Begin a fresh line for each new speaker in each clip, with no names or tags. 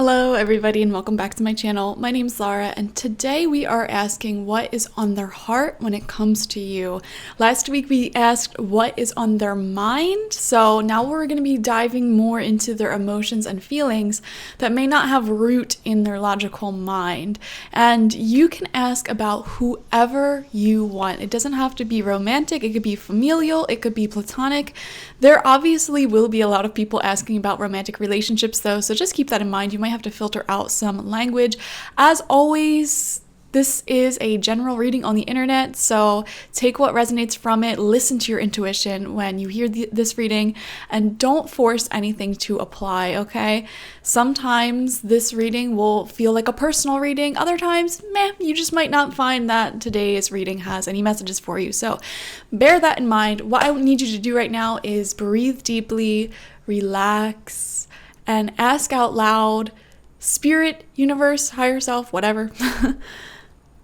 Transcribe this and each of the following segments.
Hello everybody and welcome back to my channel. My name's Laura and today we are asking what is on their heart when it comes to you. Last week we asked what is on their mind, so now we're going to be diving more into their emotions and feelings that may not have root in their logical mind. And you can ask about whoever you want. It doesn't have to be romantic, it could be familial, it could be platonic. There obviously will be a lot of people asking about romantic relationships though, so just keep that in mind. You might have to filter out some language. As always, this is a general reading on the internet, so take what resonates from it, listen to your intuition when you hear this reading, and don't force anything to apply, okay? Sometimes this reading will feel like a personal reading, other times, you just might not find that today's reading has any messages for you, so bear that in mind. What I need you to do right now is breathe deeply, relax, and ask out loud, spirit, universe, higher self, whatever.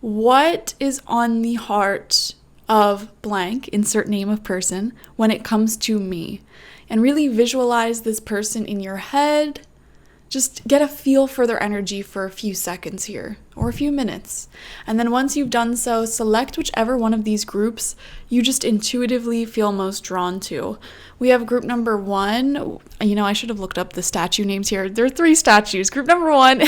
What is on the heart of blank, insert name of person, when it comes to me? And really visualize this person in your head. Just get a feel for their energy for a few seconds here, or a few minutes. And then once you've done so, select whichever one of these groups you just intuitively feel most drawn to. We have group number 1. I should have looked up the statue names here. There are 3 statues. Group number 1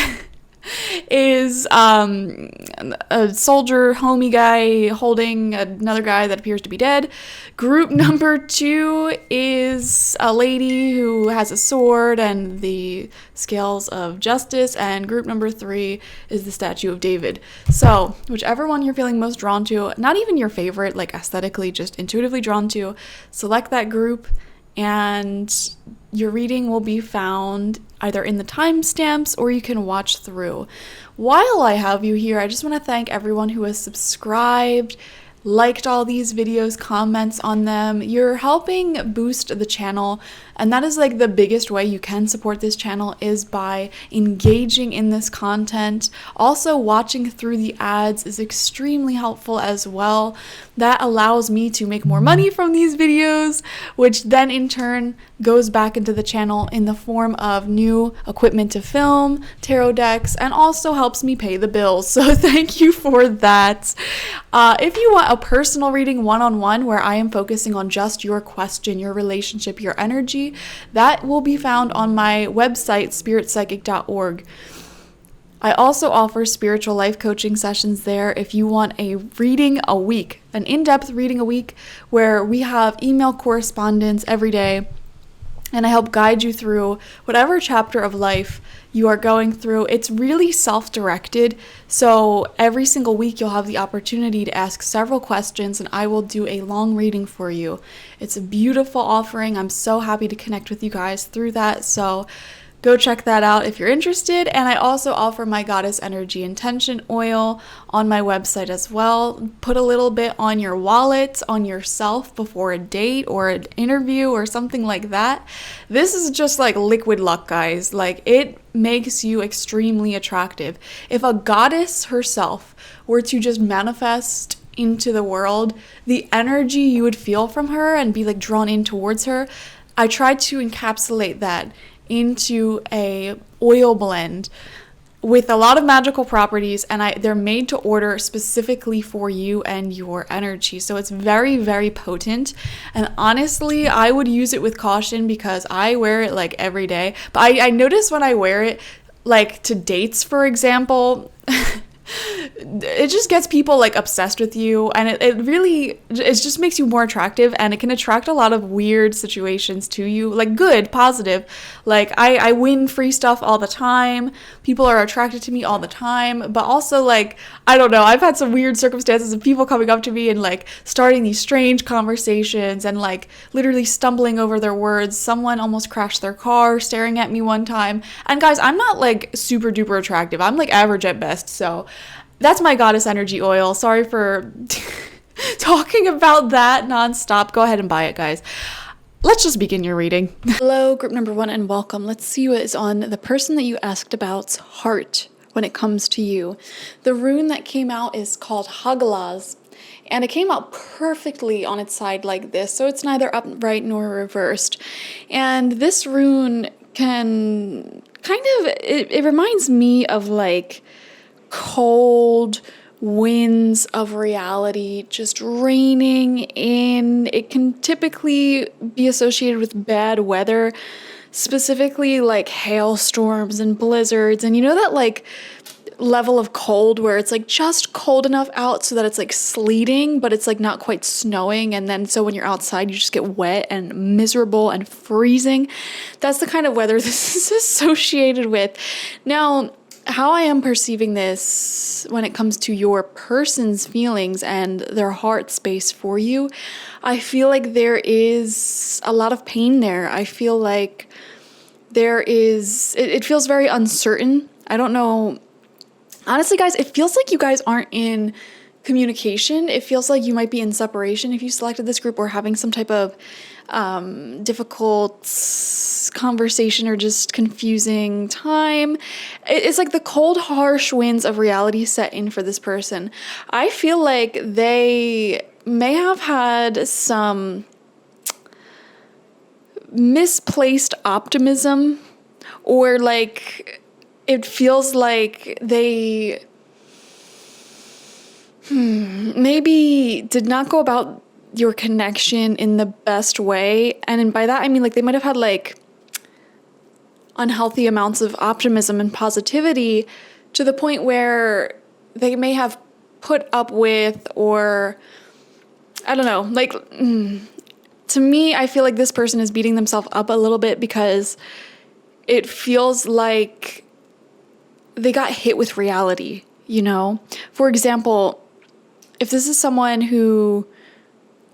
is a soldier homie guy holding another guy that appears to be dead. Group number 2 is a lady who has a sword and the scales of justice, and group number 3 is the statue of David. So whichever one you're feeling most drawn to, not even your favorite, like aesthetically, just intuitively drawn to, select that group and your reading will be found either in the timestamps or you can watch through. While I have you here, I just want to thank everyone who has subscribed, liked all these videos, comments on them. You're helping boost the channel, and that is like the biggest way you can support this channel is by engaging in this content. Also, watching through the ads is extremely helpful as well. That allows me to make more money from these videos, which then in turn goes back into the channel in the form of new equipment to film, tarot decks, and also helps me pay the bills. So thank you for that. If you want a personal reading one-on-one where I am focusing on just your question, your relationship, your energy, that will be found on my website, spiritpsychic.org. I also offer spiritual life coaching sessions there if you want a reading a week, an in-depth reading a week where we have email correspondence every day, and I help guide you through whatever chapter of life you are going through. It's really self-directed, so every single week you'll have the opportunity to ask several questions and I will do a long reading for you. It's a beautiful offering. I'm so happy to connect with you guys through that, so go check that out if you're interested. And I also offer my Goddess Energy Intention Oil on my website as well. Put a little bit on your wallet, on yourself before a date or an interview or something like that. This is just like liquid luck, guys. Like, it makes you extremely attractive. If a goddess herself were to just manifest into the world, the energy you would feel from her and be like drawn in towards her, I tried to encapsulate that into a oil blend with a lot of magical properties, and they're made to order specifically for you and your energy. So it's very, very potent, and honestly I would use it with caution because I wear it like every day. But I notice when I wear it like to dates, for example, it just gets people like obsessed with you, and it just makes you more attractive, and it can attract a lot of weird situations to you, like good, positive. Like I win free stuff all the time, people are attracted to me all the time, but also like, I don't know, I've had some weird circumstances of people coming up to me and like starting these strange conversations and like literally stumbling over their words. Someone almost crashed their car staring at me one time, and guys, I'm not like super duper attractive, I'm like average at best, so that's my Goddess Energy Oil. Sorry for talking about that nonstop. Go ahead and buy it, guys. Let's just begin your reading. Hello, group number 1, and welcome. Let's see what is on the person that you asked about's heart when it comes to you. The rune that came out is called Hagalaz, and it came out perfectly on its side like this, so it's neither upright nor reversed. And this rune can it reminds me of like cold winds of reality just raining in. It can typically be associated with bad weather, specifically like hailstorms and blizzards. And you know that like level of cold where it's like just cold enough out so that it's like sleeting, but it's like not quite snowing. And then so when you're outside, you just get wet and miserable and freezing. That's the kind of weather this is associated with. Now, how I am perceiving this when it comes to your person's feelings and their heart space for you, I feel like there is a lot of pain there. I feel like it feels very uncertain. I don't know. Honestly, guys, it feels like you guys aren't in communication. It feels like you might be in separation if you selected this group, or having some type of difficult conversation or just confusing time. It's like the cold, harsh winds of reality set in for this person. I feel like they may have had some misplaced optimism, or like it feels like they maybe did not go about your connection in the best way. And by that, I mean like they might have had like unhealthy amounts of optimism and positivity to the point where they may have put up with, or I don't know, like to me, I feel like this person is beating themselves up a little bit because it feels like they got hit with reality, you know? For example, if this is someone who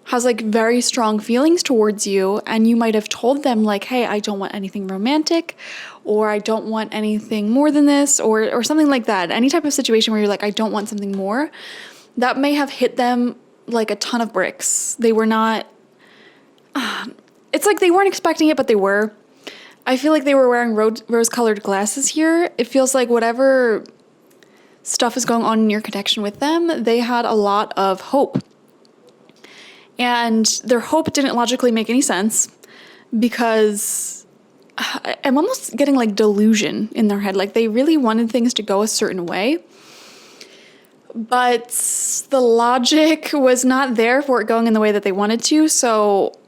has like very strong feelings towards you, and you might have told them like, hey, I don't want anything romantic, or I don't want anything more than this, or something like that. Any type of situation where you're like, I don't want something more, that may have hit them like a ton of bricks. They were not, it's like they weren't expecting it, but they were. I feel like they were wearing rose-colored glasses here. It feels like whatever stuff is going on in your connection with them, they had a lot of hope. And their hope didn't logically make any sense, because I'm almost getting like delusion in their head. Like they really wanted things to go a certain way, but the logic was not there for it going in the way that they wanted to. So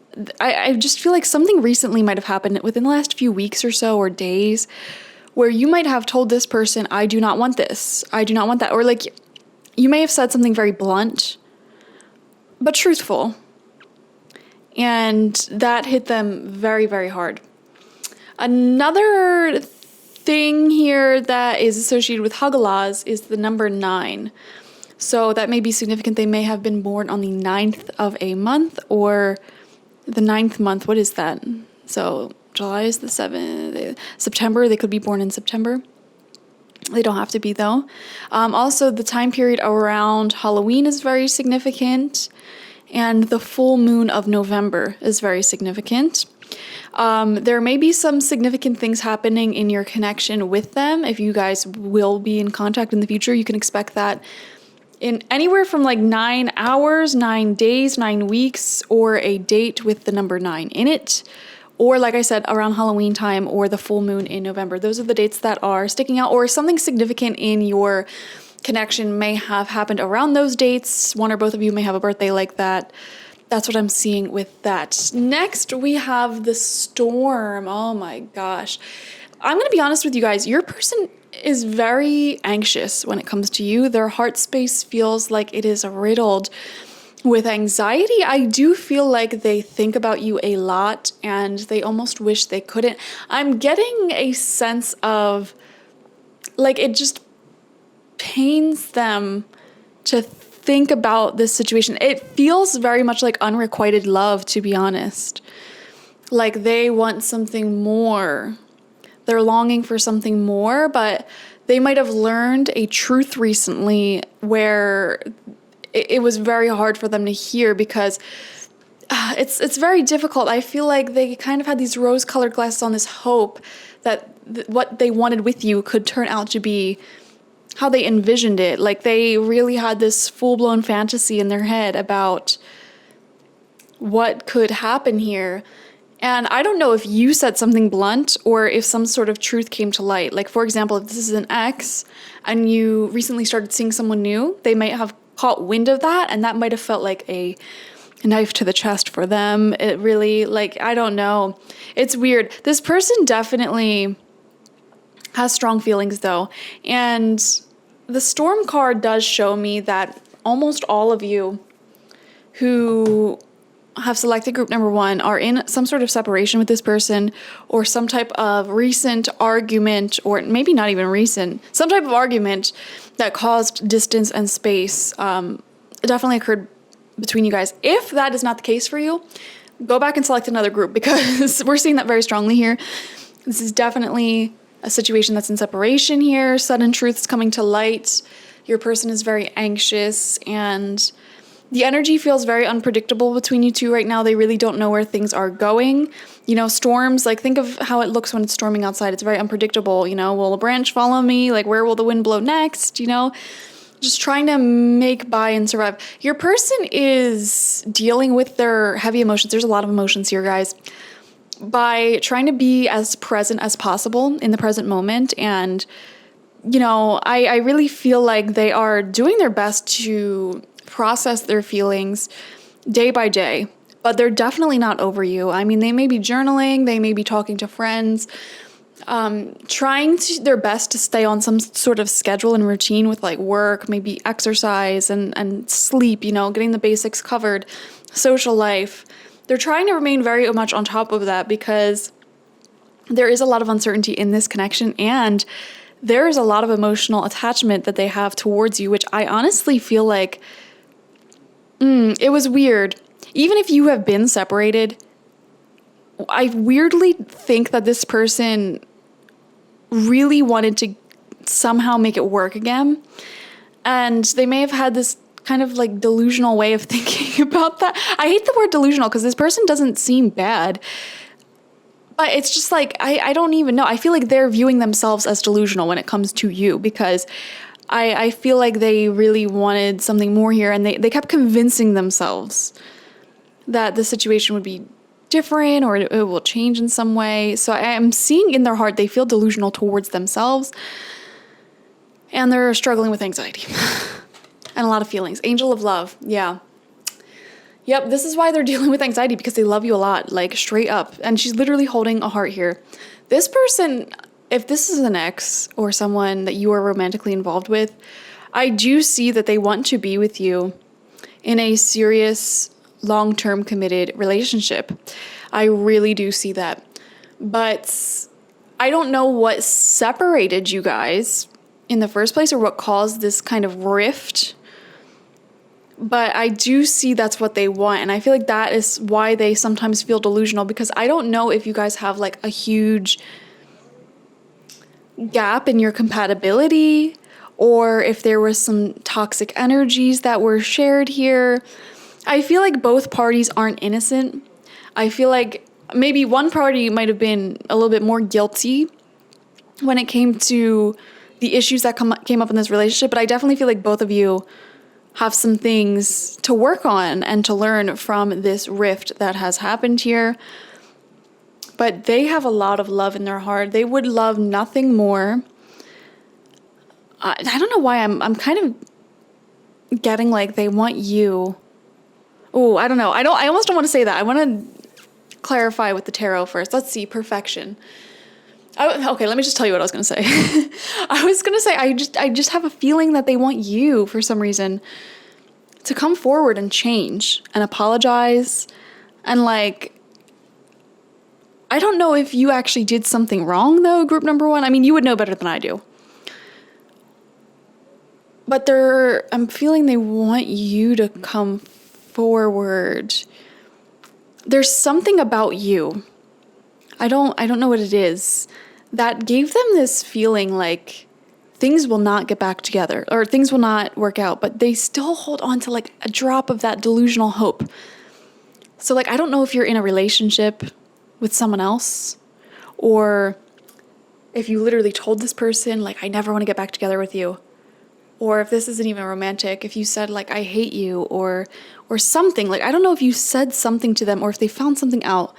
I just feel like something recently might have happened within the last few weeks or so, or days, where you might have told this person, I do not want this, I do not want that. Or like you may have said something very blunt, but truthful. And that hit them very, very hard. Another thing here that is associated with Hagalas is the number 9. So that may be significant. They may have been born on the 9th of a month, or the 9th month. What is that? So July is the 7th. September, they could be born in September. They don't have to be, though. Also, the time period around Halloween is very significant. And the full moon of November is very significant. There may be some significant things happening in your connection with them. If you guys will be in contact in the future, you can expect that in anywhere from like 9 hours, 9 days, 9 weeks, or a date with the number 9 in it. Or like I said, around Halloween time or the full moon in November. Those are the dates that are sticking out, or something significant in your connection may have happened around those dates. One or both of you may have a birthday like that. That's what I'm seeing with that. Next, we have the storm. Oh my gosh. I'm going to be honest with you guys. Your person is very anxious when it comes to you. Their heart space feels like it is riddled with anxiety. I do feel like they think about you a lot, and they almost wish they couldn't. I'm getting a sense of like it just pains them to think about this situation. It feels very much like unrequited love, to be honest. Like they want something more. They're longing for something more, but they might have learned a truth recently where it was very hard for them to hear, because it's very difficult. I feel like they kind of had these rose-colored glasses on, this hope that what they wanted with you could turn out to be how they envisioned it. Like they really had this full-blown fantasy in their head about what could happen here. And I don't know if you said something blunt or if some sort of truth came to light. Like, for example, if this is an ex and you recently started seeing someone new, they might have caught wind of that, and that might have felt like a knife to the chest for them. It really, like, I don't know. It's weird. This person definitely has strong feelings, though. And the Storm card does show me that almost all of you who have selected group number 1 are in some sort of separation with this person, or some type of recent argument, or maybe not even recent, some type of argument that caused distance and space. It definitely occurred between you guys. If that is not the case for you, go back and select another group, because we're seeing that very strongly here. This is definitely a situation that's in separation here. Sudden truths coming to light. Your person is very anxious, and the energy feels very unpredictable between you two right now. They really don't know where things are going. You know, storms, like, think of how it looks when it's storming outside. It's very unpredictable. You know, will a branch follow me? Like, where will the wind blow next? You know, just trying to make by and survive. Your person is dealing with their heavy emotions. There's a lot of emotions here, guys. By trying to be as present as possible in the present moment. And, you know, I really feel like they are doing their best to process their feelings day by day, but they're definitely not over you. I mean, they may be journaling, they may be talking to friends, trying their best to stay on some sort of schedule and routine with, like, work, maybe exercise and sleep, you know, getting the basics covered, social life. They're trying to remain very much on top of that, because there is a lot of uncertainty in this connection, and there is a lot of emotional attachment that they have towards you, which I honestly feel like it was weird. Even if you have been separated, I weirdly think that this person really wanted to somehow make it work again. And they may have had this kind of, like, delusional way of thinking about that. I hate the word delusional, because this person doesn't seem bad. But it's just like, I don't even know. I feel like they're viewing themselves as delusional when it comes to you, because I feel like they really wanted something more here, and they kept convincing themselves that the situation would be different, or it will change in some way. So I am seeing in their heart they feel delusional towards themselves, and they're struggling with anxiety and a lot of feelings. Angel of love, yeah. Yep, this is why they're dealing with anxiety, because they love you a lot, like, straight up. And she's literally holding a heart here. This person, if this is an ex or someone that you are romantically involved with, I do see that they want to be with you in a serious, long-term committed relationship. I really do see that. But I don't know what separated you guys in the first place, or what caused this kind of rift. But I do see that's what they want. And I feel like that is why they sometimes feel delusional, because I don't know if you guys have, like, a huge gap in your compatibility, or if there was some toxic energies that were shared here. I feel like both parties aren't innocent. I feel like maybe one party might have been a little bit more guilty when it came to the issues that came up in this relationship, but I definitely feel like both of you have some things to work on and to learn from this rift that has happened here. But they have a lot of love in their heart. They would love nothing more. I don't know why I'm kind of getting like they want you. Oh, I don't know. I almost don't want to say that. I want to clarify with the tarot first. Let's see. Perfection. Okay, let me just tell you what I was going to say. I was going to say I just have a feeling that they want you, for some reason, to come forward and change and apologize. And, like, I don't know if you actually did something wrong, though, group number one. I mean, you would know better than I do. But I'm feeling they want you to come forward. There's something about you. I don't know what it is that gave them this feeling like things will not get back together or things will not work out, but they still hold on to like a drop of that delusional hope. So like, I don't know if you're in a relationship with someone else, or if you literally told this person like, I never want to get back together with you, or if this isn't even romantic, if you said like, I hate you or something. Like, I don't know if you said something to them or if they found something out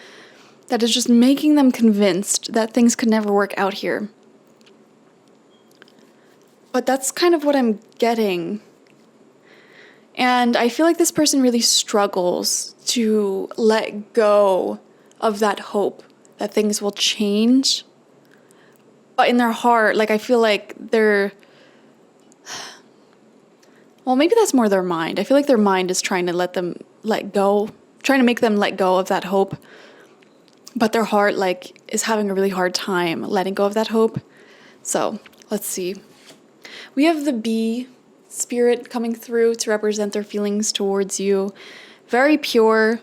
that is just making them convinced that things could never work out here. But that's kind of what I'm getting. And I feel like this person really struggles to let go of that hope that things will change. But in their heart, like, I feel like well, maybe that's more their mind. I feel like their mind is trying to make them let go of that hope. But their heart, like, is having a really hard time letting go of that hope. So let's see. We have the bee spirit coming through to represent their feelings towards you. Very pure.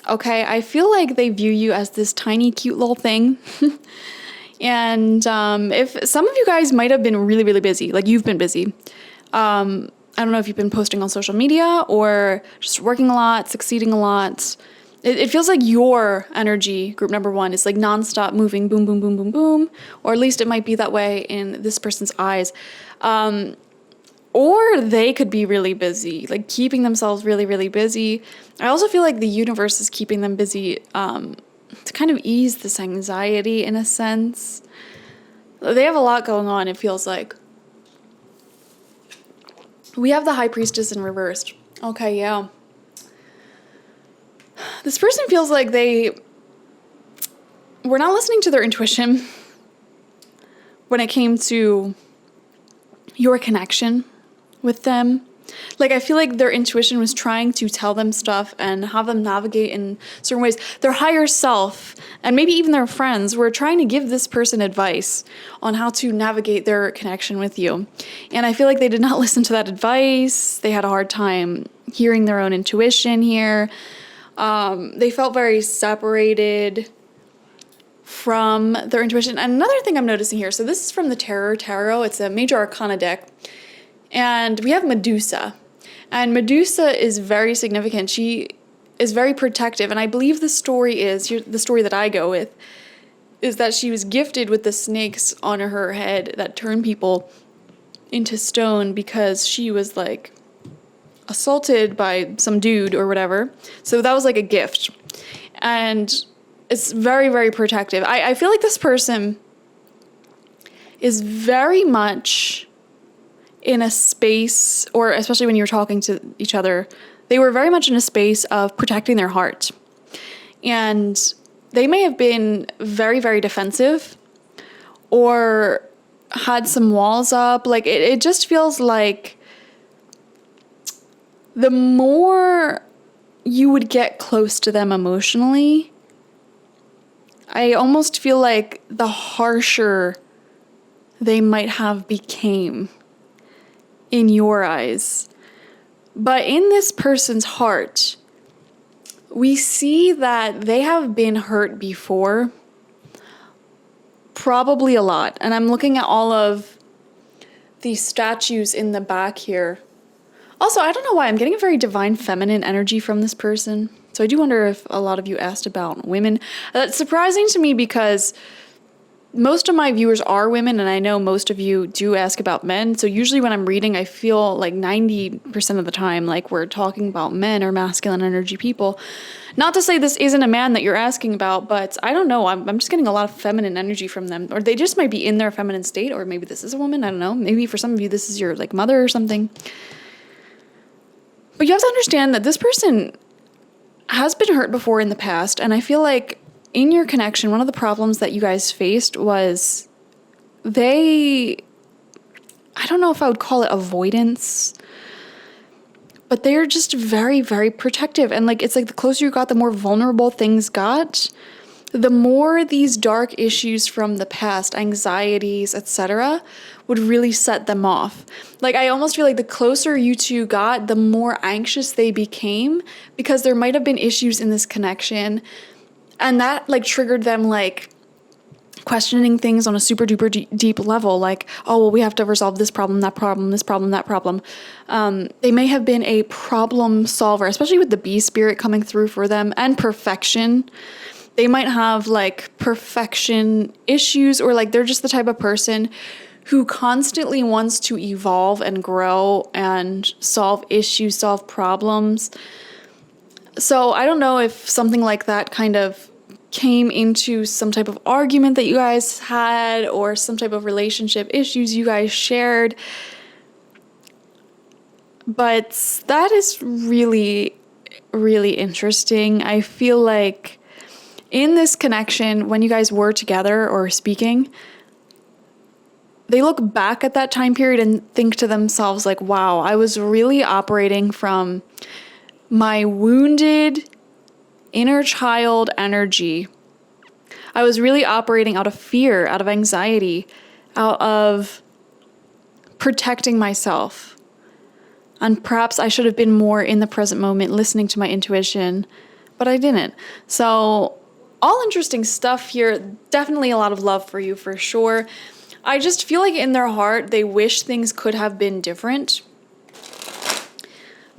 Okay, I feel like they view you as this tiny, cute little thing. And if some of you guys might have been really, really busy, like you've been busy. I don't know if you've been posting on social media or just working a lot, succeeding a lot. It feels like your energy, group number 1, is like nonstop moving, boom, boom, boom, boom, boom. Or at least it might be that way in this person's eyes. Or they could be really busy, like keeping themselves really, really busy. I also feel like the universe is keeping them busy to kind of ease this anxiety in a sense. They have a lot going on, it feels like. We have the High Priestess in reversed. Okay, yeah. This person feels like we're not listening to their intuition when it came to your connection with them. Like, I feel like their intuition was trying to tell them stuff and have them navigate in certain ways. Their higher self, and maybe even their friends, were trying to give this person advice on how to navigate their connection with you. And I feel like they did not listen to that advice. They had a hard time hearing their own intuition here. They felt very separated from their intuition. And another thing I'm noticing here, so this is from the Tarot. It's a major arcana deck. And we have Medusa. And Medusa is very significant. She is very protective. And I believe the story that I go with, is that she was gifted with the snakes on her head that turn people into stone because she was like assaulted by some dude or whatever. So that was like a gift. And it's very, very protective. I feel like this person is very much in a space, or especially when you're talking to each other, they were very much in a space of protecting their heart. And they may have been very, very defensive or had some walls up. Like, it just feels like the more you would get close to them emotionally, I almost feel like the harsher they might have became in your eyes. But in this person's heart, we see that they have been hurt before, probably a lot. And I'm looking at all of these statues in the back here. Also, I don't know why, I'm getting a very divine feminine energy from this person. So I do wonder if a lot of you asked about women. That's surprising to me because most of my viewers are women, and I know most of you do ask about men. So usually when I'm reading, I feel like 90% of the time like we're talking about men or masculine energy people. Not to say this isn't a man that you're asking about, but I don't know. I'm just getting a lot of feminine energy from them. Or they just might be in their feminine state, or maybe this is a woman. I don't know. Maybe for some of you, this is your like mother or something. But you have to understand that this person has been hurt before in the past, and I feel like in your connection, one of the problems that you guys faced was I don't know if I would call it avoidance, but they're just very, very protective. And like, it's like the closer you got, the more vulnerable things got, the more these dark issues from the past, anxieties, etc., would really set them off. Like, I almost feel like the closer you two got, the more anxious they became because there might have been issues in this connection. And that like triggered them like questioning things on a super duper deep level. Like, oh, well, we have to resolve this problem, that problem, this problem, that problem. They may have been a problem solver, especially with the bee spirit coming through for them, and perfection. They might have like perfection issues, or like they're just the type of person who constantly wants to evolve and grow and solve issues, solve problems. So I don't know if something like that kind of came into some type of argument that you guys had or some type of relationship issues you guys shared. But that is really, really interesting. I feel like in this connection, when you guys were together or speaking, they look back at that time period and think to themselves like, wow, I was really operating from my wounded inner child energy. I was really operating out of fear, out of anxiety, out of protecting myself. And perhaps I should have been more in the present moment, listening to my intuition, but I didn't. So all interesting stuff here. Definitely a lot of love for you for sure. I just feel like in their heart, they wish things could have been different,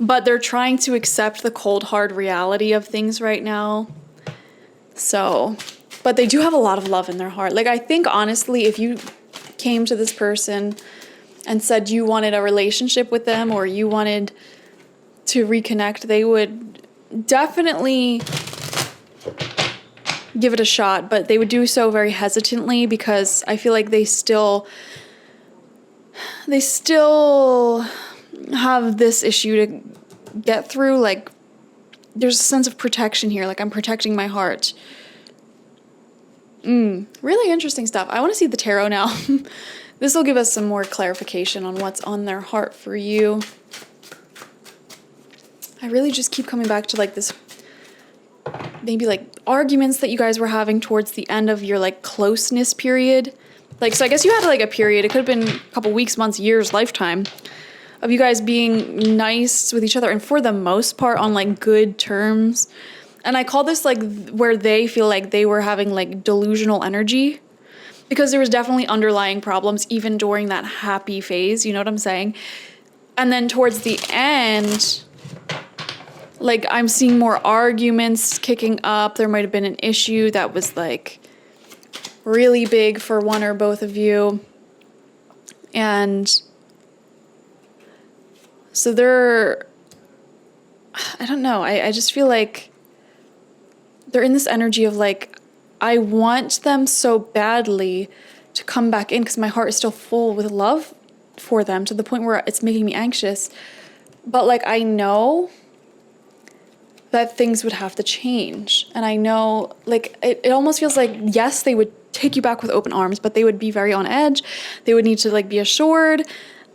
but they're trying to accept the cold, hard reality of things right now. So, but they do have a lot of love in their heart. Like, I think honestly, if you came to this person and said you wanted a relationship with them or you wanted to reconnect, they would definitely give it a shot, but they would do so very hesitantly because I feel like they still have this issue to get through. Like, there's a sense of protection here. Like, I'm protecting my heart. Really interesting stuff. I want to see the tarot now. This will give us some more clarification on what's on their heart for you. I really just keep coming back to like this, maybe like arguments that you guys were having towards the end of your like closeness period. Like, so I guess you had like a period, it could have been a couple weeks, months, years, lifetime, of you guys being nice with each other and for the most part on like good terms. And I call this like where they feel like they were having like delusional energy, because there was definitely underlying problems even during that happy phase, you know what I'm saying? And then towards the end, like I'm seeing more arguments kicking up. There might have been an issue that was like really big for one or both of you. And so I don't know, I just feel like they're in this energy of like, I want them so badly to come back in because my heart is still full with love for them to the point where it's making me anxious. But like, I know that things would have to change. And I know like, it almost feels like, yes, they would take you back with open arms, but they would be very on edge. They would need to like be assured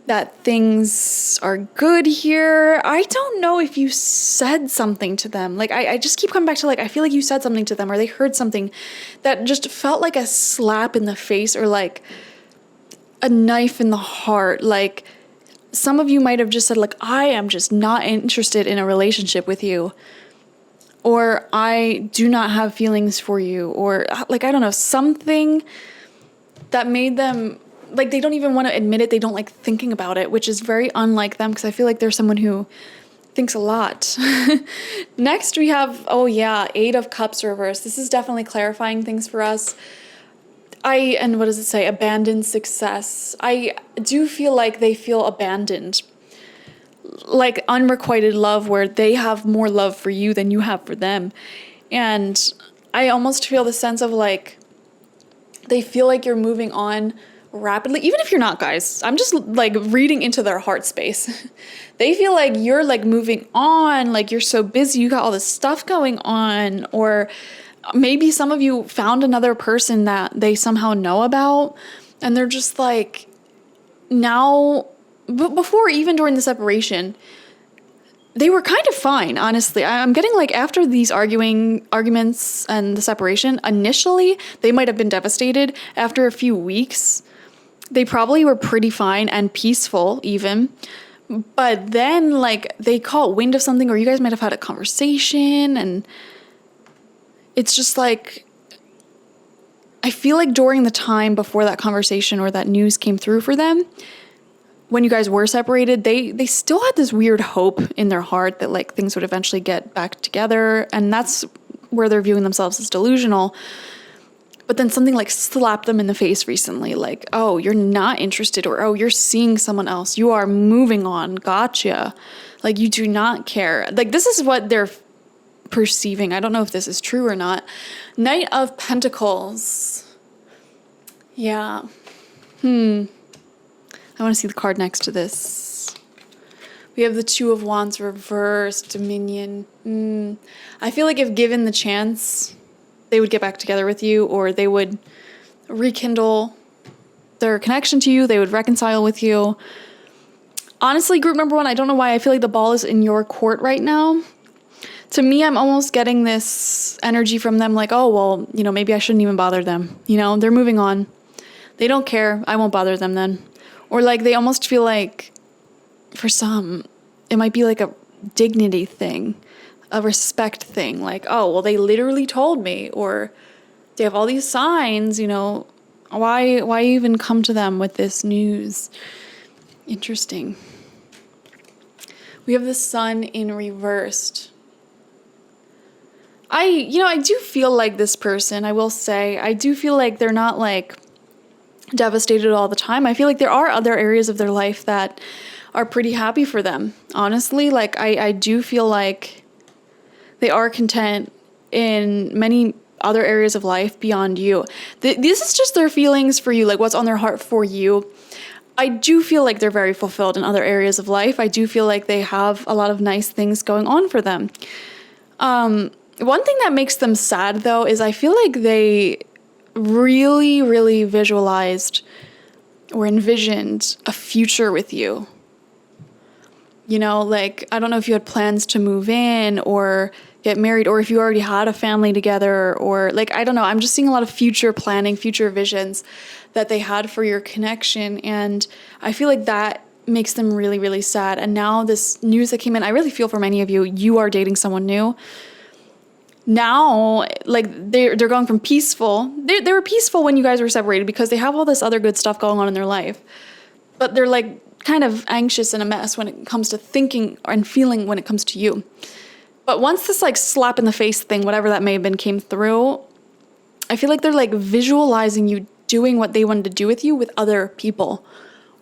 that things are good here. I don't know if you said something to them. Like, I just keep coming back to like, I feel like you said something to them or they heard something that just felt like a slap in the face or like a knife in the heart. Like, some of you might have just said like, I am just not interested in a relationship with you. Or I do not have feelings for you. Or like, I don't know, something that made them like, they don't even want to admit it. They don't like thinking about it, which is very unlike them because I feel like they're someone who thinks a lot. Next, we have, oh yeah, 8 of Cups reversed. This is definitely clarifying things for us. And what does it say? Abandoned success. I do feel like they feel abandoned. Like unrequited love where they have more love for you than you have for them. And I almost feel the sense of like, they feel like you're moving on rapidly, even if you're not, guys. I'm just like reading into their heart space. They feel like you're like moving on, like you're so busy, you got all this stuff going on, or maybe some of you found another person that they somehow know about, and they're just like, now, but before, even during the separation, they were kind of fine, honestly. I'm getting like after these arguments and the separation, initially they might have been devastated. After a few weeks, they probably were pretty fine and peaceful even. But then like they caught wind of something, or you guys might have had a conversation, and it's just like, I feel like during the time before that conversation or that news came through for them, when you guys were separated, they still had this weird hope in their heart that like things would eventually get back together, and that's where they're viewing themselves as delusional. But then something like slapped them in the face recently, like, oh, you're not interested, or oh, you're seeing someone else, you are moving on, gotcha. Like, you do not care. Like, this is what they're perceiving. I don't know if this is true or not. Knight of Pentacles. Yeah. I want to see the card next to this. We have the Two of Wands reversed, Dominion. I feel like if given the chance, they would get back together with you, or they would rekindle their connection to you. They would reconcile with you. Honestly, group number one, I don't know why I feel like the ball is in your court right now. To me, I'm almost getting this energy from them like, oh, well, you know, maybe I shouldn't even bother them. You know, they're moving on. They don't care. I won't bother them then. Or like they almost feel like, for some, it might be like a dignity thing, a respect thing. Like, oh, well, they literally told me, or they have all these signs, you know, why even come to them with this news? Interesting. We have the Sun in reversed. I do feel like this person, I will say, I do feel like they're not like devastated all the time. I feel like there are other areas of their life that are pretty happy for them. Honestly, like I do feel like they are content in many other areas of life beyond you. This is just their feelings for you, like what's on their heart for you. I do feel like they're very fulfilled in other areas of life. I do feel like they have a lot of nice things going on for them. One thing that makes them sad, though, is I feel like they really, really visualized or envisioned a future with you. You know, like, I don't know if you had plans to move in or get married, or if you already had a family together, or like, I don't know. I'm just seeing a lot of future planning, future visions that they had for your connection. And I feel like that makes them really, really sad. And now this news that came in, I really feel for many of you, you are dating someone new. Now, like, they're going from peaceful. They were peaceful when you guys were separated because they have all this other good stuff going on in their life. But they're like kind of anxious and a mess when it comes to thinking and feeling when it comes to you. But once this like slap in the face thing, whatever that may have been, came through, I feel like they're like visualizing you doing what they wanted to do with you with other people.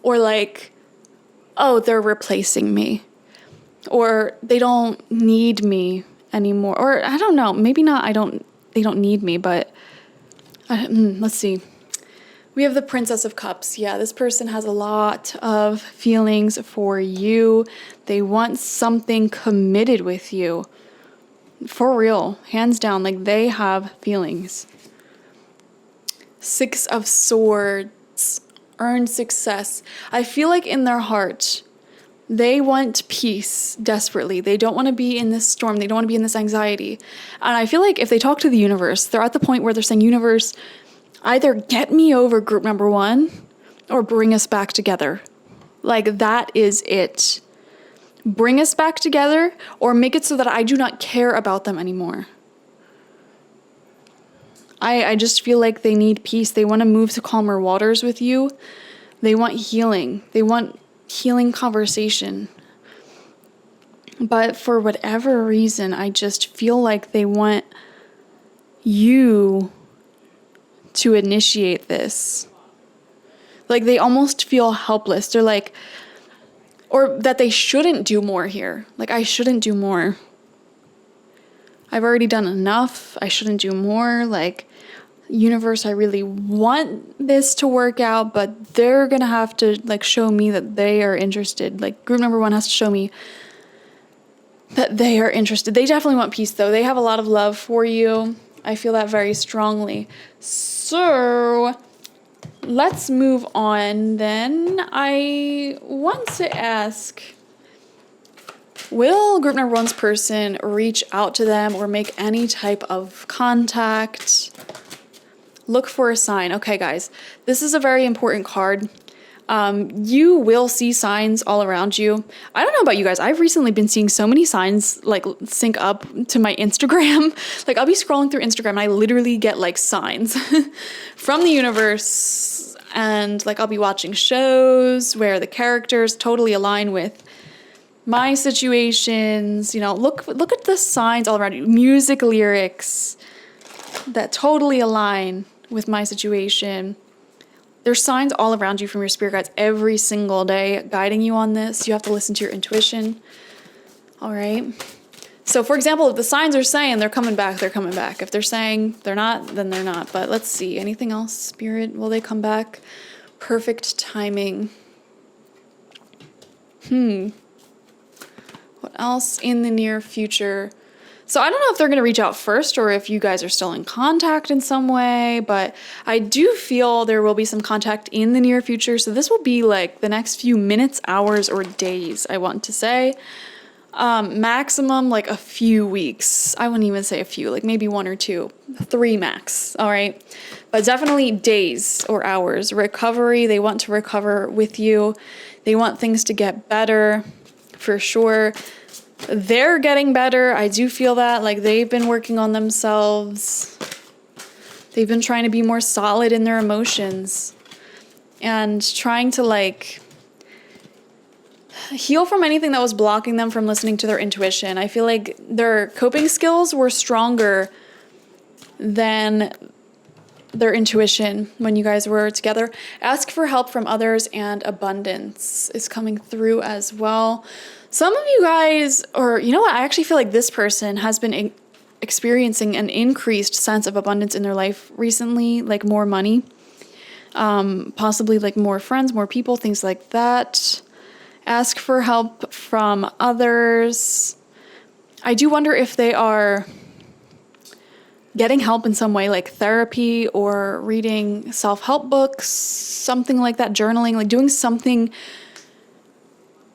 Or like, oh, they're replacing me. Or they don't need me anymore. Or I don't know, maybe not they don't need me, but let's see. We have the Princess of Cups. Yeah, this person has a lot of feelings for you. They want something committed with you. For real, hands down, like they have feelings. Six of Swords, earned success. I feel like in their heart, they want peace desperately. They don't want to be in this storm. They don't want to be in this anxiety. And I feel like if they talk to the universe, they're at the point where they're saying, universe, either get me over group number one or bring us back together. Like, that is it. Bring us back together or make it so that I do not care about them anymore. I just feel like they need peace. They want to move to calmer waters with you. They want healing. They want healing conversation. But for whatever reason, I just feel like they want you to initiate this. Like they almost feel helpless. They're like, or that they shouldn't do more here. Like, I shouldn't do more. I've already done enough. I shouldn't do more. Like, universe, I really want this to work out, but they're gonna have to like show me that they are interested. Like, group number one has to show me that they are interested. They definitely want peace, though. They have a lot of love for you. I feel that very strongly. So let's move on then. I want to ask, will group number one's person reach out to them or make any type of contact? Look for a sign. Okay, guys, this is a very important card. You will see signs all around you. I don't know about you guys. I've recently been seeing so many signs like sync up to my Instagram. Like, I'll be scrolling through Instagram and I literally get like signs from the universe. And like, I'll be watching shows where the characters totally align with my situations. You know, look at the signs all around you. Music lyrics that totally align with my situation. There's signs all around you from your spirit guides every single day guiding you on this. You have to listen to your intuition. All right. So for example, if the signs are saying they're coming back, they're coming back. If they're saying they're not, then they're not. But let's see. Anything else, Spirit? Will they come back? Perfect timing. What else in the near future? So I don't know if they're going to reach out first or if you guys are still in contact in some way, but I do feel there will be some contact in the near future. So this will be like the next few minutes, hours, or days, I want to say. Maximum like a few weeks. I wouldn't even say a few, like maybe 1 or 2, 3 max. All right. But definitely days or hours. Recovery. They want to recover with you. They want things to get better for sure. They're getting better. I do feel that, like, they've been working on themselves. They've been trying to be more solid in their emotions and trying to like heal from anything that was blocking them from listening to their intuition. I feel like their coping skills were stronger than their intuition when you guys were together. Ask for help from others, and abundance is coming through as well. Some of you guys, or you know what, I actually feel like this person has been experiencing an increased sense of abundance in their life recently, like more money, possibly like more friends, more people, things like that. Ask for help from others. I do wonder if they are getting help in some way, like therapy or reading self-help books, something like that, journaling, like doing something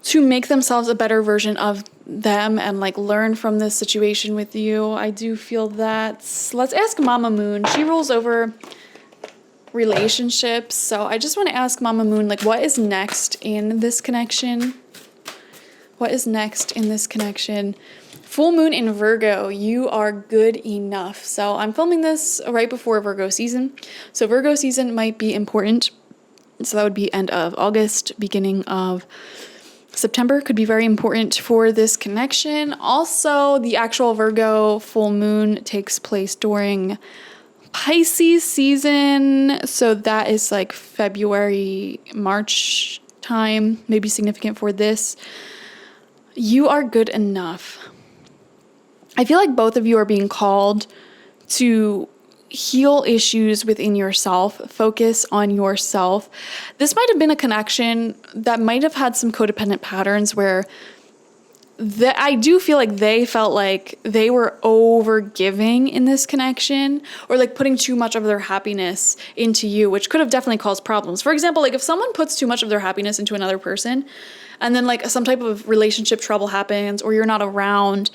to make themselves a better version of them and like learn from this situation with you. I do feel that. Let's ask Mama Moon. She rules over relationships. So I just want to ask Mama Moon, like, what is next in this connection? What is next in this connection? Full moon in Virgo, you are good enough. So I'm filming this right before Virgo season. So Virgo season might be important. So that would be end of August, beginning of September could be very important for this connection. Also, the actual Virgo full moon takes place during Pisces season. So that is like February, March time, maybe significant for this. You are good enough. I feel like both of you are being called to heal issues within yourself, focus on yourself. This might have been a connection that might have had some codependent patterns where I do feel like they felt like they were over giving in this connection, or like putting too much of their happiness into you, which could have definitely caused problems. For example, like if someone puts too much of their happiness into another person and then like some type of relationship trouble happens or you're not around,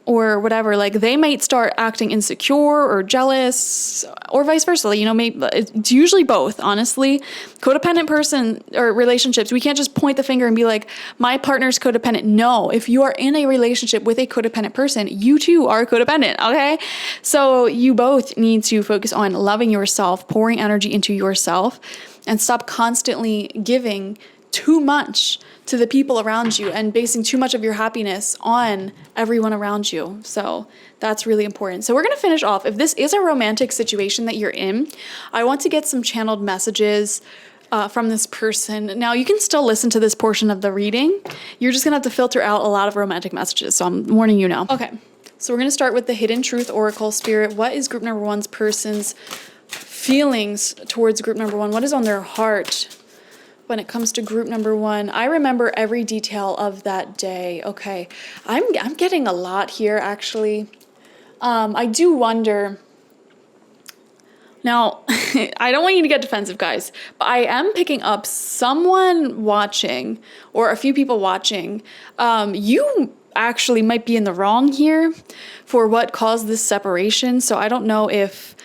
or whatever, like they might start acting insecure or jealous or vice versa. You know, maybe it's usually both, honestly. Codependent person or relationships, we can't just point the finger and be like, my partner's codependent. No, if you are in a relationship with a codependent person, you too are codependent, okay? So you both need to focus on loving yourself, pouring energy into yourself, and stop constantly giving too much to the people around you and basing too much of your happiness on everyone around you. So that's really important. So we're going to finish off. If this is a romantic situation that you're in, I want to get some channeled messages from this person. Now, you can still listen to this portion of the reading. You're just going to have to filter out a lot of romantic messages. So I'm warning you now. Okay. So we're going to start with the Hidden Truth Oracle Spirit. What is group number one's person's feelings towards group number one? What is on their heart when it comes to group number one? I remember every detail of that day. Okay, I'm getting a lot here, actually. I do wonder. Now, I don't want you to get defensive, guys, but I am picking up someone watching, or a few people watching. You actually might be in the wrong here for what caused this separation. So I don't know if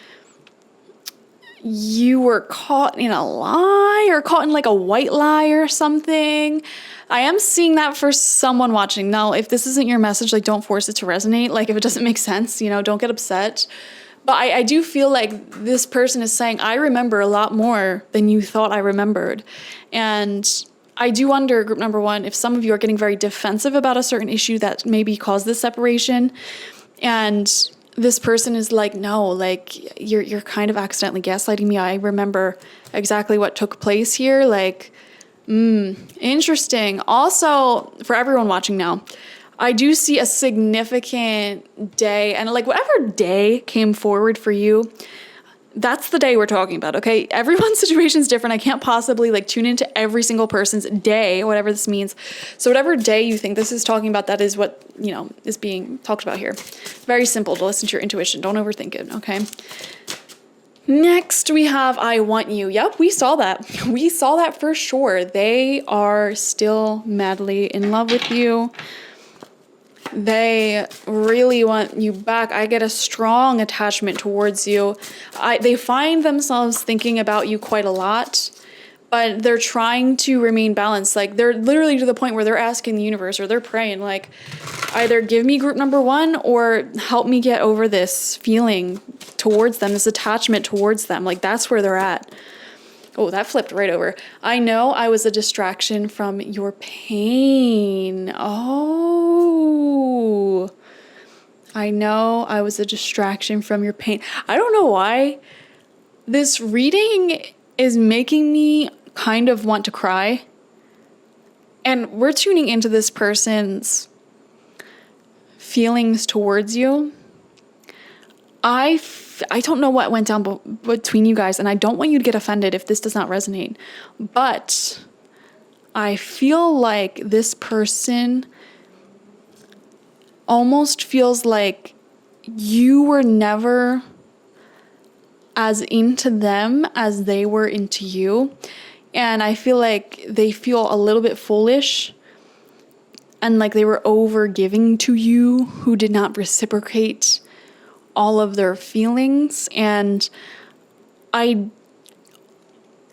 you were caught in a lie or caught in like a white lie or something. I am seeing that for someone watching. Now, if this isn't your message, like don't force it to resonate. Like if it doesn't make sense, you know, don't get upset. But I do feel like this person is saying, I remember a lot more than you thought I remembered. And I do wonder, group number one, if some of you are getting very defensive about a certain issue that maybe caused this separation. And this person is like, no, like you're kind of accidentally gaslighting me. I remember exactly what took place here. Like, interesting. Also, for everyone watching now, I do see a significant day, and like whatever day came forward for you, that's the day we're talking about, okay? Everyone's situation is different. I can't possibly like tune into every single person's day, whatever this means. So whatever day you think this is talking about, that is what, you know, is being talked about here. Very simple to listen to your intuition. Don't overthink it, okay? Next we have I Want You. Yep, we saw that. We saw that for sure. They are still madly in love with you. They really want you back. I get a strong attachment towards you. They find themselves thinking about you quite a lot, but they're trying to remain balanced. Like they're literally to the point where they're asking the universe, or they're praying, like, either give me group number one or help me get over this feeling towards them, this attachment towards them. Like that's where they're at. Oh, that flipped right over. I know I was a distraction from your pain. Oh, I know I was a distraction from your pain. I don't know why this reading is making me kind of want to cry. And we're tuning into this person's feelings towards you. I don't know what went down between you guys, and I don't want you to get offended if this does not resonate, but I feel like this person almost feels like you were never as into them as they were into you, and I feel like they feel a little bit foolish and like they were over giving to you who did not reciprocate all of their feelings. And I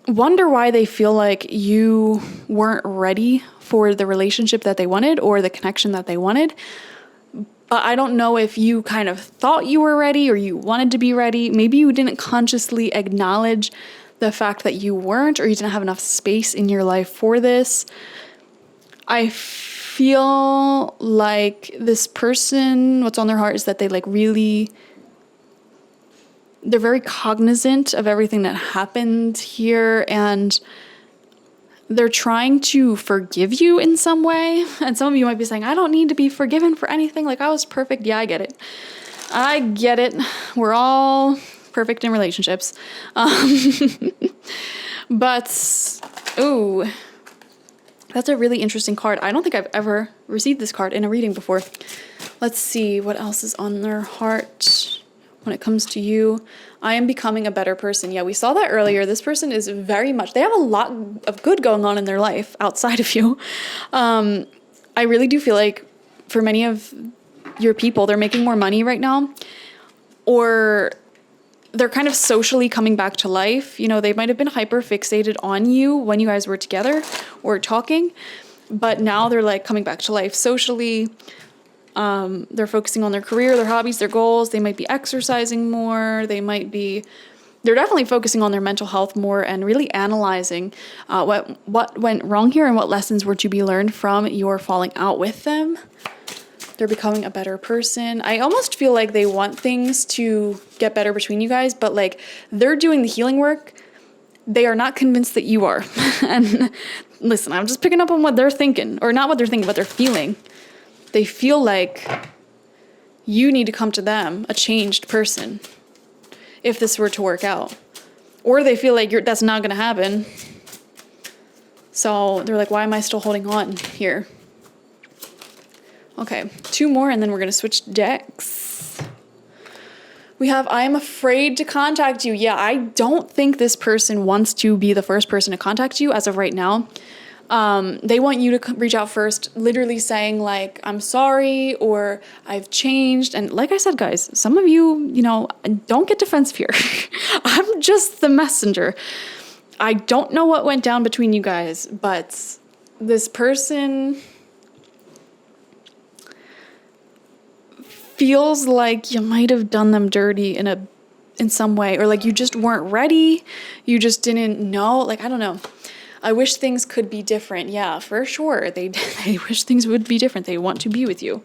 wonder why they feel like you weren't ready for the relationship that they wanted or the connection that they wanted. But I don't know if you kind of thought you were ready or you wanted to be ready. Maybe you didn't consciously acknowledge the fact that you weren't, or you didn't have enough space in your life for this. I feel like this person, what's on their heart is that they they're very cognizant of everything that happened here, and they're trying to forgive you in some way. And some of you might be saying, I don't need to be forgiven for anything. Like, I was perfect. Yeah, I get it. I get it. We're all perfect in relationships. But, ooh, that's a really interesting card. I don't think I've ever received this card in a reading before. Let's see what else is on their heart when it comes to you. I am becoming a better person. Yeah, we saw that earlier. This person is very much, they have a lot of good going on in their life outside of you. I really do feel like for many of your people, they're making more money right now, or they're kind of socially coming back to life. You know, they might have been hyper fixated on you when you guys were together or talking, but now they're like coming back to life socially. They're focusing on their career, their hobbies, their goals. They might be exercising more. They're definitely focusing on their mental health more and really analyzing what went wrong here and what lessons were to be learned from your falling out with them. They're becoming a better person. I almost feel like they want things to get better between you guys, but like they're doing the healing work. They are not convinced that you are. And listen, I'm just picking up on what they're thinking, or not what they're thinking, what they're feeling. They feel like you need to come to them, a changed person, if this were to work out. Or they feel like that's not going to happen. So they're like, why am I still holding on here? Okay, 2 more and then we're going to switch decks. We have, I am afraid to contact you. Yeah, I don't think this person wants to be the first person to contact you as of right now. They want you to reach out first, literally saying like, I'm sorry, or I've changed. And like I said, guys, some of you, don't get defensive here. I'm just the messenger. I don't know what went down between you guys, but this person feels like you might have done them dirty in some way, or like you just weren't ready. You just didn't know. Like, I don't know. I wish things could be different. Yeah, for sure. They wish things would be different. They want to be with you,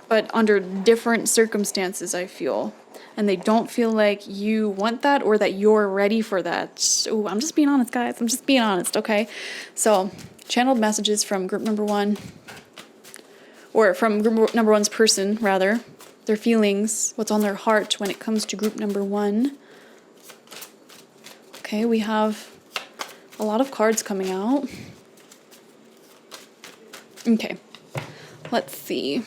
but under different circumstances, I feel. And they don't feel like you want that or that you're ready for that. Oh, I'm just being honest, guys. I'm just being honest, okay? So, channeled messages from group number 1. or from group number one's person, rather, their feelings, what's on their heart when it comes to group number one. Okay, we have a lot of cards coming out. Okay, let's see.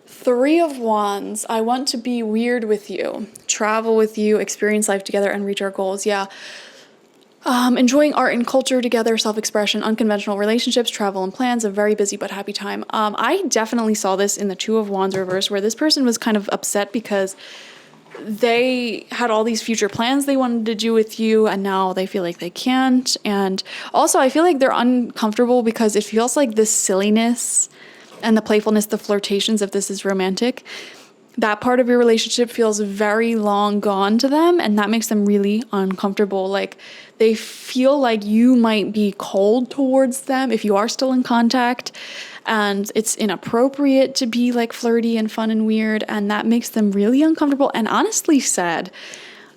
Three of Wands. I want to be weird with you, travel with you, experience life together, and reach our goals. Yeah. Enjoying art and culture together, self-expression, unconventional relationships, travel and plans, a very busy but happy time. I definitely saw this in the Two of Wands reverse, where this person was kind of upset because they had all these future plans they wanted to do with you, and now they feel like they can't. And also, I feel like they're uncomfortable because it feels like this silliness and the playfulness, the flirtations, if this is romantic, that part of your relationship feels very long gone to them, and that makes them really uncomfortable. Like, they feel like you might be cold towards them if you are still in contact, and it's inappropriate to be like flirty and fun and weird, and that makes them really uncomfortable and honestly sad.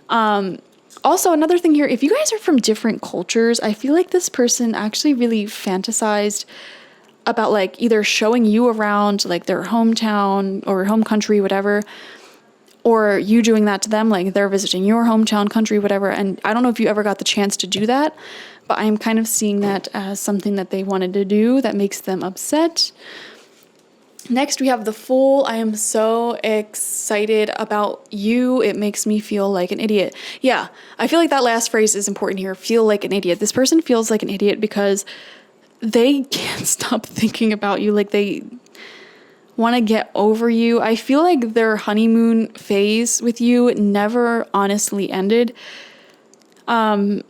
Also, another thing here, if you guys are from different cultures, I feel like this person actually really fantasized about like either showing you around like their hometown or home country, whatever, or you doing that to them, like they're visiting your hometown, country, whatever. And I don't know if you ever got the chance to do that, but I'm kind of seeing that as something that they wanted to do that makes them upset. Next, we have the Fool. I am so excited about you. It makes me feel like an idiot. Yeah, I feel like that last phrase is important here. Feel like an idiot. This person feels like an idiot because they can't stop thinking about you. Like, they want to get over you. I feel like their honeymoon phase with you never honestly ended. And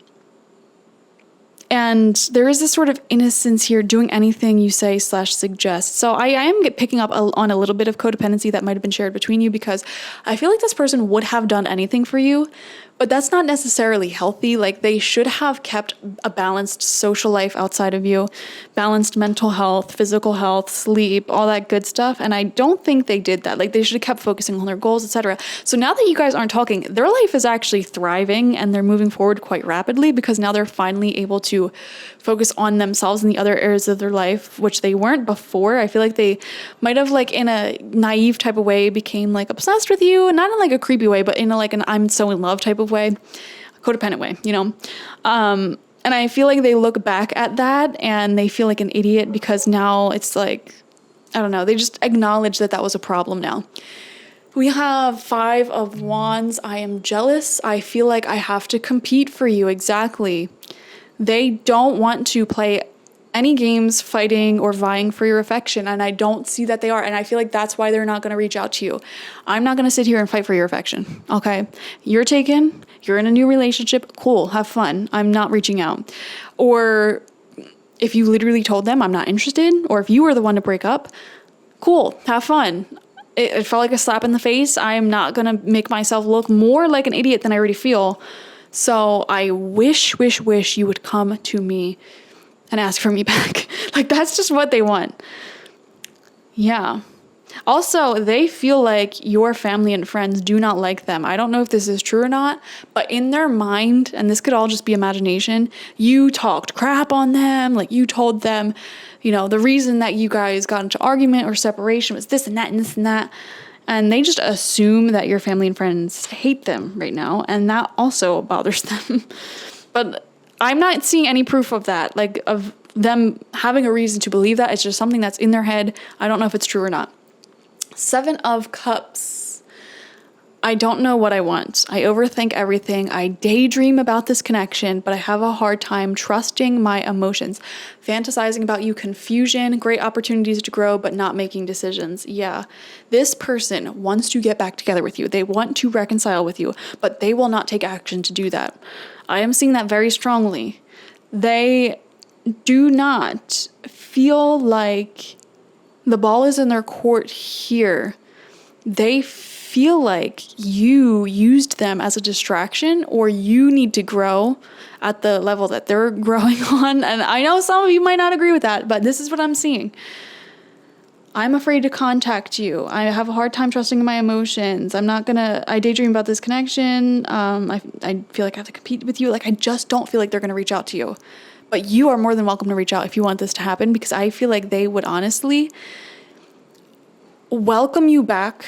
there is this sort of innocence here, doing anything you say / suggest. So I am picking up on a little bit of codependency that might have been shared between you, because I feel like this person would have done anything for you, but that's not necessarily healthy. Like, they should have kept a balanced social life outside of you, balanced mental health, physical health, sleep, all that good stuff. And I don't think they did that. Like, they should have kept focusing on their goals, etc. So now that you guys aren't talking, their life is actually thriving and they're moving forward quite rapidly, because now they're finally able to focus on themselves in the other areas of their life, which they weren't before. I feel like they might have, like, in a naive type of way, became like obsessed with you, and not in like a creepy way, but in a, like, an I'm so in love type of way, a codependent way, you know? And I feel like they look back at that and they feel like an idiot, because now it's like, I don't know, they just acknowledge that that was a problem now. We have Five of Wands. I am jealous. I feel like I have to compete for you. Exactly. They don't want to play any games fighting or vying for your affection, and I don't see that they are, and I feel like that's why they're not going to reach out to you. I'm not going to sit here and fight for your affection, okay? You're taken, you're in a new relationship, cool, have fun. I'm not reaching out. Or if you literally told them I'm not interested, or if you were the one to break up, cool, have fun. It felt like a slap in the face. I am not going to make myself look more like an idiot than I already feel. So I wish you would come to me and ask for me back. Like, that's just what they want. Yeah. Also, they feel like your family and friends do not like them. I don't know if this is true or not, but in their mind, and this could all just be imagination, you talked crap on them. Like, you told them, you know, the reason that you guys got into argument or separation was this and that and this and that. And they just assume that your family and friends hate them right now, and that also bothers them. But I'm not seeing any proof of that, like of them having a reason to believe that. It's just something that's in their head. I don't know if it's true or not. Seven of Cups. I don't know what I want. I overthink everything. I daydream about this connection, but I have a hard time trusting my emotions. Fantasizing about you, confusion, great opportunities to grow, but not making decisions. Yeah, this person wants to get back together with you. They want to reconcile with you, but they will not take action to do that. I am seeing that very strongly. They do not feel like the ball is in their court here. They feel like you used them as a distraction, or you need to grow at the level that they're growing on. And I know some of you might not agree with that, but this is what I'm seeing. I'm afraid to contact you. I have a hard time trusting my emotions. I daydream about this connection. I feel like I have to compete with you. Like, I just don't feel like they're going to reach out to you But you are more than welcome to reach out if you want this to happen, because I feel like they would honestly welcome you back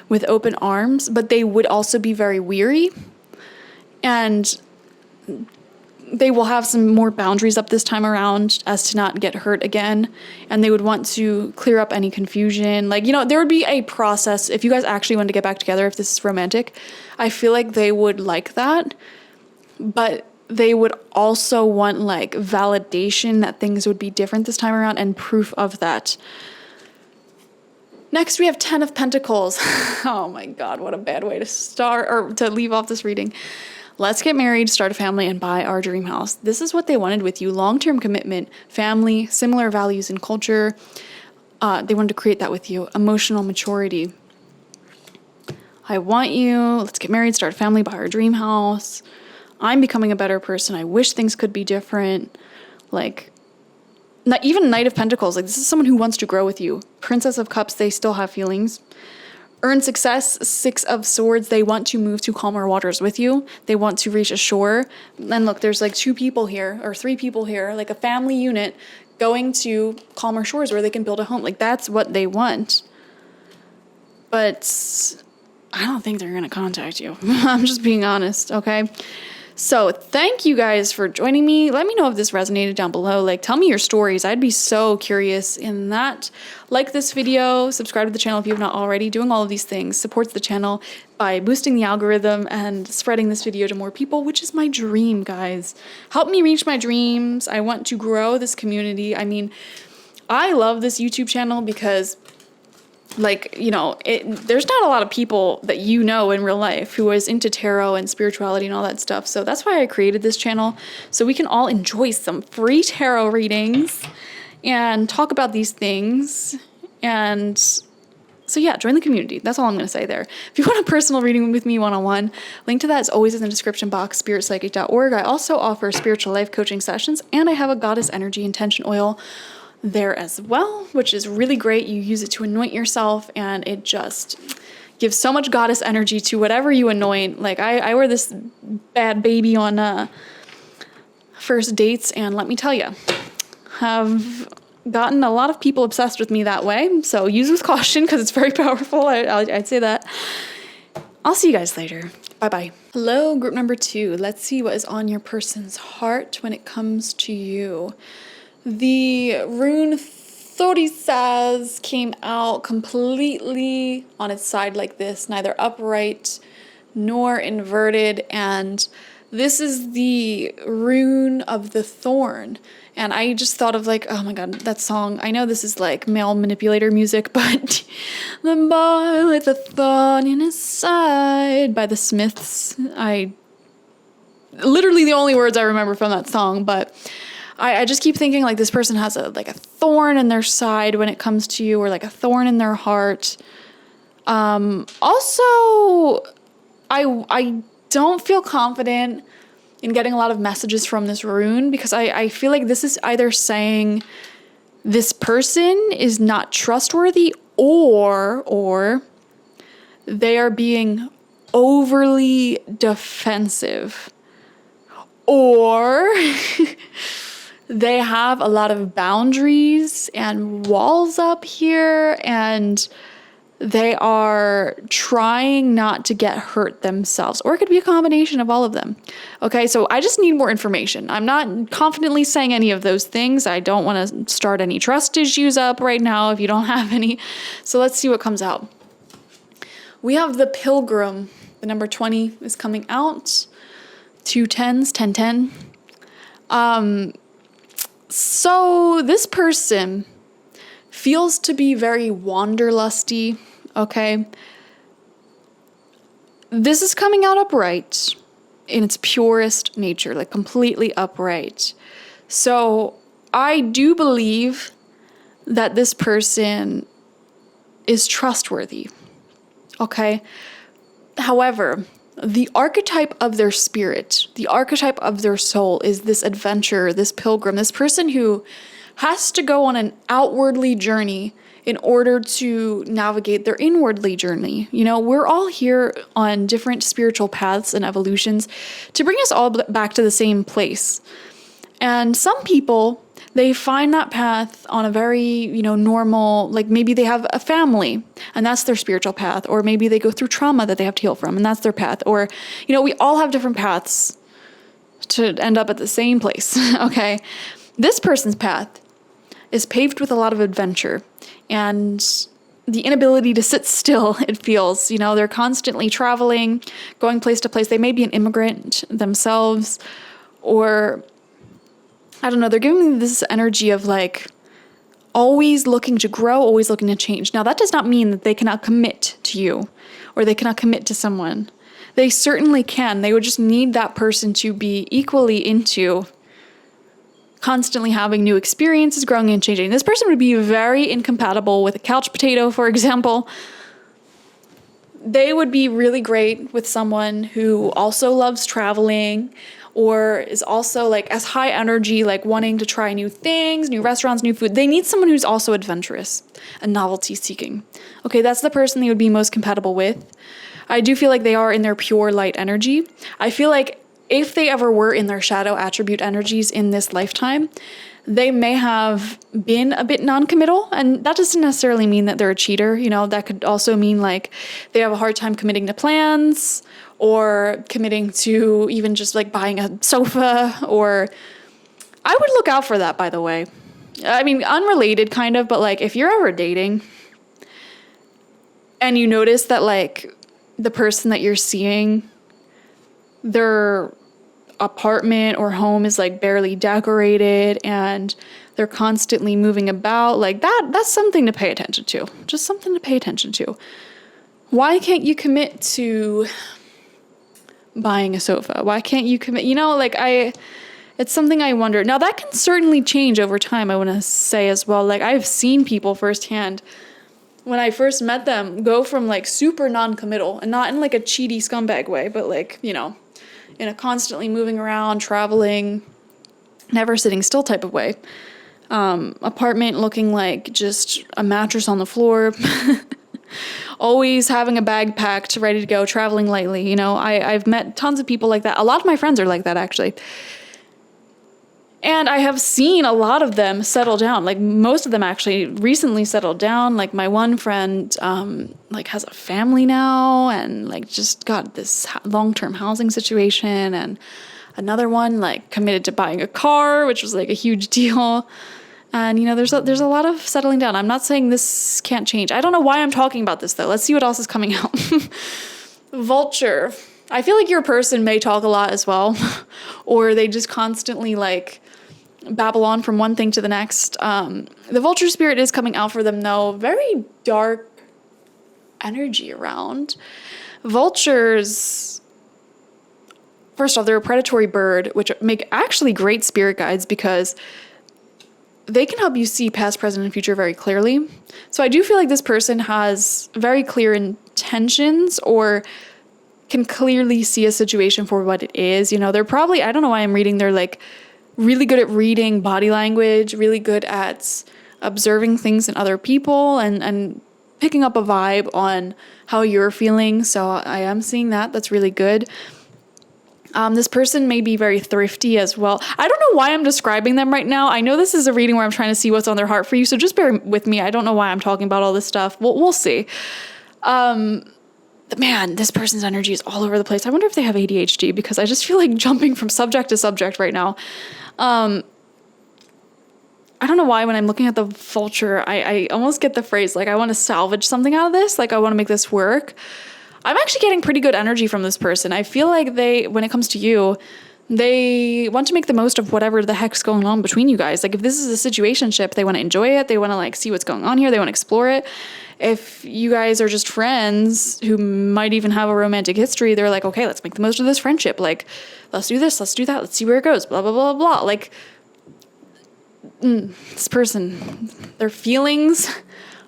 with open arms, but they would also be very weary, and they will have some more boundaries up this time around as to not get hurt again. And they would want to clear up any confusion. Like, you know, there would be a process if you guys actually wanted to get back together, if this is romantic. I feel like they would like that, but they would also want like validation that things would be different this time around and proof of that. Next, we have 10 of Pentacles. Oh my God, what a bad way to start or to leave off this reading. Let's get married, start a family, and buy our dream house. This is what they wanted with you. Long-term commitment, family, similar values and culture. They wanted to create that with you. Emotional maturity. I want you. Let's get married, start a family, buy our dream house. I'm becoming a better person. I wish things could be different. Like, not even Knight of Pentacles. Like, this is someone who wants to grow with you. Princess of Cups, they still have feelings. Earn success, 6 of Swords. They want to move to calmer waters with you. They want to reach a shore. And look, there's like 2 people here or 3 people here, like a family unit going to calmer shores where they can build a home. Like, that's what they want. But I don't think they're going to contact you. I'm just being honest, okay? So thank you guys for joining me. Let me know if this resonated down below. Like, tell me your stories. I'd be so curious in that. Like this video, subscribe to the channel if you have not already. Doing all of these things supports the channel by boosting the algorithm and spreading this video to more people, which is my dream, guys. Help me reach my dreams. I want to grow this community. I mean, I love this YouTube channel because, like, you know, there's not a lot of people that you know in real life who is into tarot and spirituality and all that stuff. So that's why I created this channel, so we can all enjoy some free tarot readings and talk about these things. And so yeah, join the community. That's all I'm going to say there. If you want a personal reading with me one-on-one, link to that is always in the description box, spiritpsychic.org. I also offer spiritual life coaching sessions, and I have a goddess energy intention oil there as well, which is really great. You use it to anoint yourself, and it just gives so much goddess energy to whatever you anoint. Like, I wear this bad baby on first dates, and let me tell you, have gotten a lot of people obsessed with me that way. So use with caution because it's very powerful. I'd say that. I'll see you guys later. Bye-bye. Hello, group number 2. Let's see what is on your person's heart when it comes to you. The rune Thorisaz came out completely on its side like this, neither upright nor inverted, and this is the rune of the thorn. And I just thought of, like, oh my God, that song. I know this is like male manipulator music, but the boy with the thorn in his side by the Smiths. Literally the only words I remember from that song, but I just keep thinking, like, this person has a thorn in their side when it comes to you, or like a thorn in their heart. Also, I don't feel confident in getting a lot of messages from this rune, because I feel like this is either saying this person is not trustworthy, or they are being overly defensive, or they have a lot of boundaries and walls up here, and they are trying not to get hurt themselves. Or it could be a combination of all of them. Okay, so I just need more information. I'm not confidently saying any of those things. I don't want to start any trust issues up right now if you don't have any. So let's see what comes out. We have the Pilgrim. The number 20 is coming out. 2 10s, 10 10. So this person feels to be very wanderlusty, okay? This is coming out upright in its purest nature, like completely upright. So I do believe that this person is trustworthy, okay? However, the archetype of their spirit, the archetype of their soul is this adventurer, this pilgrim, this person who has to go on an outwardly journey in order to navigate their inwardly journey. You know, we're all here on different spiritual paths and evolutions to bring us all back to the same place. And some people, they find that path on a very, normal, like maybe they have a family and that's their spiritual path, or maybe they go through trauma that they have to heal from and that's their path. Or, we all have different paths to end up at the same place, okay? This person's path is paved with a lot of adventure and the inability to sit still, it feels. They're constantly traveling, going place to place. They may be an immigrant themselves, or I don't know, they're giving me this energy of like always looking to grow, always looking to change. Now, that does not mean that they cannot commit to you or they cannot commit to someone. They certainly can. They would just need that person to be equally into constantly having new experiences, growing and changing. This person would be very incompatible with a couch potato, for example. They would be really great with someone who also loves traveling or is also like as high energy, like wanting to try new things, new restaurants, new food. They need someone who's also adventurous and novelty seeking. Okay, that's the person they would be most compatible with. I do feel like they are in their pure light energy. I feel like if they ever were in their shadow attribute energies in this lifetime, they may have been a bit non-committal, and that doesn't necessarily mean that they're a cheater. That could also mean like they have a hard time committing to plans or committing to even just like buying a sofa, or I would look out for that, by the way. I mean, unrelated kind of, but like if you're ever dating and you notice that like the person that you're seeing, their apartment or home is like barely decorated and they're constantly moving about, like that's something to pay attention to. Just something to pay attention to. Why can't you commit to buying a sofa? Why can't you commit? It's something I wonder. Now that can certainly change over time, I want to say as well. Like I've seen people firsthand when I first met them go from like super non-committal, and not in like a cheaty scumbag way, but like, in a constantly moving around, traveling, never sitting still type of way. Apartment looking like just a mattress on the floor. Always having a bag packed, ready to go, traveling lightly. I've met tons of people like that. A lot of my friends are like that, actually. And I have seen a lot of them settle down. Like most of them actually recently settled down. Like my one friend, like has a family now and like just got this long-term housing situation. And another one like committed to buying a car, which was like a huge deal. And there's a lot of settling down. I'm not saying this can't change. I don't know why I'm talking about this though. Let's see what else is coming out. Vulture. I feel like your person may talk a lot as well, or they just constantly like babble on from one thing to the next. The vulture spirit is coming out for them though. Very dark energy around. Vultures, first off, they're a predatory bird, which make actually great spirit guides because they can help you see past, present, and future very clearly. So I do feel like this person has very clear intentions or can clearly see a situation for what it is. They're probably, I don't know why I'm reading, they're like really good at reading body language, really good at observing things in other people and picking up a vibe on how you're feeling. So I am seeing that. That's really good. This person may be very thrifty as well. I don't know why I'm describing them right now. I know this is a reading where I'm trying to see what's on their heart for you, so just bear with me. I don't know why I'm talking about all this stuff. We'll see. Man, this person's energy is all over the place. I wonder if they have ADHD because I just feel like jumping from subject to subject right now. I don't know why when I'm looking at the vulture, I almost get the phrase, like, I want to salvage something out of this. Like, I want to make this work. I'm actually getting pretty good energy from this person. I feel like when it comes to you, they want to make the most of whatever the heck's going on between you guys. Like, if this is a situationship, they want to enjoy it. They want to, like, see what's going on here. They want to explore it. If you guys are just friends who might even have a romantic history, they're like, okay, let's make the most of this friendship. Like, let's do this, let's do that, let's see where it goes, blah, blah, blah, blah. Like, this person, their feelings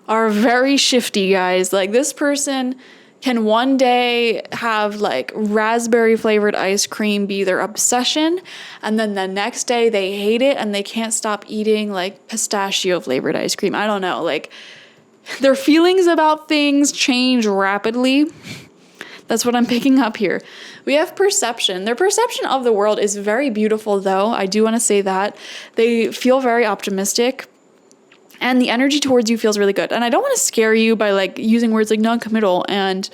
are very shifty, guys. Like, this person can one day have like raspberry flavored ice cream be their obsession, and then the next day they hate it and they can't stop eating like pistachio flavored ice cream. I don't know, like, their feelings about things change rapidly. That's what I'm picking up here. We have perception. Their perception of the world is very beautiful, though. I do want to say that. They feel very optimistic. And the energy towards you feels really good. And I don't want to scare you by like using words like non-committal and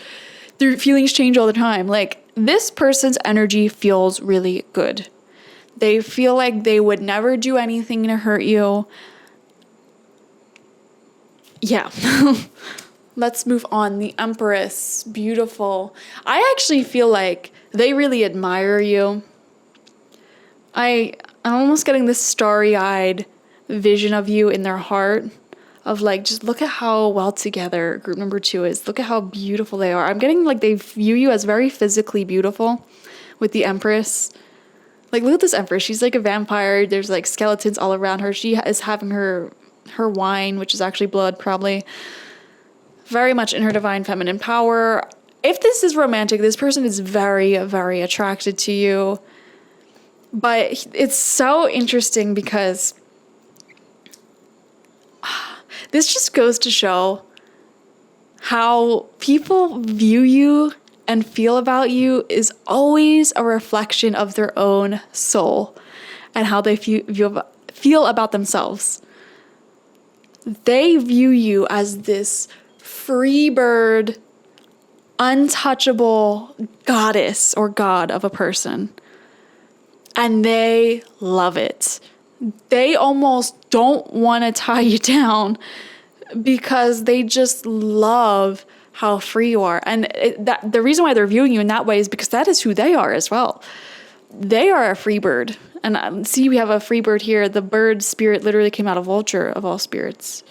their feelings change all the time. Like, this person's energy feels really good. They feel like they would never do anything to hurt you. Yeah. Let's move on. The Empress. Beautiful. I actually feel like they really admire you. I'm almost getting this starry-eyed vision of you in their heart of like, just look at how well together group number 2 is. Look at how beautiful they are. I'm getting like they view you as very physically beautiful with the Empress. Like, look at this Empress. She's like a vampire. There's like skeletons all around her. She is having her wine, which is actually blood, probably. Very much in her divine feminine power. If this is romantic, this person is very, very attracted to you. But it's so interesting because this just goes to show how people view you and feel about you is always a reflection of their own soul and how they feel about themselves. They view you as this free bird, untouchable goddess or god of a person. And they love it. They almost don't want to tie you down because they just love how free you are. And the reason why they're viewing you in that way is because that is who they are as well. They are a free bird. And see, we have a free bird here. The bird spirit literally came out of vulture of all spirits.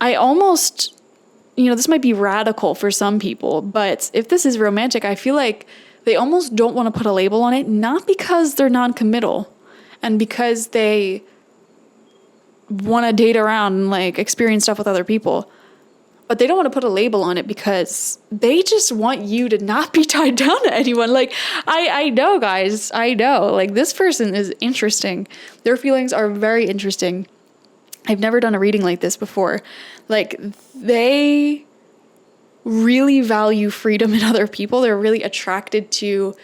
I almost, this might be radical for some people, but if this is romantic, I feel like they almost don't want to put a label on it, not because they're non-committal and because they want to date around and like experience stuff with other people, but they don't want to put a label on it because they just want you to not be tied down to anyone. Like, I know, guys, I know, like, this person is interesting. Their feelings are very interesting. I've never done a reading like this before. Like, they really value freedom in other people. They're really attracted to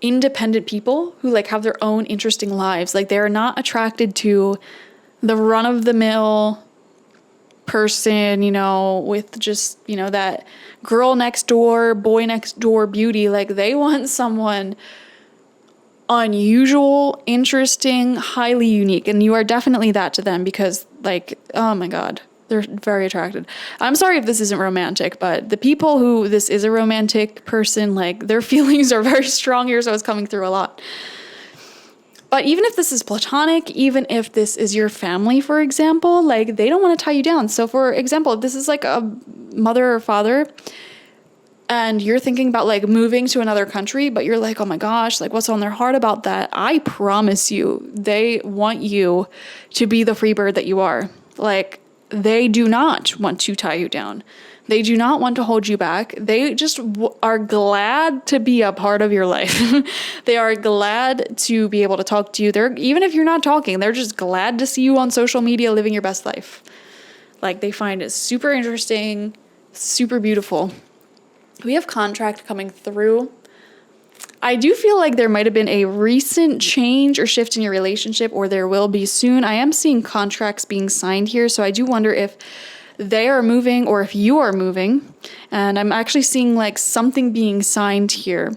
independent people who like have their own interesting lives. Like, they're not attracted to the run-of-the-mill person, with just, that girl next door, boy next door beauty. Like, they want someone unusual, interesting, highly unique. And you are definitely that to them because, like, oh my God, they're very attracted. I'm sorry if this isn't romantic, but the people who this is a romantic person, like, their feelings are very strong here, so it's coming through a lot. But even if this is platonic, even if this is your family, for example, like, they don't want to tie you down. So for example, if this is like a mother or father and you're thinking about like moving to another country, but you're like, oh my gosh, like, what's on their heart about that? I promise you, they want you to be the free bird that you are. Like, they do not want to tie you down. They do not want to hold you back. They just are glad to be a part of your life. They are glad to be able to talk to you. Even if you're not talking, they're just glad to see you on social media living your best life. Like, they find it super interesting, super beautiful. We have contract coming through. I do feel like there might have been a recent change or shift in your relationship, or there will be soon. I am seeing contracts being signed here, so I do wonder if they are moving or if you are moving. And I'm actually seeing like something being signed here.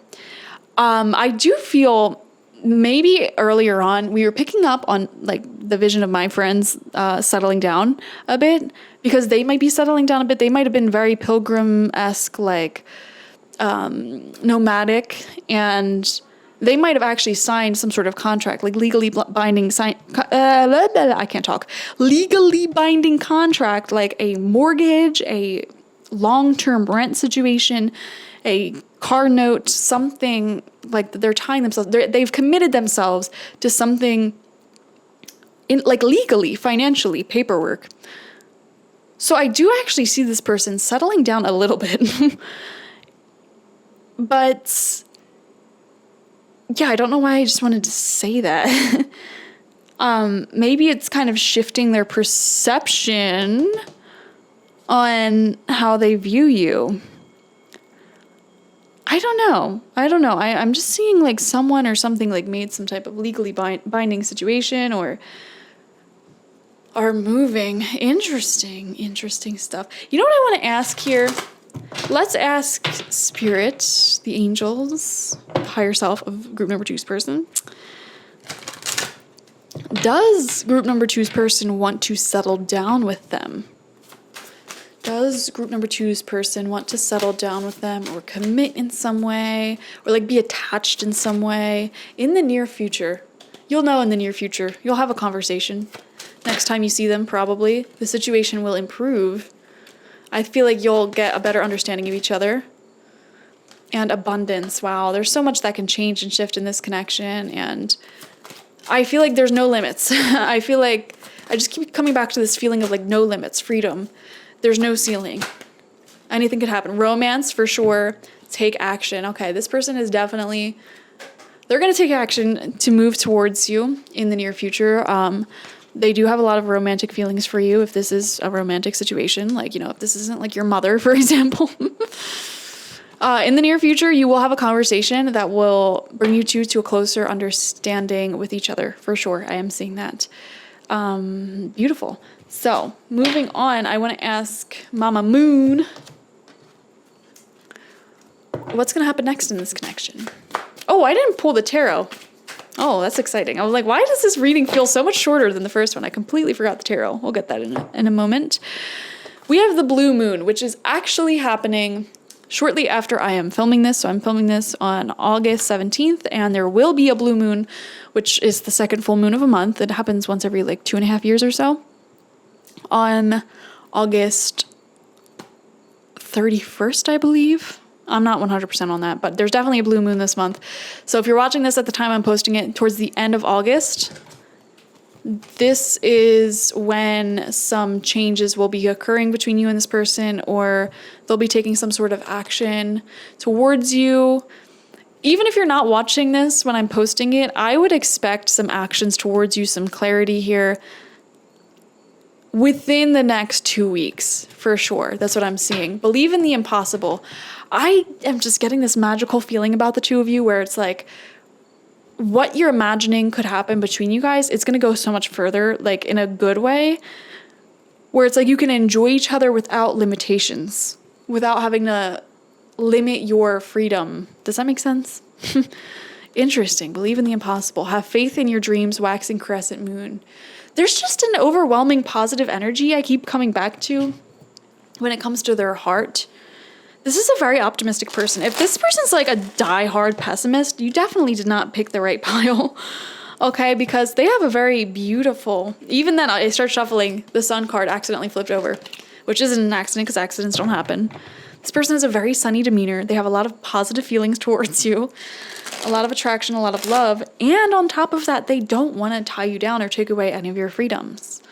I do feel maybe earlier on we were picking up on like the vision of my friends settling down a bit, because they might be settling down a bit. They might have been very pilgrim-esque, like nomadic, and they might have actually signed some sort of contract, like legally binding legally binding contract, like a mortgage, a long-term rent situation, a car note, something like they're tying themselves. They've committed themselves to something in like legally, financially, paperwork. So I do actually see this person settling down a little bit. But yeah, I don't know why I just wanted to say that. Maybe it's kind of shifting their perception on how they view you. I don't know. I'm just seeing like someone or something like made some type of legally binding situation or are moving. Interesting stuff. You know what I want to ask here? Let's ask Spirit, the angels, the higher self of group number two's person. Does group number two's person want to settle down with them? Does group number two's person want to settle down with them or commit in some way or like be attached in some way in the near future? You'll know in the near future. You'll have a conversation. Next time you see them, probably, the situation will improve. I feel like you'll get a better understanding of each other. And abundance. Wow, there's so much that can change and shift in this connection. And I feel like there's no limits. I feel like I just keep coming back to this feeling of like no limits, freedom. There's no ceiling. Anything could happen. Romance, for sure. Take action. Okay, this person is definitely, they're going to take action to move towards you in the near future. They do have a lot of romantic feelings for you if this is a romantic situation. Like, you know, if this isn't like your mother, for example. In the near future, you will have a conversation that will bring you two to a closer understanding with each other. For sure. I am seeing that. Beautiful. So, moving on, I want to ask Mama Moon, what's going to happen next in this connection? Oh, I didn't pull the tarot. Oh, that's exciting. I was like, why does this reading feel so much shorter than the first one? I completely forgot the tarot. We'll get that in a moment. We have the blue moon, which is actually happening shortly after I am filming this. So I'm filming this on August 17th, and there will be a blue moon, which is the second full moon of a month. It happens once every like 2.5 years or so. On August 31st, I believe. I'm not 100% on that, but there's definitely a blue moon this month. So if you're watching this at the time I'm posting it, towards the end of August, this is when some changes will be occurring between you and this person, or they'll be taking some sort of action towards you. Even if you're not watching this when I'm posting it, I would expect some actions towards you, some clarity here within the next 2 weeks, for sure. That's what I'm seeing. Believe in the impossible. I am just getting this magical feeling about the two of you where it's like, what you're imagining could happen between you guys, it's going to go so much further, like in a good way, where it's like you can enjoy each other without limitations, without having to limit your freedom. Does that make sense? Interesting. Believe in the impossible. Have faith in your dreams, waxing crescent moon. There's just an overwhelming positive energy I keep coming back to when it comes to their heart. This is a very optimistic person. If this person's like a die-hard pessimist, you definitely did not pick the right pile. Okay, because they have a very beautiful, even then I start shuffling, the sun card accidentally flipped over, which isn't an accident because accidents don't happen. This person has a very sunny demeanor. They have a lot of positive feelings towards you, a lot of attraction, a lot of love, and on top of that, they don't want to tie you down or take away any of your freedoms.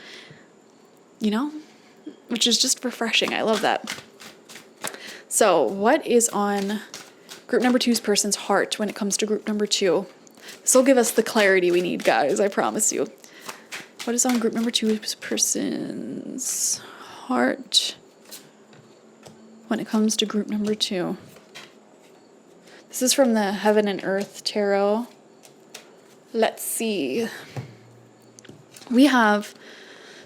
You know? Which is just refreshing. I love that. So, what is on group number two's person's heart when it comes to group number two? This will give us the clarity we need, guys, I promise you. What is on group number two's person's heart when it comes to group number two? This is from the Heaven and Earth Tarot. Let's see. We have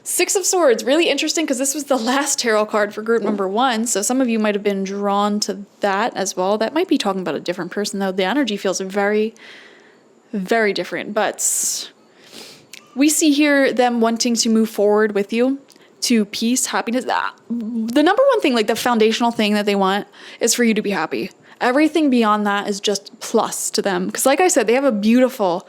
Six of Swords. Really interesting because this was the last tarot card for group number one. So some of you might have been drawn to that as well. That might be talking about a different person, though. The energy feels very, very different. But we see here them wanting to move forward with you to peace, happiness. The number one thing, like the foundational thing that they want is for you to be happy. Everything beyond that is just plus to them. Because like I said, they have a beautiful,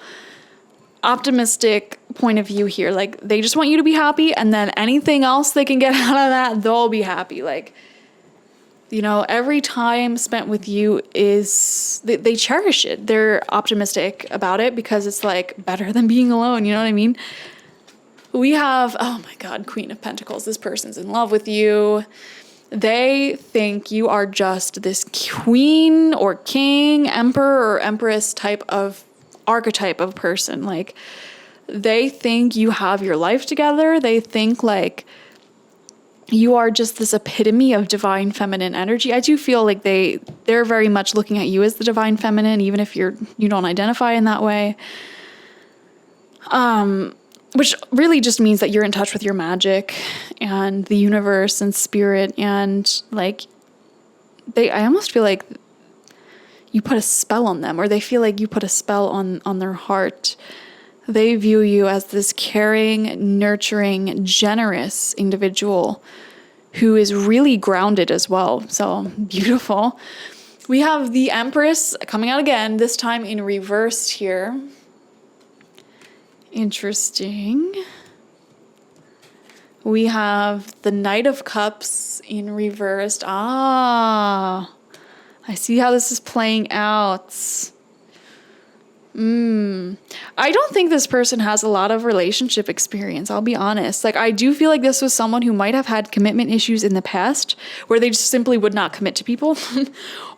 optimistic point of view here. Like they just want you to be happy, and then anything else they can get out of that, they'll be happy. Like, you know, every time spent with you is, they cherish it. They're optimistic about it because it's like better than being alone. You know what I mean? We have, oh my God, Queen of Pentacles. This person's in love with you. They think you are just this queen or king, emperor or empress type of archetype of person. Like they think you have your life together. They think like you are just this epitome of divine feminine energy. I do feel like they're very much looking at you as the divine feminine, even if you don't identify in that way. Which really just means that you're in touch with your magic and the universe and spirit, and like I almost feel like you put a spell on them, or they feel like you put a spell on their heart. They view you as this caring, nurturing, generous individual who is really grounded as well. So beautiful. We have the Empress coming out again, this time in reverse here. Interesting. We have the Knight of Cups in reversed. I see how this is playing out. I don't think this person has a lot of relationship experience, I'll be honest. Like, I do feel like this was someone who might have had commitment issues in the past, where they just simply would not commit to people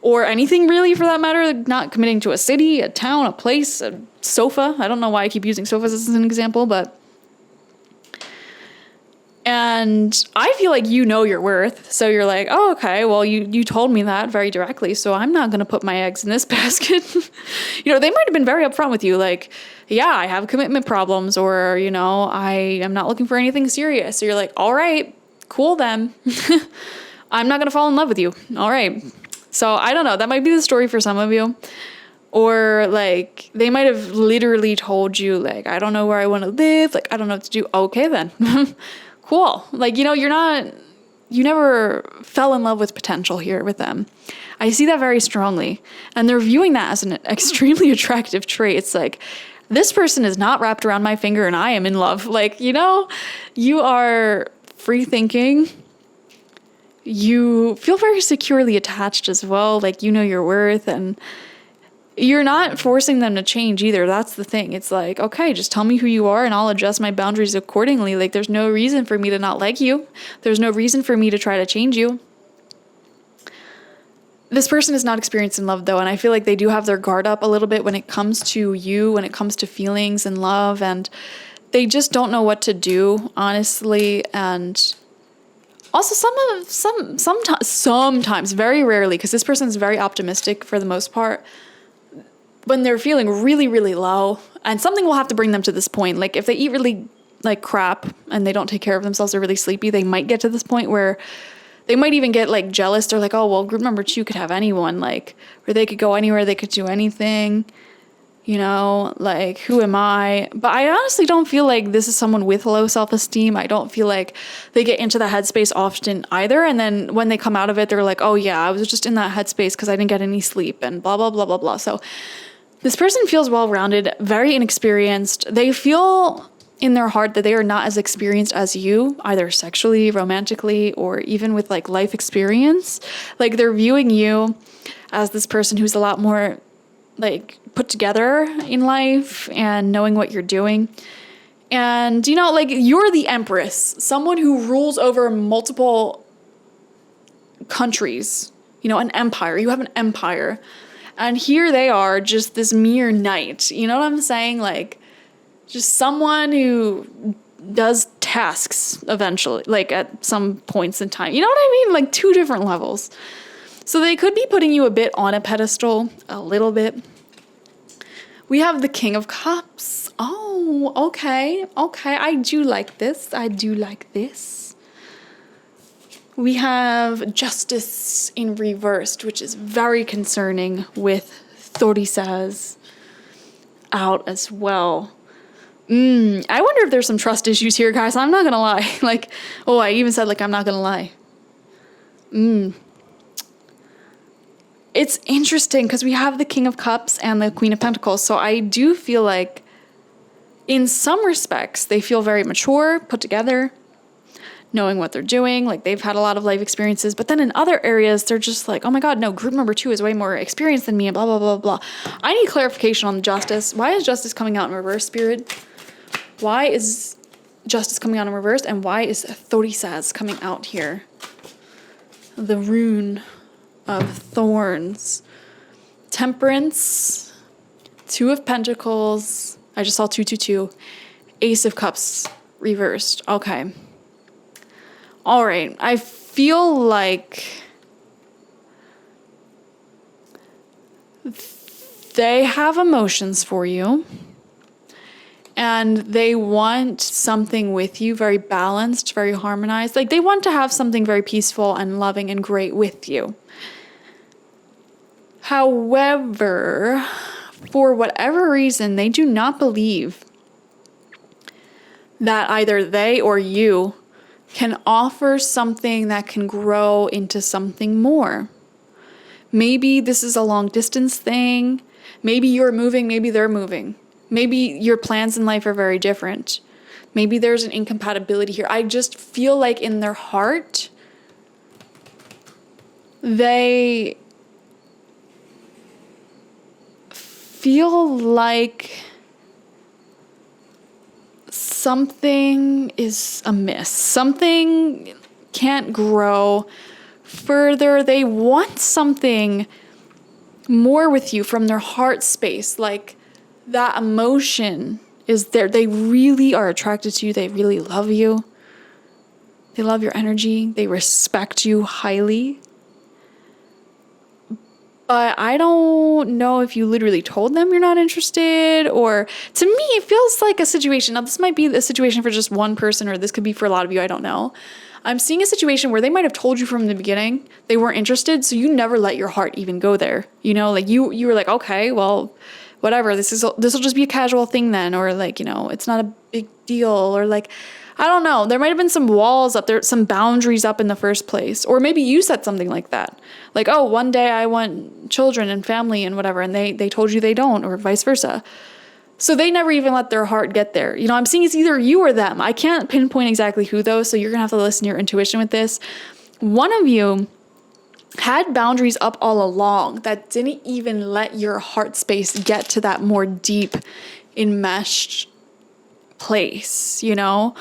or anything really, for that matter. Not committing to a city, a town, a place, a sofa. I don't know why I keep using sofas as an example, but... And I feel like you know your worth. So you're like, oh, okay, well, you told me that very directly, so I'm not going to put my eggs in this basket. You know, they might have been very upfront with you, like, yeah, I have commitment problems, or, you know, I am not looking for anything serious. So you're like, all right, cool then. I'm not going to fall in love with you. All right. So I don't know. That might be the story for some of you. Or like they might have literally told you, like, I don't know where I want to live. Like, I don't know what to do. Okay, then. Cool. Like, you know, you never fell in love with potential here with them. I see that very strongly. And they're viewing that as an extremely attractive trait. It's like, this person is not wrapped around my finger and I am in love. Like, you know, you are free thinking. You feel very securely attached as well. Like, you know your worth, and you're not forcing them to change either. That's the thing. It's like, okay, just tell me who you are and I'll adjust my boundaries accordingly. Like, there's no reason for me to not like you. There's no reason for me to try to change you. This person is not experienced in love, though, and I feel like they do have their guard up a little bit when it comes to you, when it comes to feelings and love, and they just don't know what to do, honestly. And also sometimes, very rarely, because this person is very optimistic for the most part, when they're feeling really, really low, and something will have to bring them to this point. Like, if they eat really like crap and they don't take care of themselves, they're really sleepy, they might get to this point where they might even get like jealous. They're like, oh, well, group member 2 could have anyone, like, where they could go anywhere, they could do anything, you know, like, who am I? But I honestly don't feel like this is someone with low self-esteem. I don't feel like they get into that headspace often either. And then when they come out of it, they're like, oh yeah, I was just in that headspace because I didn't get any sleep and blah, blah, blah, blah, blah. So this person feels well-rounded, very inexperienced. They feel in their heart that they are not as experienced as you, either sexually, romantically, or even with like life experience. Like, they're viewing you as this person who's a lot more like put together in life and knowing what you're doing. And, you know, like, you're the Empress, someone who rules over multiple countries, you know, an empire. You have an empire. And here they are, just this mere knight. You know what I'm saying? Like, just someone who does tasks eventually, like at some points in time. You know what I mean? Like, 2 different levels. So they could be putting you a bit on a pedestal, a little bit. We have the King of Cups. Oh, okay. Okay, I do like this. I do like this. We have Justice in reversed, which is very concerning, with Thordy out as well. I wonder if there's some trust issues here, guys. I'm not gonna lie. Like, oh, I even said, like, I'm not gonna lie. It's interesting because we have the King of Cups and the Queen of Pentacles. So I do feel like in some respects, they feel very mature, put together, knowing what they're doing. Like, they've had a lot of life experiences. But then in other areas, they're just like, oh my God, no, group member 2 is way more experienced than me, and blah, blah, blah, blah. I need clarification on Justice. Why is Justice coming out in reverse, Spirit? Why is Justice coming out in reverse? And why is Thorisaz coming out here? The rune of thorns. Temperance. 2 of Pentacles. I just saw 2, 2, 2. Ace of Cups reversed. Okay. All right. I feel like they have emotions for you and they want something with you, very balanced, very harmonized. Like they want to have something very peaceful and loving and great with you. However, for whatever reason, they do not believe that either they or you can offer something that can grow into something more. Maybe this is a long distance thing. Maybe you're moving, maybe they're moving. Maybe your plans in life are very different. Maybe there's an incompatibility here. I just feel like in their heart, they feel like something is amiss. Something can't grow further. They want something more with you from their heart space. Like that emotion is there. They really are attracted to you. They really love you. They love your energy. They respect you highly. But I don't know if you literally told them you're not interested, or to me, it feels like a situation. Now, this might be a situation for just one person, or this could be for a lot of you. I don't know. I'm seeing a situation where they might have told you from the beginning they weren't interested, so you never let your heart even go there. You know, like you were like, okay, well, whatever. This will just be a casual thing then, or like, you know, it's not a big deal, or like, I don't know. There might have been some walls up there, some boundaries up in the first place. Or maybe you said something like that. Like, oh, one day I want children and family and whatever, and they told you they don't, or vice versa. So they never even let their heart get there. You know, I'm seeing it's either you or them. I can't pinpoint exactly who though, so you're going to have to listen to your intuition with this. One of you had boundaries up all along that didn't even let your heart space get to that more deep, enmeshed place, you know?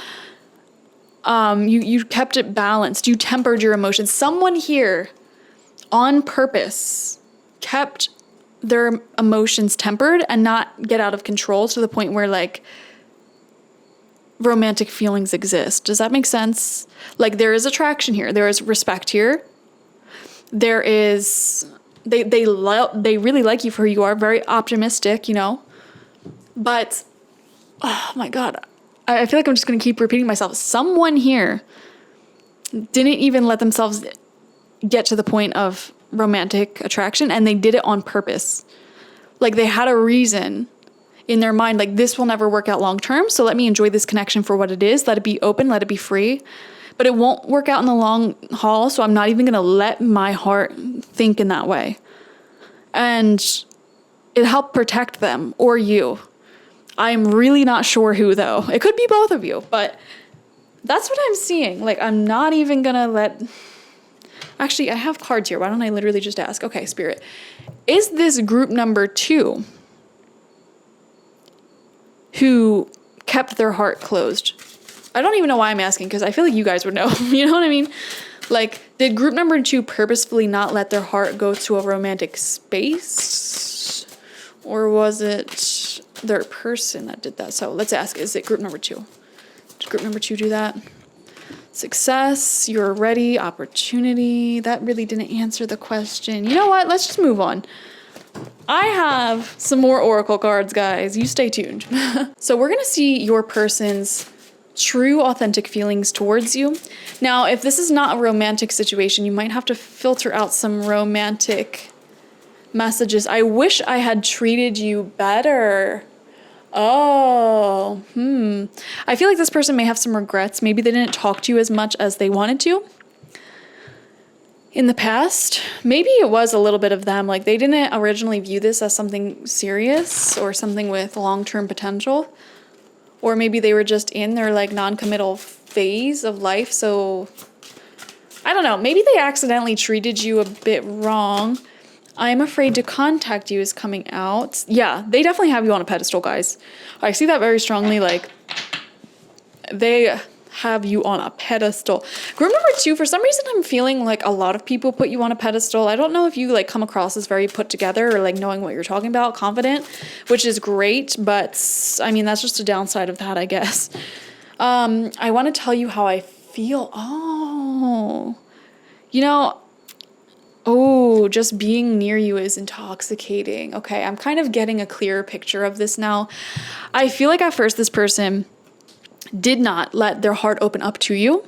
You kept it balanced. You tempered your emotions. Someone here on purpose kept their emotions tempered and not get out of control to the point where like romantic feelings exist. Does that make sense? Like there is attraction here. There is respect here. There is, they really like you for who you are. Very optimistic, you know, but oh my God, I feel like I'm just going to keep repeating myself. Someone here didn't even let themselves get to the point of romantic attraction, and they did it on purpose. Like they had a reason in their mind, like this will never work out long term, so let me enjoy this connection for what it is. Let it be open, let it be free. But it won't work out in the long haul, so I'm not even going to let my heart think in that way. And it helped protect them or you. I'm really not sure who though. It could be both of you, but that's what I'm seeing. Like I'm not even gonna let, actually I have cards here. Why don't I literally just ask? Okay, Spirit, is this group number 2 who kept their heart closed? I don't even know why I'm asking because I feel like you guys would know. You know what I mean? Like did group number 2 purposefully not let their heart go to a romantic space? Or was it their person that did that? So let's ask, is it group number 2? Did group number 2 do that? Success, you're ready, opportunity. That really didn't answer the question. You know what? Let's just move on. I have some more oracle cards, guys. You stay tuned. So we're going to see your person's true, authentic feelings towards you. Now, if this is not a romantic situation, you might have to filter out some romantic messages. I wish I had treated you better. Oh, I feel like this person may have some regrets. Maybe they didn't talk to you as much as they wanted to in the past. Maybe it was a little bit of them. Like they didn't originally view this as something serious or something with long-term potential. Or maybe they were just in their like non-committal phase of life. So I don't know. Maybe they accidentally treated you a bit wrong. I'm afraid to contact you is coming out. Yeah, they definitely have you on a pedestal, guys. I see that very strongly. Like, they have you on a pedestal. Group number 2, for some reason, I'm feeling like a lot of people put you on a pedestal. I don't know if you like come across as very put together or like knowing what you're talking about, confident, which is great. But I mean, that's just a downside of that, I guess. I want to tell you how I feel. Oh Oh, you know, oh, just being near you is intoxicating. Okay, I'm kind of getting a clearer picture of this now. I feel like at first this person did not let their heart open up to you,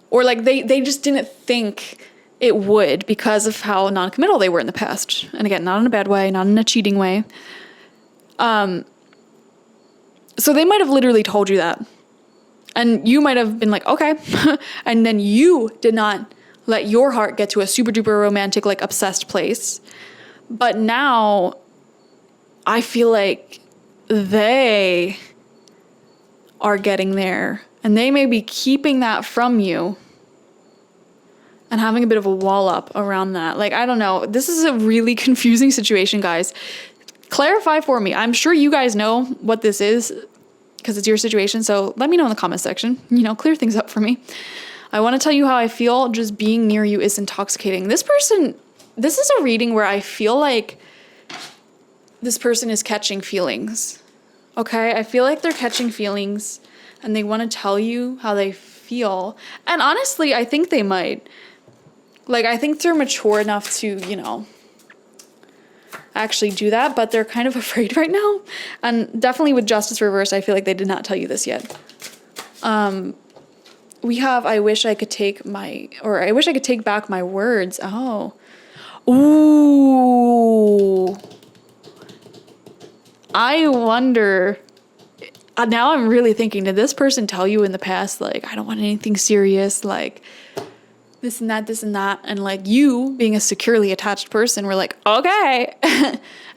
or like they just didn't think it would because of how non-committal they were in the past. And again, not in a bad way, not in a cheating way. So they might have literally told you that. And you might have been like, okay. And then you did not let your heart get to a super duper romantic, like obsessed place. But now I feel like they are getting there, and they may be keeping that from you and having a bit of a wall up around that. Like, I don't know. This is a really confusing situation, guys. Clarify for me. I'm sure you guys know what this is because it's your situation. So let me know in the comment section, clear things up for me. I want to tell you how I feel just being near you is intoxicating. This is a reading where I feel like this person is catching feelings. Okay? I feel like they're catching feelings and they want to tell you how they feel. And honestly, I think they might. Like, I think they're mature enough to, actually do that, but they're kind of afraid right now. And definitely with Justice reversed, I feel like they did not tell you this yet. We have, I wish I could take back my words. Oh. Ooh. I wonder, now I'm really thinking, did this person tell you in the past, like, I don't want anything serious, like, this and that, and like you being a securely attached person were like, okay.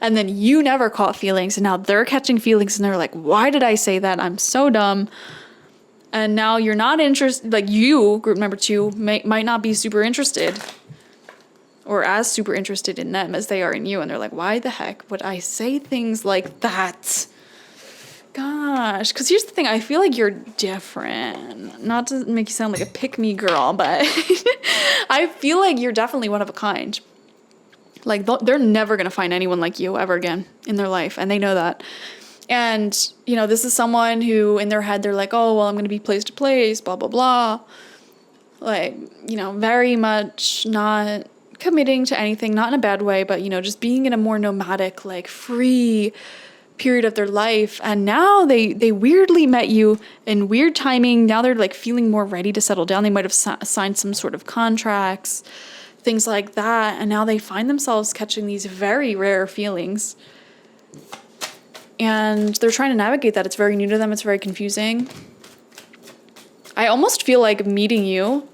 And then you never caught feelings, and now they're catching feelings, and they're like, why did I say that? I'm so dumb. And now you're not interested, like you, group number 2, might not be super interested or as super interested in them as they are in you. And they're like, why the heck would I say things like that? Gosh, because here's the thing. I feel like you're different. Not to make you sound like a pick-me girl, but I feel like you're definitely one of a kind. Like, they're never going to find anyone like you ever again in their life. And they know that. And, this is someone who in their head, they're like, oh, well, I'm going to be place to place, blah, blah, blah. Like, very much not committing to anything, not in a bad way, but, just being in a more nomadic, like free period of their life. And now they weirdly met you in weird timing. Now they're like feeling more ready to settle down. They might have signed some sort of contracts, things like that. And now they find themselves catching these very rare feelings. And they're trying to navigate that. It's very new to them. It's very confusing. I almost feel like meeting you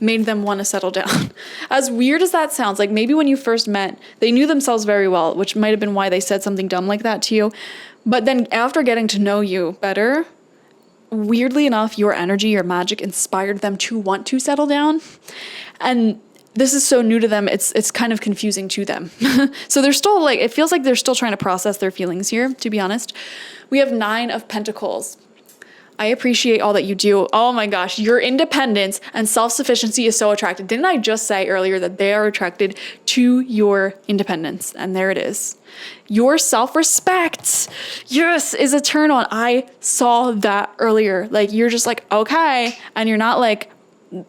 made them want to settle down. As weird as that sounds, like maybe when you first met, they knew themselves very well, which might have been why they said something dumb like that to you. But then after getting to know you better, weirdly enough, your energy, your magic inspired them to want to settle down. And this is so new to them, it's kind of confusing to them. So they're still like, it feels like they're still trying to process their feelings here, to be honest. We have 9 of Pentacles. I appreciate all that you do. Oh my gosh, your independence and self-sufficiency is so attractive. Didn't I just say earlier that they are attracted to your independence? And there it is. Your self-respect, yes, is a turn on. I saw that earlier. Like, you're just like, okay. And you're not like,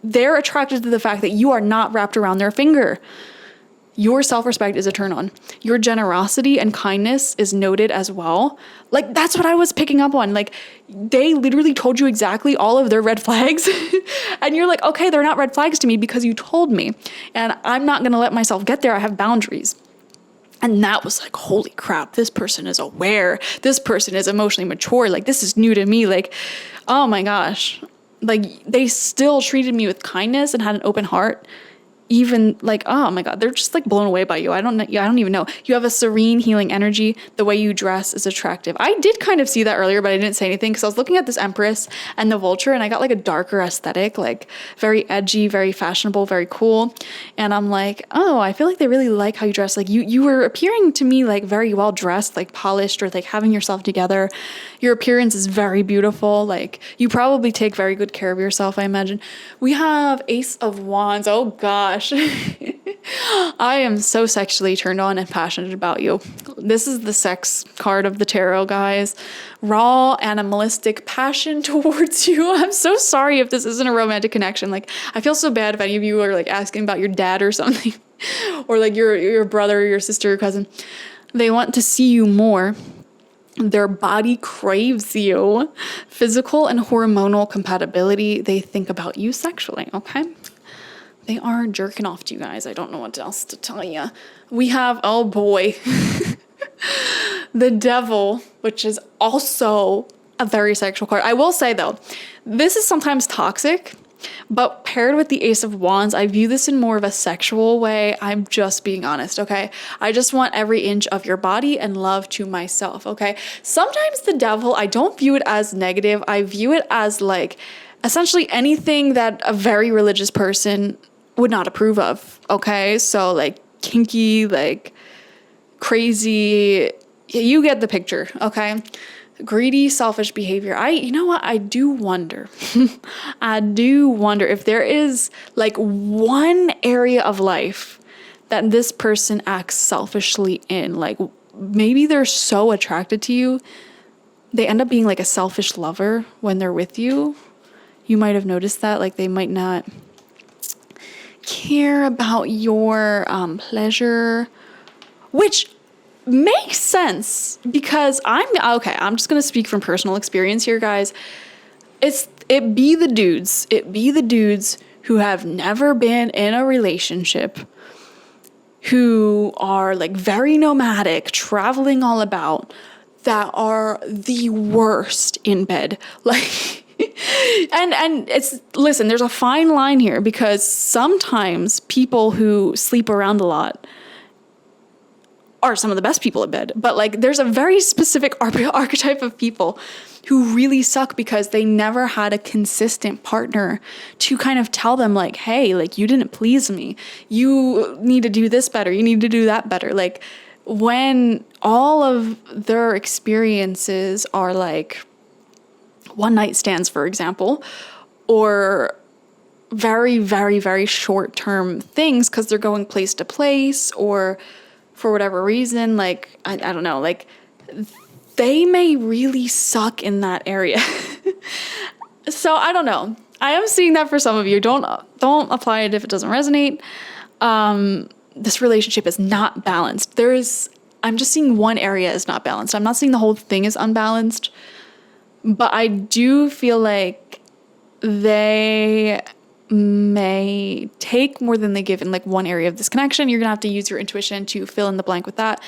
they're attracted to the fact that you are not wrapped around their finger. Your self-respect is a turn on. Your generosity and kindness is noted as well. Like, that's what I was picking up on. Like, they literally told you exactly all of their red flags. And you're like, okay, they're not red flags to me because you told me. And I'm not going to let myself get there. I have boundaries. And that was like, holy crap, this person is aware. This person is emotionally mature. Like, this is new to me. Like, oh my gosh. Like, they still treated me with kindness and had an open heart. Even like, oh my God, they're just like blown away by you. I don't even know. You have a serene, healing energy. The way you dress is attractive. I did kind of see that earlier, but I didn't say anything because I was looking at this Empress and the Vulture, and I got like a darker aesthetic, like very edgy, very fashionable, very cool. And I'm like, oh, I feel like they really like how you dress. Like you were appearing to me like very well dressed, like polished, or like having yourself together. Your appearance is very beautiful. Like, you probably take very good care of yourself, I imagine. We have Ace of Wands. Oh gosh. I am so sexually turned on and passionate about you. This is the sex card of the tarot, guys. Raw, animalistic passion towards you. I'm so sorry if this isn't a romantic connection. Like, I feel so bad if any of you are like asking about your dad or something, or like your brother, or your sister, or cousin. They want to see you more. Their body craves you. Physical and hormonal compatibility. They think about you sexually, okay? They are jerking off to you guys. I don't know what else to tell you. We have, oh boy, the devil, which is also a very sexual card. I will say though, this is sometimes toxic, but paired with the Ace of Wands, I view this in more of a sexual way. I'm just being honest, okay? I just want every inch of your body and love to myself, okay? Sometimes the devil, I don't view it as negative. I view it as like essentially anything that a very religious person would not approve of, okay? So like kinky, like crazy, you get the picture, okay? Greedy, selfish behavior. You know what? I do wonder. I do wonder if there is like one area of life that this person acts selfishly in. Like maybe they're so attracted to you, they end up being like a selfish lover when they're with you. You might have noticed that, like they might not care about your pleasure, which makes sense because I'm just gonna speak from personal experience here, guys. It be the dudes who have never been in a relationship, who are like very nomadic, traveling all about, that are the worst in bed. Like and it's, listen, there's a fine line here because sometimes people who sleep around a lot are some of the best people in bed. But like there's a very specific archetype of people who really suck because they never had a consistent partner to kind of tell them like, hey, like you didn't please me. You need to do this better. You need to do that better. Like when all of their experiences are like one night stands, for example, or very, very, very short term things because they're going place to place or for whatever reason, like, I don't know, like they may really suck in that area. So I don't know. I am seeing that for some of you. Don't apply it if it doesn't resonate. This relationship is not balanced. I'm just seeing one area is not balanced. I'm not seeing the whole thing is unbalanced. But I do feel like they may take more than they give in like one area of this connection. You're gonna have to use your intuition to fill in the blank with that.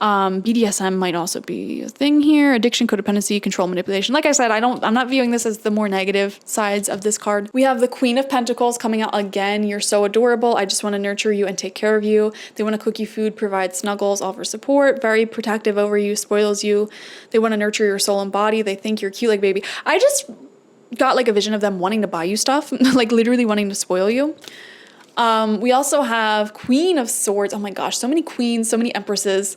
BDSM might also be a thing here. Addiction, codependency, control, manipulation. Like I said, I'm not viewing this as the more negative sides of this card. We have the Queen of Pentacles coming out again. You're so adorable. I just want to nurture you and take care of you. They want to cook you food, provide snuggles, offer support, very protective over you, spoils you. They want to nurture your soul and body. They think you're cute like baby. I just got like a vision of them wanting to buy you stuff, like literally wanting to spoil you. We also have Queen of Swords. Oh my gosh, so many queens, so many empresses.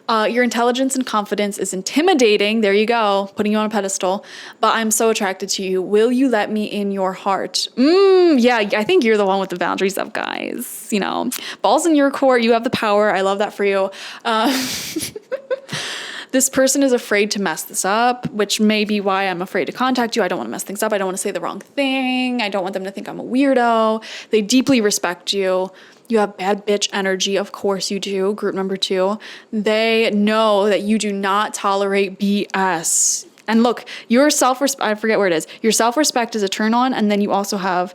Your intelligence and confidence is intimidating. There you go, putting you on a pedestal. But I'm so attracted to you. Will you let me in your heart? Yeah, I think you're the one with the boundaries up, guys. You know, balls in your court. You have the power. I love that for you. This person is afraid to mess this up, which may be why I'm afraid to contact you. I don't want to mess things up. I don't want to say the wrong thing. I don't want them to think I'm a weirdo. They deeply respect you. You have bad bitch energy. Of course you do. Group number 2. They know that you do not tolerate BS. And look, your self-respect, I forget where it is. Your self-respect is a turn on. And then you also have,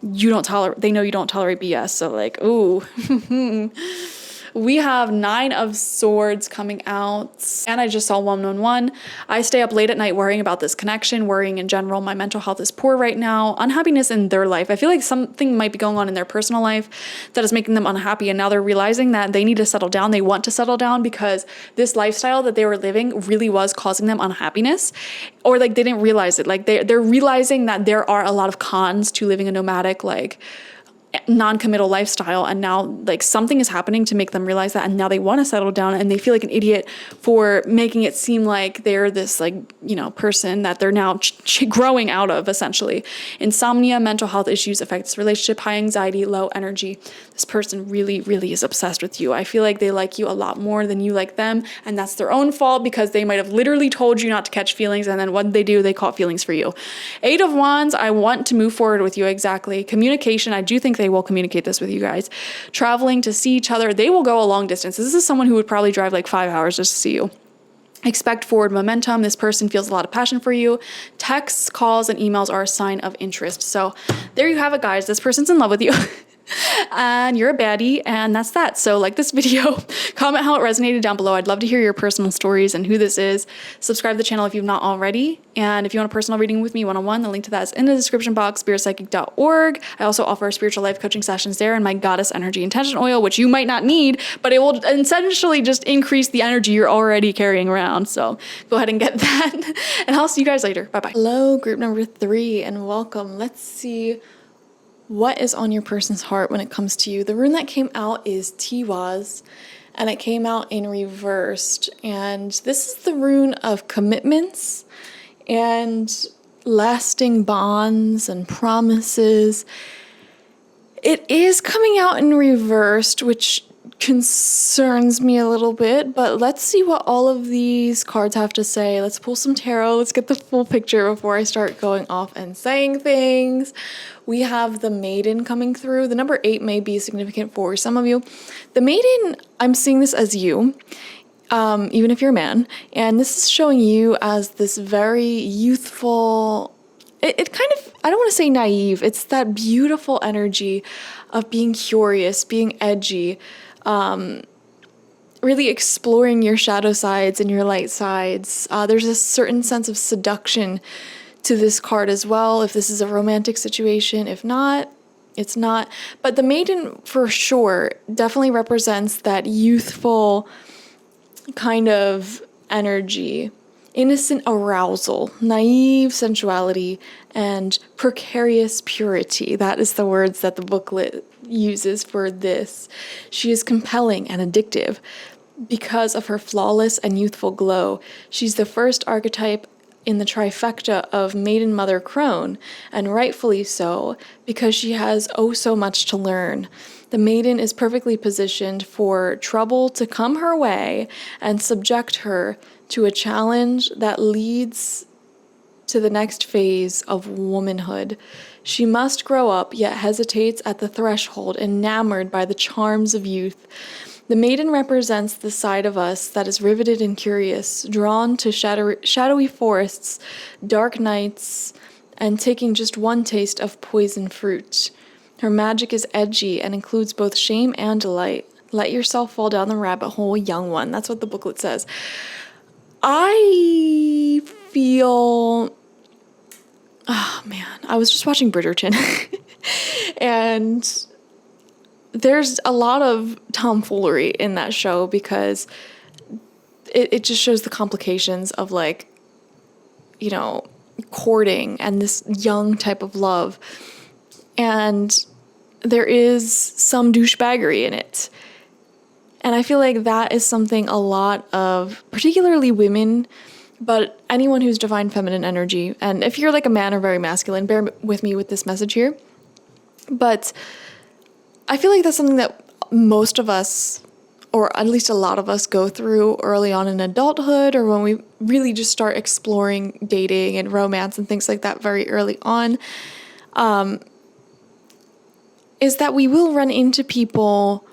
they know you don't tolerate BS. So like, ooh. We have 9 of Swords coming out, and I just saw 111. I stay up late at night worrying about this connection, worrying in general. My mental health is poor right now. Unhappiness in their life. I feel like something might be going on in their personal life that is making them unhappy, and now they're realizing that they need to settle down. They want to settle down because this lifestyle that they were living really was causing them unhappiness, or like they didn't realize it. Like they're realizing that there are a lot of cons to living a nomadic, like non-committal lifestyle, and now like something is happening to make them realize that, and now they want to settle down, and they feel like an idiot for making it seem like they're this like, you know, person that they're now growing out of, essentially. Insomnia, mental health issues affect this relationship, high anxiety, low energy. This person really, really is obsessed with you. I feel like they like you a lot more than you like them, and that's their own fault because they might have literally told you not to catch feelings, and then what they do, they caught feelings for you. 8 of Wands, I want to move forward with you. Exactly. Communication, I do think they will communicate this with you guys. Traveling to see each other, they will go a long distance. This is someone who would probably drive like 5 hours just to see you. Expect forward momentum. This person feels a lot of passion for you. Texts, calls, and emails are a sign of interest. So there you have it, guys. This person's in love with you. And you're a baddie, and that's that. So like this video, comment how it resonated down below. I'd love to hear your personal stories and who this is. Subscribe to the channel if you've not already. And if you want a personal reading with me one-on-one, the link to that is in the description box, spiritpsychic.org. I also offer spiritual life coaching sessions there, and my goddess energy intention oil, which you might not need, but it will essentially just increase the energy you're already carrying around. So go ahead and get that. And I'll see you guys later. Bye-bye. Hello, group number 3, and welcome. Let's see what is on your person's heart when it comes to you. The rune that came out is Tiwaz, and it came out in reversed. And this is the rune of commitments and lasting bonds and promises. It is coming out in reversed, which concerns me a little bit, but let's see what all of these cards have to say. Let's pull some tarot. Let's get the full picture before I start going off and saying things. We have the Maiden coming through. The number 8 may be significant for some of you. The Maiden, I'm seeing this as you, even if you're a man, and this is showing you as this very youthful, it kind of, I don't want to say naive, it's that beautiful energy of being curious, being edgy, really exploring your shadow sides and your light sides. There's a certain sense of seduction to this card as well, if this is a romantic situation. If not, it's not. But the Maiden, for sure, definitely represents that youthful kind of energy, innocent arousal, naive sensuality, and precarious purity. That is the words that the booklet uses for this. She is compelling and addictive because of her flawless and youthful glow. She's the first archetype in the trifecta of Maiden Mother Crone, and rightfully so, because she has oh so much to learn. The Maiden is perfectly positioned for trouble to come her way and subject her to a challenge that leads to the next phase of womanhood. She must grow up, yet hesitates at the threshold, enamored by the charms of youth. The Maiden represents the side of us that is riveted and curious, drawn to shadowy forests, dark nights, and taking just one taste of poison fruit. Her magic is edgy and includes both shame and delight. Let yourself fall down the rabbit hole, young one. That's what the booklet says. I feel... Oh, man. I was just watching Bridgerton. And there's a lot of tomfoolery in that show because it just shows the complications of, like, you know, courting and this young type of love. And there is some douchebaggery in it. And I feel like that is something a lot of, particularly women, but anyone who's divine feminine energy, and if you're like a man or very masculine, bear with me with this message here. But I feel like that's something that most of us, or at least a lot of us, go through early on in adulthood, or when we really just start exploring dating and romance and things like that very early on, is that we will run into people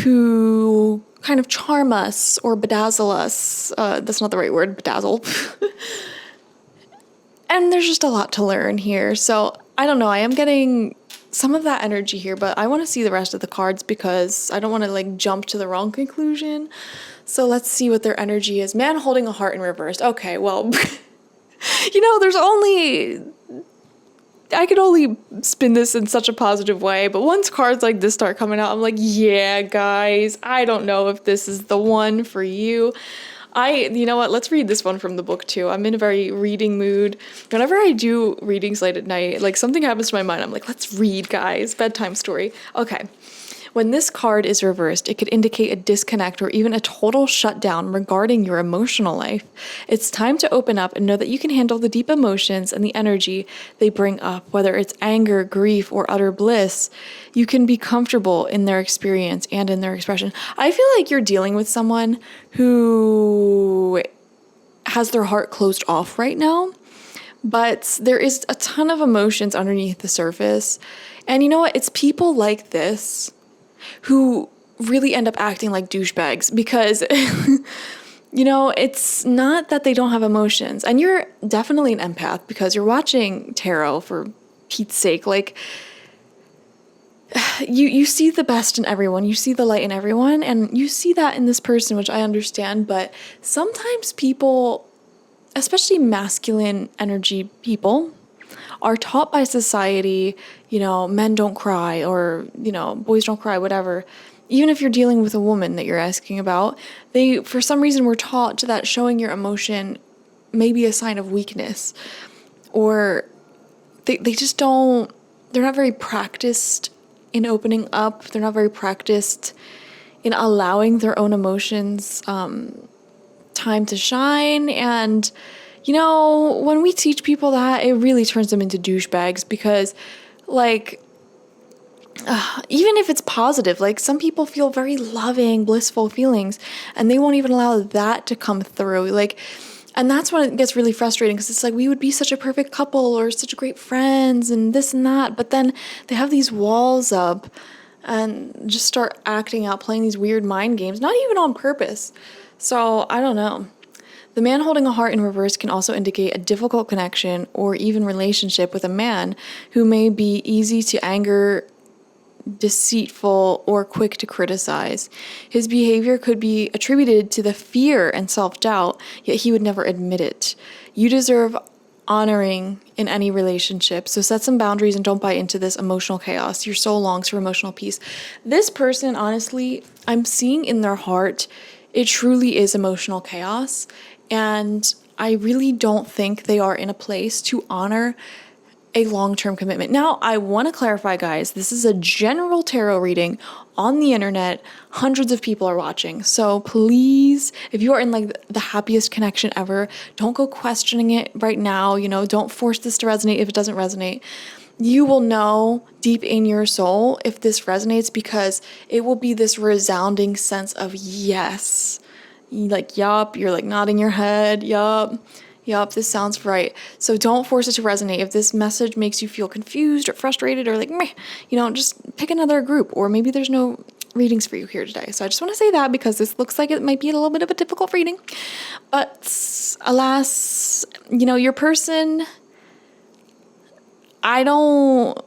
who kind of charm us or bedazzle us. That's not the right word, bedazzle. And there's just a lot to learn here. So I don't know, I am getting some of that energy here, but I want to see the rest of the cards because I don't want to like jump to the wrong conclusion. So let's see what their energy is. Man holding a heart in reverse. Okay, well, you know, I could only spin this in such a positive way, but once cards like this start coming out, I'm like, yeah, guys, I don't know if this is the one for you. You know what? Let's read this one from the book too. I'm in a very reading mood. Whenever I do readings late at night, like something happens to my mind. I'm like, let's read, guys. Bedtime story. Okay. When this card is reversed, it could indicate a disconnect or even a total shutdown regarding your emotional life. It's time to open up and know that you can handle the deep emotions and the energy they bring up, whether it's anger, grief, or utter bliss. You can be comfortable in their experience and in their expression. I feel like you're dealing with someone who has their heart closed off right now, but there is a ton of emotions underneath the surface. And you know what? It's people like this who really end up acting like douchebags because, you know, it's not that they don't have emotions. And you're definitely an empath because you're watching tarot, for Pete's sake. Like, you see the best in everyone. You see the light in everyone. And you see that in this person, which I understand. But sometimes people, especially masculine energy people, are taught by society, you know, men don't cry, or, you know, boys don't cry, whatever. Even if you're dealing with a woman that you're asking about, they, for some reason, were taught that showing your emotion may be a sign of weakness. Or they just don't, they're not very practiced in opening up. They're not very practiced in allowing their own emotions time to shine. And you know, when we teach people that, it really turns them into douchebags because, like, even if it's positive, like, some people feel very loving, blissful feelings, and they won't even allow that to come through. Like, and that's when it gets really frustrating because it's like, we would be such a perfect couple or such great friends and this and that, but then they have these walls up and just start acting out, playing these weird mind games, not even on purpose. So, I don't know. The man holding a heart in reverse can also indicate a difficult connection or even relationship with a man who may be easy to anger, deceitful, or quick to criticize. His behavior could be attributed to the fear and self-doubt, yet he would never admit it. You deserve honoring in any relationship, so set some boundaries and don't buy into this emotional chaos. Your soul longs for emotional peace. This person, honestly, I'm seeing in their heart, it truly is emotional chaos. And I really don't think they are in a place to honor a long-term commitment. Now, I want to clarify, guys, this is a general tarot reading on the internet. Hundreds of people are watching. So please, if you are in like the happiest connection ever, don't go questioning it right now. You know, don't force this to resonate if it doesn't resonate. You will know deep in your soul if this resonates because it will be this resounding sense of yes. Like, yup, you're like nodding your head, yup, this sounds right. So don't force it to resonate. If this message makes you feel confused or frustrated or like, meh, you know, just pick another group, or maybe there's no readings for you here today. So I just want to say that because this looks like it might be a little bit of a difficult reading. But alas, you know, your person, I don't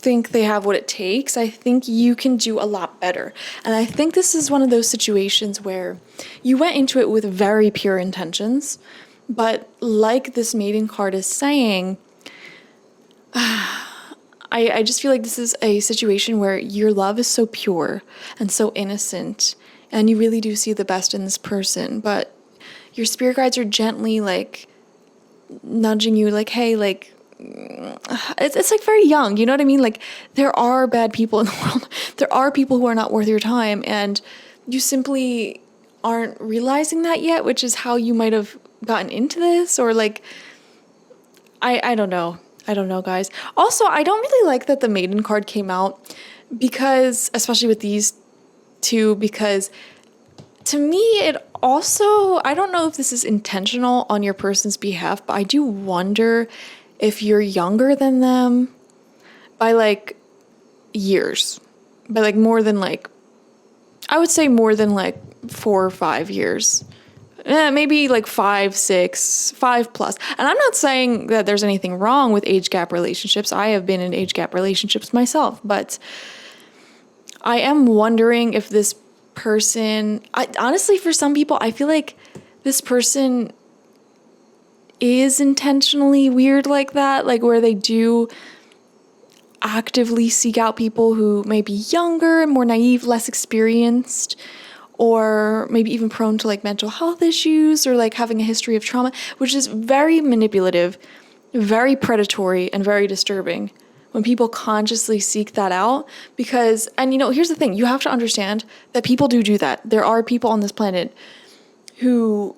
think they have what it takes. I think you can do a lot better. And I think this is one of those situations where you went into it with very pure intentions, but like this maiden card is saying, I just feel like this is a situation where your love is so pure and so innocent, and you really do see the best in this person, but your spirit guides are gently like nudging you like, hey, like, it's like very young, you know what I mean? Like, there are bad people in the world. There are people who are not worth your time, and you simply aren't realizing that yet, which is how you might have gotten into this, or like, I don't know. I don't know, guys. Also, I don't really like that the maiden card came out because, especially with these two, because to me, it also, I don't know if this is intentional on your person's behalf, but I do wonder if you're younger than them by like years, by like more than like, I would say more than like 4 or 5 years, maybe like 5, 6, 5 plus. And I'm not saying that there's anything wrong with age gap relationships. I have been in age gap relationships myself, but I am wondering if this person, honestly, for some people, I feel like this person is intentionally weird like that, like where they do actively seek out people who may be younger, more naive, less experienced, or maybe even prone to like mental health issues or like having a history of trauma, which is very manipulative, very predatory, and very disturbing when people consciously seek that out. Because, and you know, here's the thing, you have to understand that people do that. There are people on this planet who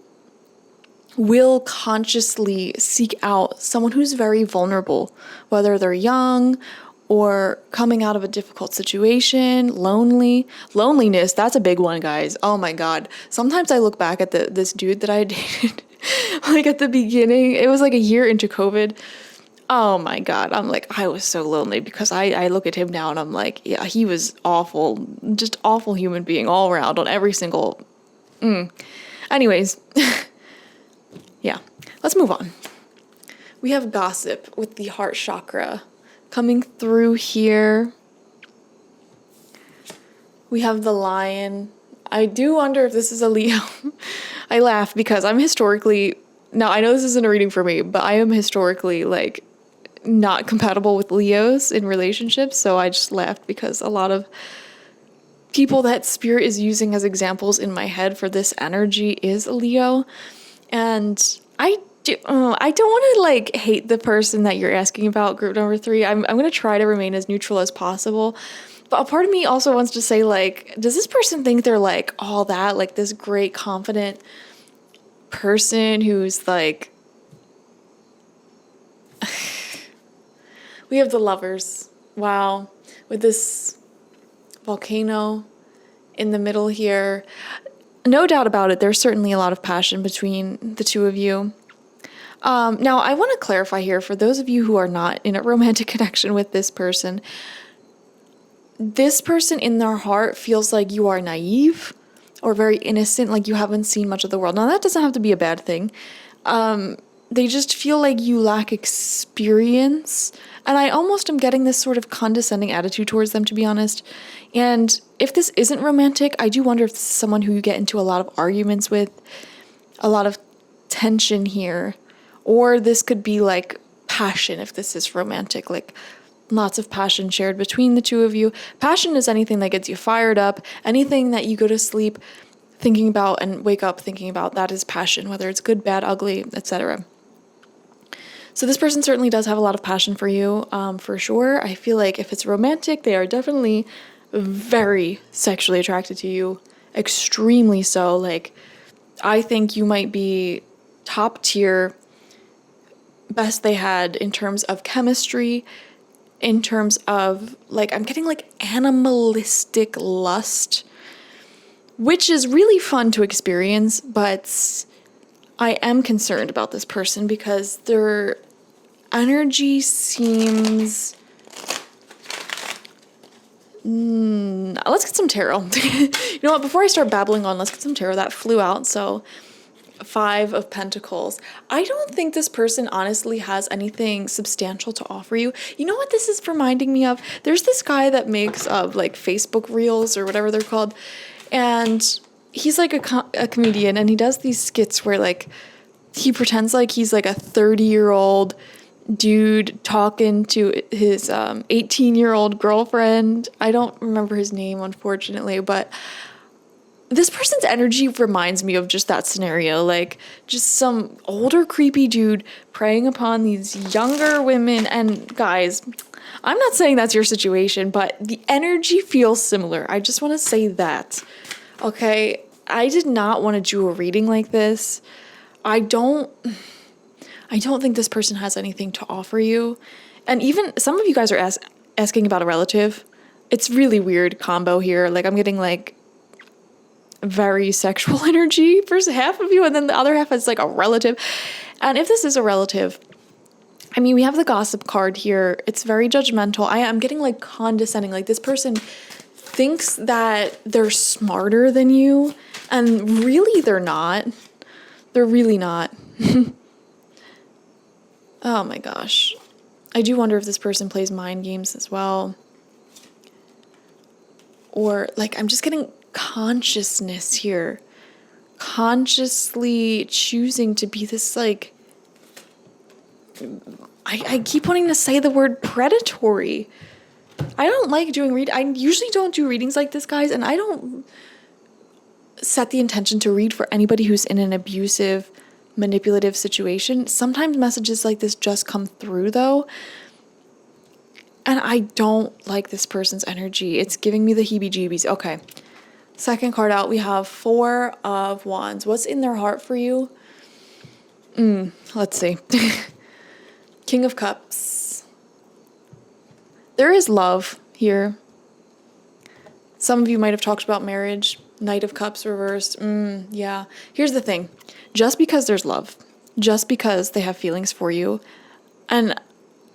will consciously seek out someone who's very vulnerable, whether they're young or coming out of a difficult situation, loneliness, that's a big one, guys. Oh my God. Sometimes I look back at this dude that I dated, like at the beginning, it was like a year into COVID. Oh my God. I'm like, I was so lonely because I look at him now and I'm like, yeah, he was awful, just awful human being all around on every single, Anyways, yeah, let's move on. We have gossip with the heart chakra coming through here. We have the lion. I do wonder if this is a Leo. I laugh because I'm historically, now I know this isn't a reading for me, but I am historically like not compatible with Leos in relationships. So I just laughed because a lot of people that spirit is using as examples in my head for this energy is a Leo. And I don't want to like hate the person that you're asking about, group number 3. I'm going to try to remain as neutral as possible. But a part of me also wants to say, like, does this person think they're like all that, like this great, confident person who's like, we have the Lovers. Wow. With this volcano in the middle here. No doubt about it, there's certainly a lot of passion between the two of you. Now, I want to clarify here, for those of you who are not in a romantic connection with this person in their heart feels like you are naive or very innocent, like you haven't seen much of the world. Now, that doesn't have to be a bad thing. They just feel like you lack experience. And I almost am getting this sort of condescending attitude towards them, to be honest. And if this isn't romantic, I do wonder if this is someone who you get into a lot of arguments with, a lot of tension here. Or this could be like passion if this is romantic, like lots of passion shared between the two of you. Passion is anything that gets you fired up, anything that you go to sleep thinking about and wake up thinking about, that is passion, whether it's good, bad, ugly, etc. So this person certainly does have a lot of passion for you, for sure. I feel like if it's romantic, they are definitely very sexually attracted to you, extremely so. Like, I think you might be top tier, best they had in terms of chemistry, in terms of, like, I'm getting like animalistic lust, which is really fun to experience, but I am concerned about this person because their energy seems... let's get some tarot. You know what? Before I start babbling on, let's get some tarot. That flew out, so 5 of Pentacles. I don't think this person honestly has anything substantial to offer you. You know what this is reminding me of? There's this guy that makes like Facebook reels or whatever they're called, and he's like a comedian, and he does these skits where like he pretends like he's like a 30-year-old dude talking to his 18-year-old girlfriend. I don't remember his name, unfortunately, but this person's energy reminds me of just that scenario, like just some older creepy dude preying upon these younger women. And guys, I'm not saying that's your situation, but the energy feels similar. I just want to say that, okay? I did not want to do a reading like this. I don't think this person has anything to offer you. And even some of you guys are asking about a relative. It's really weird combo here. Like, I'm getting like very sexual energy for half of you, and then the other half is like a relative. And if this is a relative, I mean, we have the gossip card here. It's very judgmental. I'm getting like condescending. Like, this person thinks that they're smarter than you, and really they're not. They're really not. Oh my gosh. I do wonder if this person plays mind games as well. Or like, I'm just getting consciousness here. Consciously choosing to be this like, I keep wanting to say the word predatory. I don't like doing I usually don't do readings like this, guys, and I don't set the intention to read for anybody who's in an abusive, manipulative situation. Sometimes messages like this just come through though, and I don't like this person's energy. It's giving me the heebie-jeebies. Okay, second card out, we have Four of Wands. What's in their heart for you? Let's see. King of Cups. There is love here. Some of you might have talked about marriage. Knight of Cups reversed. Yeah. Here's the thing. Just because there's love, just because they have feelings for you, and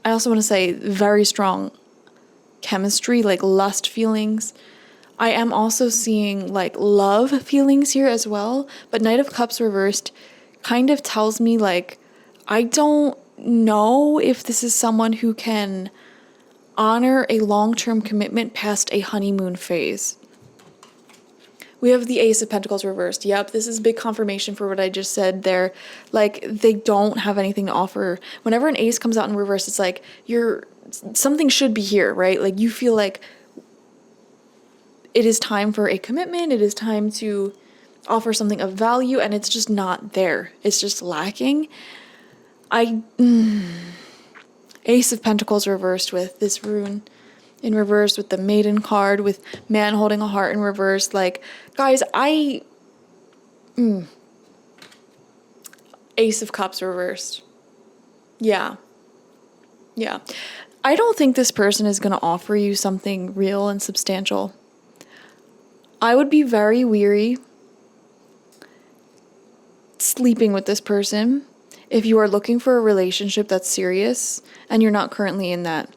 I also want to say very strong chemistry, like lust feelings. I am also seeing like love feelings here as well, but Knight of Cups reversed kind of tells me like, I don't know if this is someone who can honor a long-term commitment past a honeymoon phase. We have the Ace of Pentacles reversed. Yep, this is big confirmation for what I just said there. Like, they don't have anything to offer. Whenever an ace comes out in reverse, it's like, something should be here, right? Like, you feel like it is time for a commitment. It is time to offer something of value, and it's just not there. It's just lacking. Ace of Pentacles reversed with this rune in reverse, with the Maiden card, with man holding a heart in reverse. Like, guys, Ace of Cups reversed. Yeah. I don't think this person is going to offer you something real and substantial. I would be very weary sleeping with this person if you are looking for a relationship that's serious and you're not currently in that.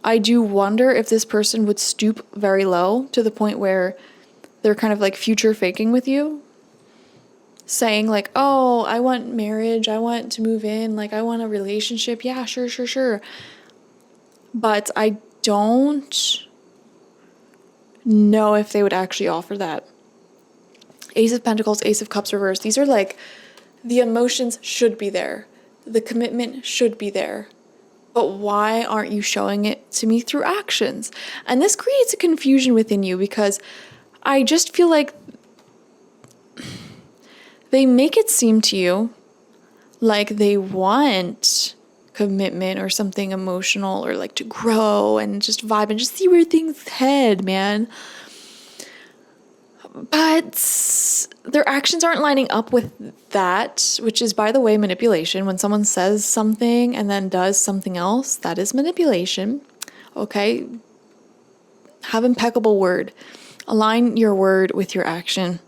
I do wonder if this person would stoop very low to the point where they're kind of like future faking with you, saying like, oh, I want marriage, I want to move in, like I want a relationship. Yeah, sure. But I don't know if they would actually offer that. Ace of Pentacles, Ace of Cups reversed. These are like, the emotions should be there. The commitment should be there. But why aren't you showing it to me through actions? And this creates a confusion within you because I just feel like they make it seem to you like they want commitment or something emotional, or like to grow and just vibe and just see where things head, man. But their actions aren't lining up with that, which is, by the way, manipulation. When someone says something and then does something else, that is manipulation. Okay? Have impeccable word. Align your word with your action.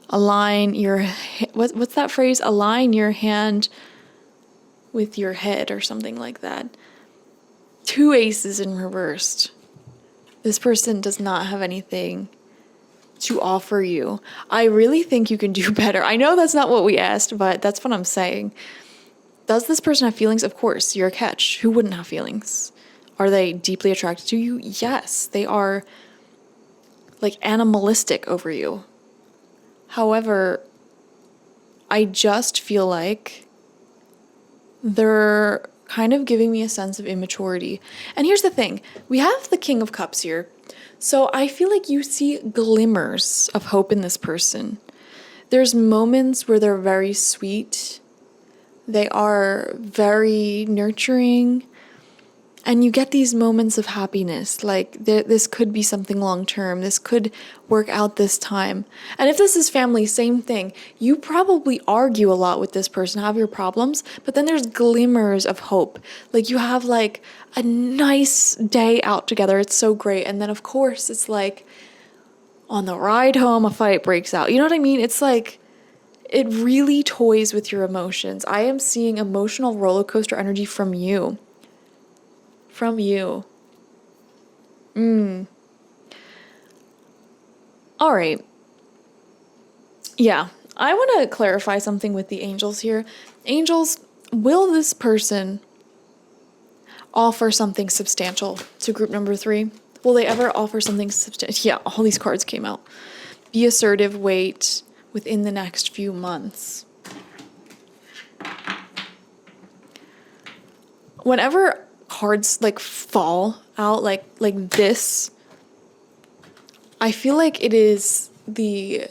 Align your... What's that phrase? Align your hand with your head or something like that. 2 aces in reversed. This person does not have anything to offer you. I really think you can do better. I know that's not what we asked, but that's what I'm saying. Does this person have feelings? Of course, you're a catch. Who wouldn't have feelings? Are they deeply attracted to you? Yes, they are like animalistic over you. However, I just feel like they're kind of giving me a sense of immaturity. And here's the thing. We have the King of Cups here. So I feel like you see glimmers of hope in this person. There's moments where they're very sweet. They are very nurturing. And you get these moments of happiness. Like, this could be something long term. This could work out this time. And if this is family, same thing. You probably argue a lot with this person, have your problems. But then there's glimmers of hope. Like, you have like a nice day out together. It's so great. And then, of course, it's like on the ride home, a fight breaks out. You know what I mean? It's like, it really toys with your emotions. I am seeing emotional roller coaster energy from you. From you. All right. Yeah, I want to clarify something with the angels here. Angels, will this person offer something substantial to group number 3? Will they ever offer something substantial? Yeah, all these cards came out. Be assertive, wait within the next few months. Whenever cards like fall out like this, I feel like it is the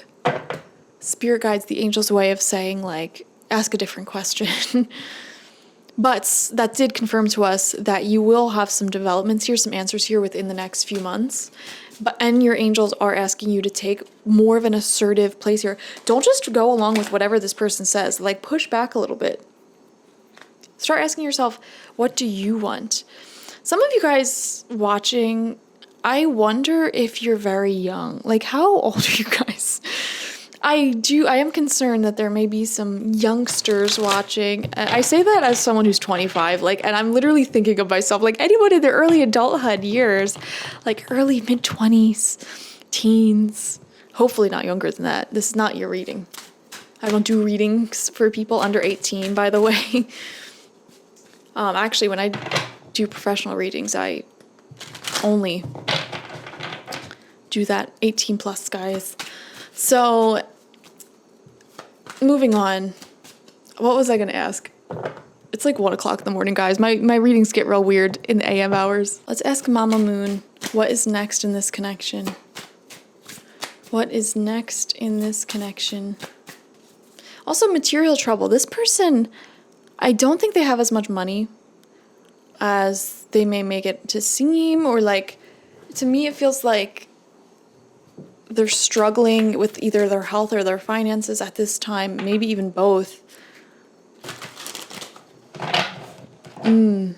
spirit guides, the angels' way of saying, like, ask a different question. But that did confirm to us that you will have some developments here, some answers here within the next few months. And your angels are asking you to take more of an assertive place here. Don't just go along with whatever this person says. Like, push back a little bit. Start asking yourself, what do you want? Some of you guys watching, I wonder if you're very young. Like, how old are you guys? I am concerned that there may be some youngsters watching. I say that as someone who's 25, like, and I'm literally thinking of myself, like, anyone in their early adulthood years, like early mid-20s, teens, hopefully not younger than that. This is not your reading. I don't do readings for people under 18, by the way. Actually, when I do professional readings, I only do that 18 plus, guys. So, moving on. What was I going to ask? It's like 1 o'clock in the morning, guys. My readings get real weird in the AM hours. Let's ask Mama Moon, what is next in this connection? What is next in this connection? Also, material trouble. This person, I don't think they have as much money as they may make it to seem, or like, to me it feels like they're struggling with either their health or their finances at this time, maybe even both. Mama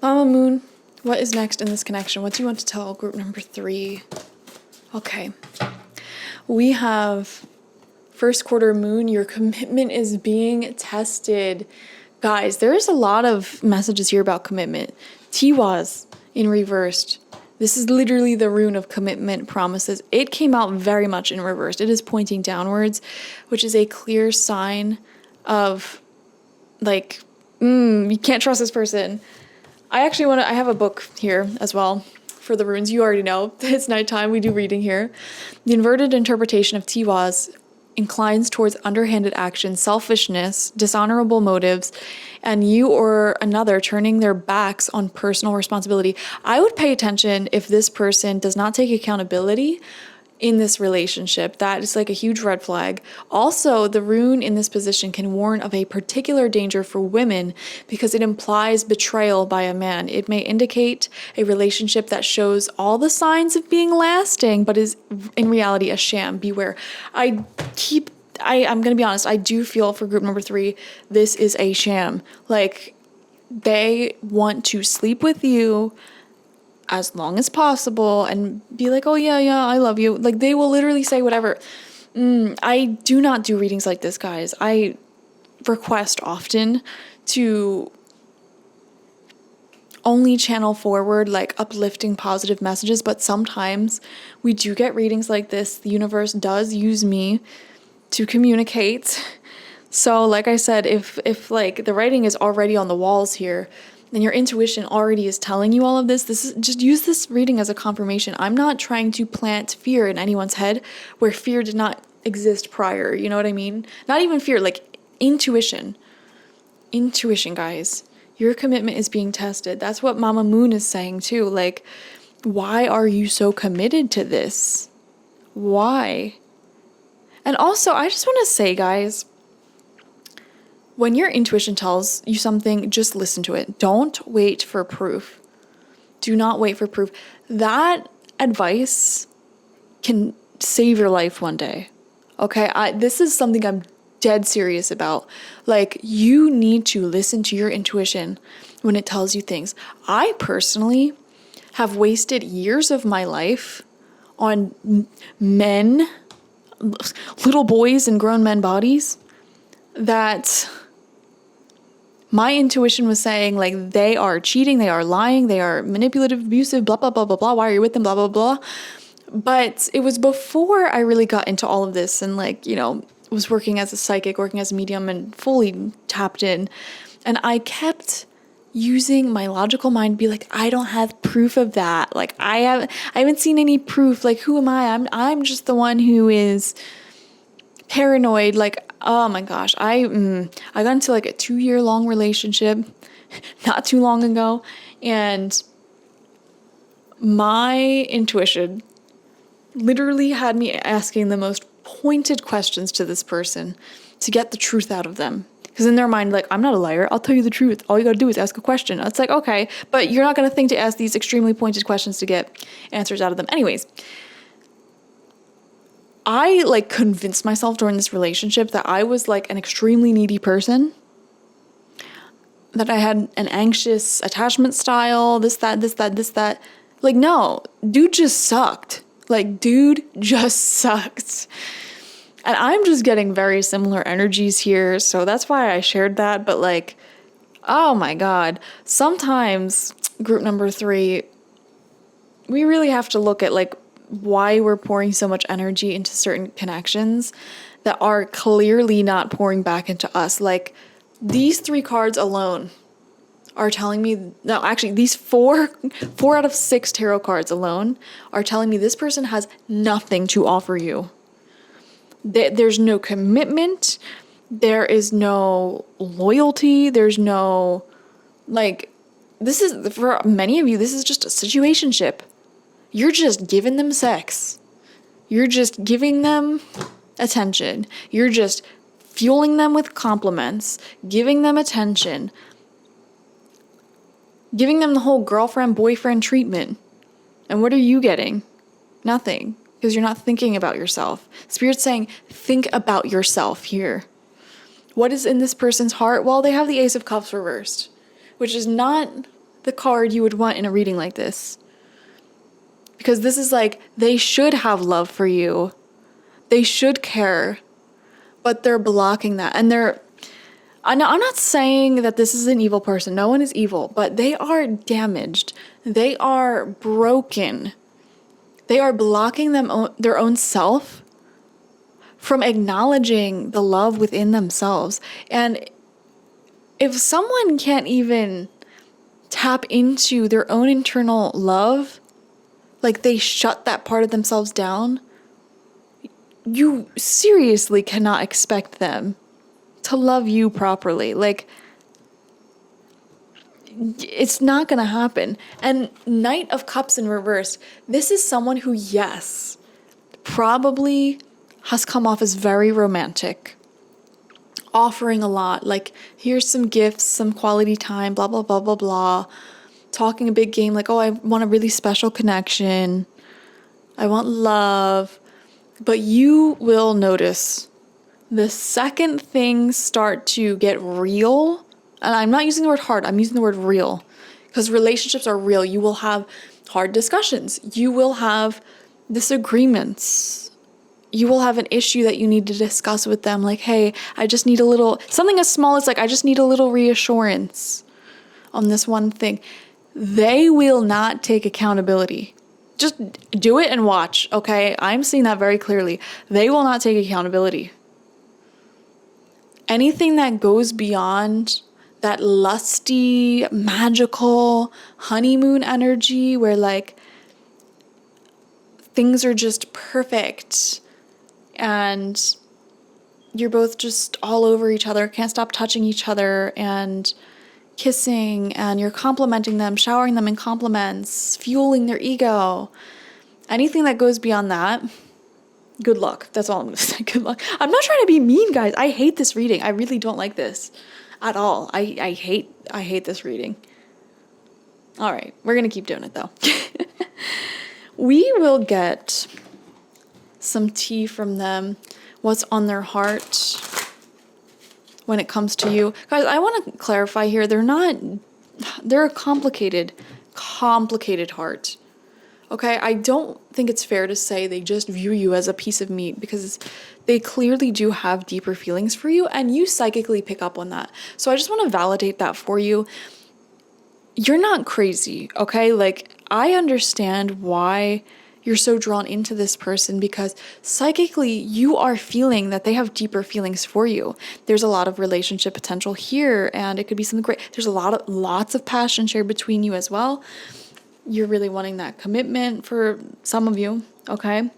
Moon, what is next in this connection? What do you want to tell group number 3? Okay. We have first quarter moon. Your commitment is being tested. Guys, there's a lot of messages here about commitment. Tiwaz in reversed. This is literally the rune of commitment promises. It came out very much in reverse. It is pointing downwards, which is a clear sign of, like, you can't trust this person. I have a book here as well for the runes. You already know. It's nighttime. We do reading here. The inverted interpretation of Tiwaz inclines towards underhanded action, selfishness, dishonorable motives, and you or another turning their backs on personal responsibility. I would pay attention if this person does not take accountability in this relationship. That is like a huge red flag. Also, the rune in this position can warn of a particular danger for women because it implies betrayal by a man. It may indicate a relationship that shows all the signs of being lasting, but is in reality a sham. Beware. I'm going to be honest, I do feel for group number 3, this is a sham. Like, they want to sleep with you as long as possible and be like, oh yeah, I love you. Like, they will literally say whatever. I do not do readings like this, guys. I request often to only channel forward like uplifting positive messages, but sometimes we do get readings like this. The universe does use me to communicate. So like I said, if like the writing is already on the walls here, and your intuition already is telling you all of this, just use this reading as a confirmation. I'm not trying to plant fear in anyone's head where fear did not exist prior. You know what I mean? Not even fear, like intuition. Intuition, guys. Your commitment is being tested. That's what Mama Moon is saying too. Like, why are you so committed to this? Why? And also, I just want to say, guys, when your intuition tells you something, just listen to it. Don't wait for proof. Do not wait for proof. That advice can save your life one day. Okay? This is something I'm dead serious about. Like, you need to listen to your intuition when it tells you things. I personally have wasted years of my life on men, little boys in grown men bodies that my intuition was saying, like, they are cheating, they are lying, they are manipulative, abusive, blah, blah, blah, blah, blah. Why are you with them? Blah, blah, blah. But it was before I really got into all of this and, like, you know, was working as a psychic, working as a medium and fully tapped in. And I kept using my logical mind to be like, I don't have proof of that. Like, I haven't seen any proof. Like, who am I? I'm just the one who is paranoid. Like, oh my gosh, I got into like a 2-year-long relationship not too long ago, and My intuition literally had me asking the most pointed questions to this person to get the truth out of them. Because in their mind, like, I'm not a liar. I'll tell you the truth. All you gotta do is ask a question. It's like, okay, but you're not gonna think to ask these extremely pointed questions to get answers out of them. Anyways, I like convinced myself during this relationship that I was like an extremely needy person, that I had an anxious attachment style, this, that. Like, no, dude just sucked. Like, dude just sucked. And I'm just getting very similar energies here, so that's why I shared that. But like, oh my God, sometimes, group number 3, we really have to look at like why we're pouring so much energy into certain connections that are clearly not pouring back into us. Like, these 3 cards alone are telling me, no, actually, these four out of 6 tarot cards alone are telling me this person has nothing to offer you. There's no commitment. There is no loyalty. There's no, like, this is, for many of you, this is just a situationship. You're just giving them sex. You're just giving them attention. You're just fueling them with compliments, giving them attention, giving them the whole girlfriend-boyfriend treatment. And what are you getting? Nothing. Because you're not thinking about yourself. Spirit's saying, think about yourself here. What is in this person's heart? Well, they have the Ace of Cups reversed, which is not the card you would want in a reading like this. Because this is like, they should have love for you. They should care. But they're blocking that. And I'm not saying that this is an evil person. No one is evil. But they are damaged. They are broken. They are blocking their own self from acknowledging the love within themselves. And if someone can't even tap into their own internal love, like they shut that part of themselves down, you seriously cannot expect them to love you properly. Like, it's not going to happen. And Knight of Cups in reverse, this is someone who, yes, probably has come off as very romantic, offering a lot, like, here's some gifts, some quality time, blah, blah, blah, blah, blah, talking a big game, like, oh, I want a really special connection, I want love. But you will notice the second things start to get real, and I'm not using the word hard, I'm using the word real, because relationships are real. You will have hard discussions. You will have disagreements. You will have an issue that you need to discuss with them. Like, hey, I just need something as small as like, I just need a little reassurance on this one thing. They will not take accountability. Just do it and watch, okay? I'm seeing that very clearly. They will not take accountability. Anything that goes beyond that lusty, magical honeymoon energy where like things are just perfect and you're both just all over each other, can't stop touching each other and kissing, and you're complimenting them, showering them in compliments, fueling their ego. Anything that goes beyond that, good luck. That's all I'm going to say. Good luck. I'm not trying to be mean, guys. I hate this reading. I really don't like this at all. I hate this reading. All right. We're going to keep doing it, though. We will get some tea from them. What's on their heart when it comes to you. Guys, I want to clarify here. They're a complicated heart. Okay, I don't think it's fair to say they just view you as a piece of meat, because they clearly do have deeper feelings for you, and you psychically pick up on that. So I just want to validate that for you. You're not crazy, okay? Like, I understand why you're so drawn into this person, because psychically you are feeling that they have deeper feelings for you. There's a lot of relationship potential here, and it could be something great. There's lots of passion shared between you as well. You're really wanting that commitment for some of you, okay?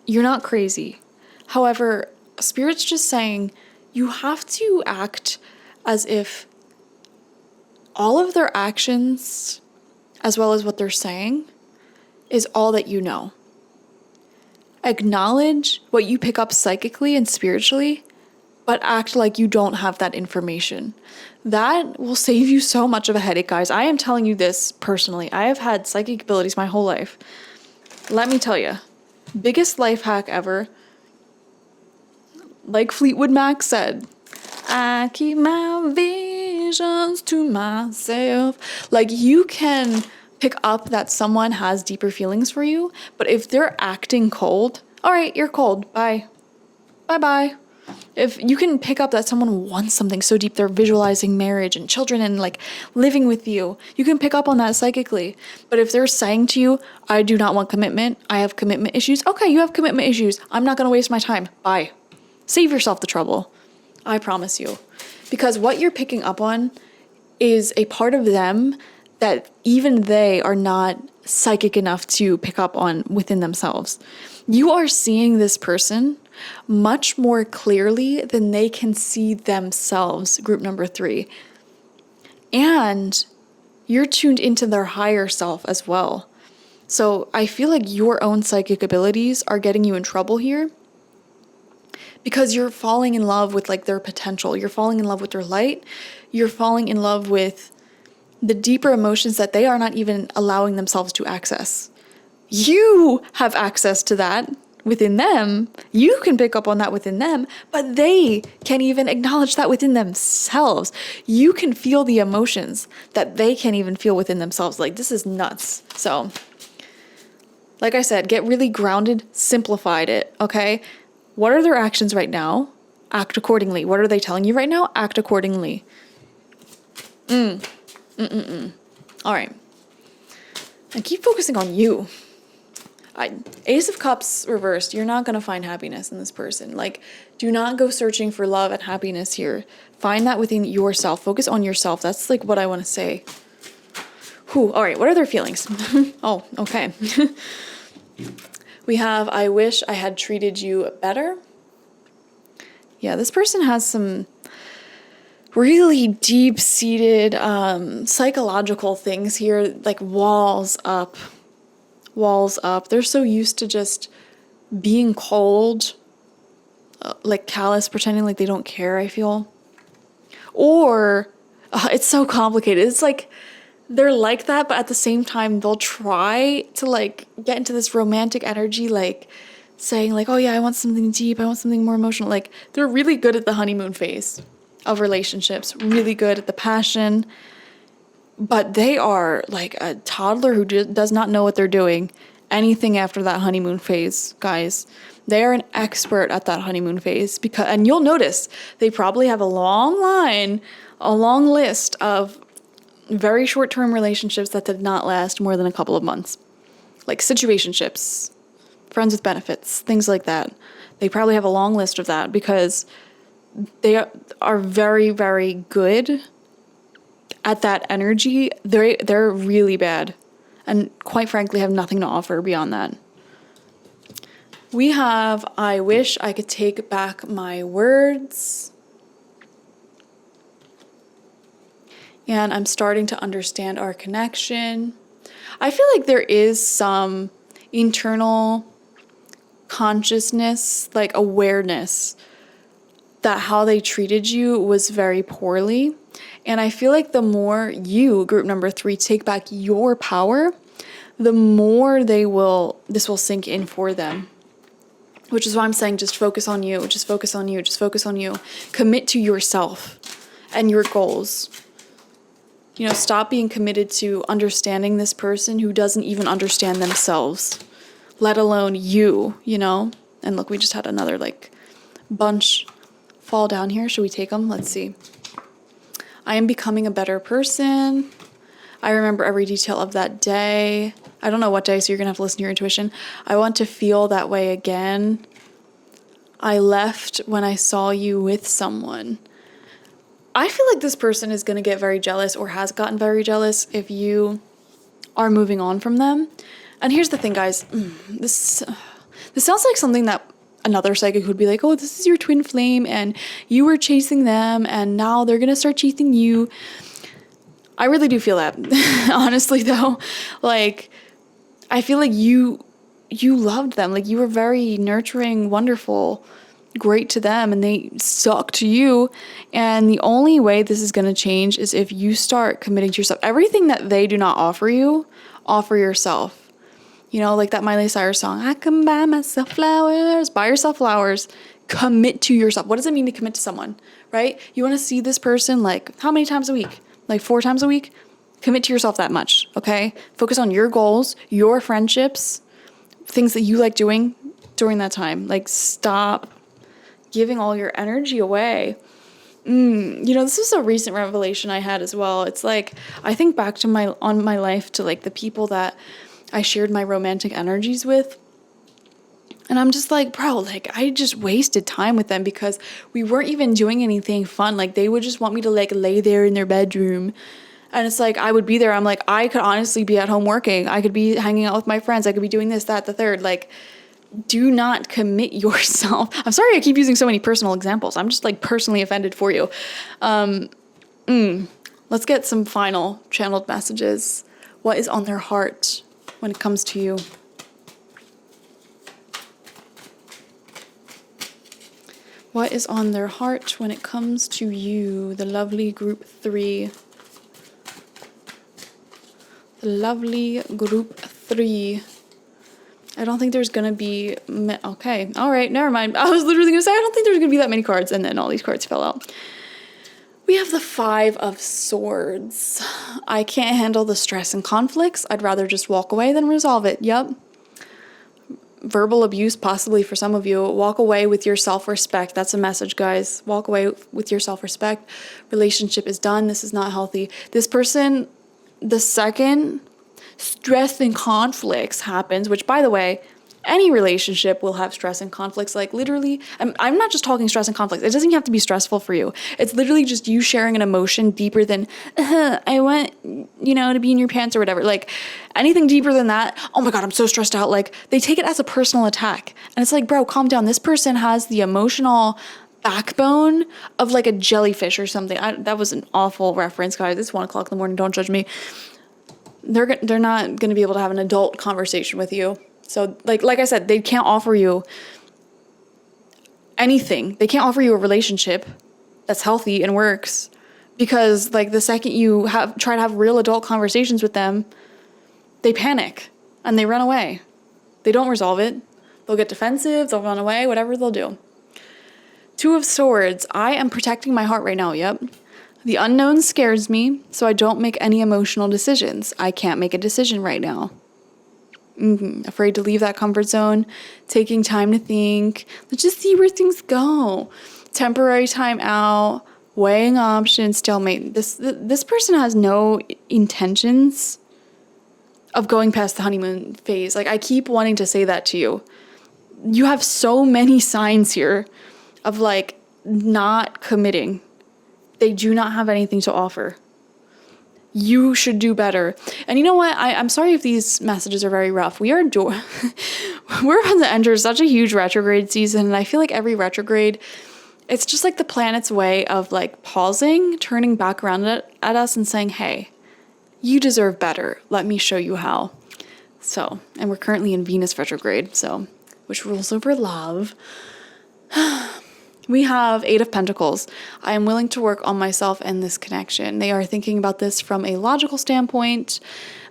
You're not crazy. However, Spirit's just saying you have to act as if all of their actions as well as what they're saying is all that you know. Acknowledge what you pick up psychically and spiritually, but act like you don't have that information. That will save you so much of a headache, guys. I am telling you this personally. I have had psychic abilities my whole life. Let me tell you, biggest life hack ever. Like Fleetwood Mac said, I keep my visions to myself. Like, you can pick up that someone has deeper feelings for you, but if they're acting cold, all right, you're cold. Bye. Bye-bye. If you can pick up that someone wants something so deep, they're visualizing marriage and children and like living with you, you can pick up on that psychically. But if they're saying to you, I do not want commitment, I have commitment issues. Okay, you have commitment issues. I'm not going to waste my time. Bye. Save yourself the trouble. I promise you. Because what you're picking up on is a part of them that even they are not psychic enough to pick up on within themselves. You are seeing this person much more clearly than they can see themselves, group number 3. And you're tuned into their higher self as well. So I feel like your own psychic abilities are getting you in trouble here because you're falling in love with like their potential. You're falling in love with their light. You're falling in love with the deeper emotions that they are not even allowing themselves to access. You have access to that within them. You can pick up on that within them, but they can't even acknowledge that within themselves. You can feel the emotions that they can't even feel within themselves. Like, this is nuts. So, like I said, get really grounded, simplified it, okay? What are their actions right now? Act accordingly. What are they telling you right now? Act accordingly. All right. And keep focusing on you. Ace of Cups reversed. You're not going to find happiness in this person. Like, do not go searching for love and happiness here. Find that within yourself. Focus on yourself. That's like what I want to say. Whew. All right. What are their feelings? Oh, okay. We have, I wish I had treated you better. Yeah, this person has some really deep-seated psychological things here, like walls up. They're so used to just being cold, like callous, pretending like they don't care, I feel. Or, it's so complicated. It's like they're like that, but at the same time, they'll try to like get into this romantic energy, like saying like, oh yeah, I want something deep, I want something more emotional. Like, they're really good at the honeymoon phase of relationships, really good at the passion. But they are like a toddler who does not know what they're doing. Anything after that honeymoon phase, guys. They are an expert at that honeymoon phase. And you'll notice they probably have a long list of very short-term relationships that did not last more than a couple of months. Like situationships, friends with benefits, things like that. They probably have a long list of that because they are very, very good at that energy. They're really bad and quite frankly have nothing to offer beyond that. We have, I wish I could take back my words. And I'm starting to understand our connection. I feel like there is some internal consciousness, like awareness that how they treated you was very poorly. And I feel like the more you, group number 3, take back your power, the more this will sink in for them. Which is why I'm saying just focus on you, just focus on you, just focus on you. Commit to yourself and your goals. You know, stop being committed to understanding this person who doesn't even understand themselves, let alone you know? And look, we just had another like bunch fall down here. Should we take them? Let's see. I am becoming a better person. I remember every detail of that day. I don't know what day, so you're going to have to listen to your intuition. I want to feel that way again. I left when I saw you with someone. I feel like this person is going to get very jealous or has gotten very jealous if you are moving on from them. And here's the thing, guys. This sounds like something that another psychic would be like, oh, this is your twin flame and you were chasing them and now they're going to start chasing you. I really do feel that. Honestly, though, like, I feel like you loved them. Like, you were very nurturing, wonderful, great to them, and they suck to you. And the only way this is going to change is if you start committing to yourself. Everything that they do not offer you, offer yourself. You know, like that Miley Cyrus song, I can buy myself flowers. Buy yourself flowers. Commit to yourself. What does it mean to commit to someone, right? You want to see this person like how many times a week? Like 4 times a week? Commit to yourself that much, okay? Focus on your goals, your friendships, things that you like doing during that time. Like, stop giving all your energy away. You know, this is a recent revelation I had as well. It's like, I think back to my life to like the people that I shared my romantic energies with. And I'm just like, bro, like, I just wasted time with them because we weren't even doing anything fun. Like, they would just want me to like lay there in their bedroom. And it's like, I would be there. I'm like, I could honestly be at home working. I could be hanging out with my friends. I could be doing this, that, the third. Like, do not commit yourself. I'm sorry I keep using so many personal examples. I'm just like personally offended for you. Let's get some final channeled messages. What is on their heart when it comes to you? What is on their heart when it comes to you, the lovely group 3? The lovely group 3. I don't think there's gonna be... Okay, all right, never mind. I was literally gonna say, I don't think there's gonna be that many cards, and then all these cards fell out. We have the 5 of Swords. I can't handle the stress and conflicts. I'd rather just walk away than resolve it. Yep. Verbal abuse, possibly for some of you. Walk away with your self-respect. That's a message, guys. Walk away with your self-respect. Relationship is done. This is not healthy. This person, the second stress and conflicts happens, which, by the way, any relationship will have stress and conflicts. Like, literally, I'm not just talking stress and conflicts. It doesn't have to be stressful for you. It's literally just you sharing an emotion deeper than, I want, you know, to be in your pants or whatever. Like, anything deeper than that, oh my God, I'm so stressed out. Like, they take it as a personal attack. And it's like, bro, calm down. This person has the emotional backbone of like a jellyfish or something. That was an awful reference, guys. It's 1 o'clock in the morning. Don't judge me. They're not going to be able to have an adult conversation with you. So like I said, they can't offer you anything. They can't offer you a relationship that's healthy and works, because like the second you try to have real adult conversations with them, they panic and they run away. They don't resolve it. They'll get defensive, they'll run away, whatever they'll do. 2 of Swords. I am protecting my heart right now. Yep. The unknown scares me, so I don't make any emotional decisions. I can't make a decision right now. Afraid to leave that comfort zone, taking time to think. Let's just see where things go. Temporary time out, weighing options, stalemate. This person has no intentions of going past the honeymoon phase. Like, I keep wanting to say that to you. You have so many signs here of like not committing. They do not have anything to offer. You should do better. And you know what? I'm sorry if these messages are very rough. We're about to enter such a huge retrograde season. And I feel like every retrograde, it's just like the planet's way of like pausing, turning back around at us and saying, hey, you deserve better. Let me show you how. So, and we're currently in Venus retrograde, so, which rules over love. We have 8 of Pentacles. I am willing to work on myself and this connection. They are thinking about this from a logical standpoint.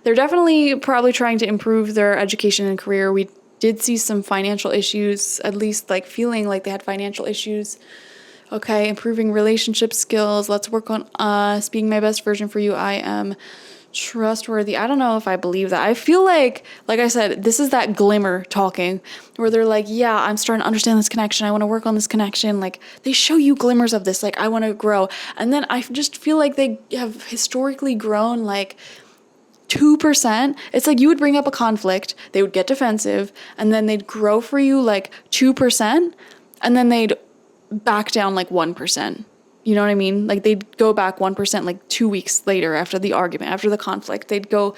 They're definitely probably trying to improve their education and career. We did see some financial issues, at least like feeling like they had financial issues. Okay, improving relationship skills. Let's work on us. Being my best version for you. I am trustworthy. I don't know if I believe that. I feel like I said, this is that glimmer talking where they're like, yeah, I'm starting to understand this connection. I want to work on this connection. Like, they show you glimmers of this. Like, I want to grow. And then I just feel like they have historically grown like 2%. It's like you would bring up a conflict, they would get defensive, and then they'd grow for you like 2%, and then they'd back down like 1%. You know what I mean? Like, they'd go back 1% like 2 weeks later after the argument, after the conflict. They'd go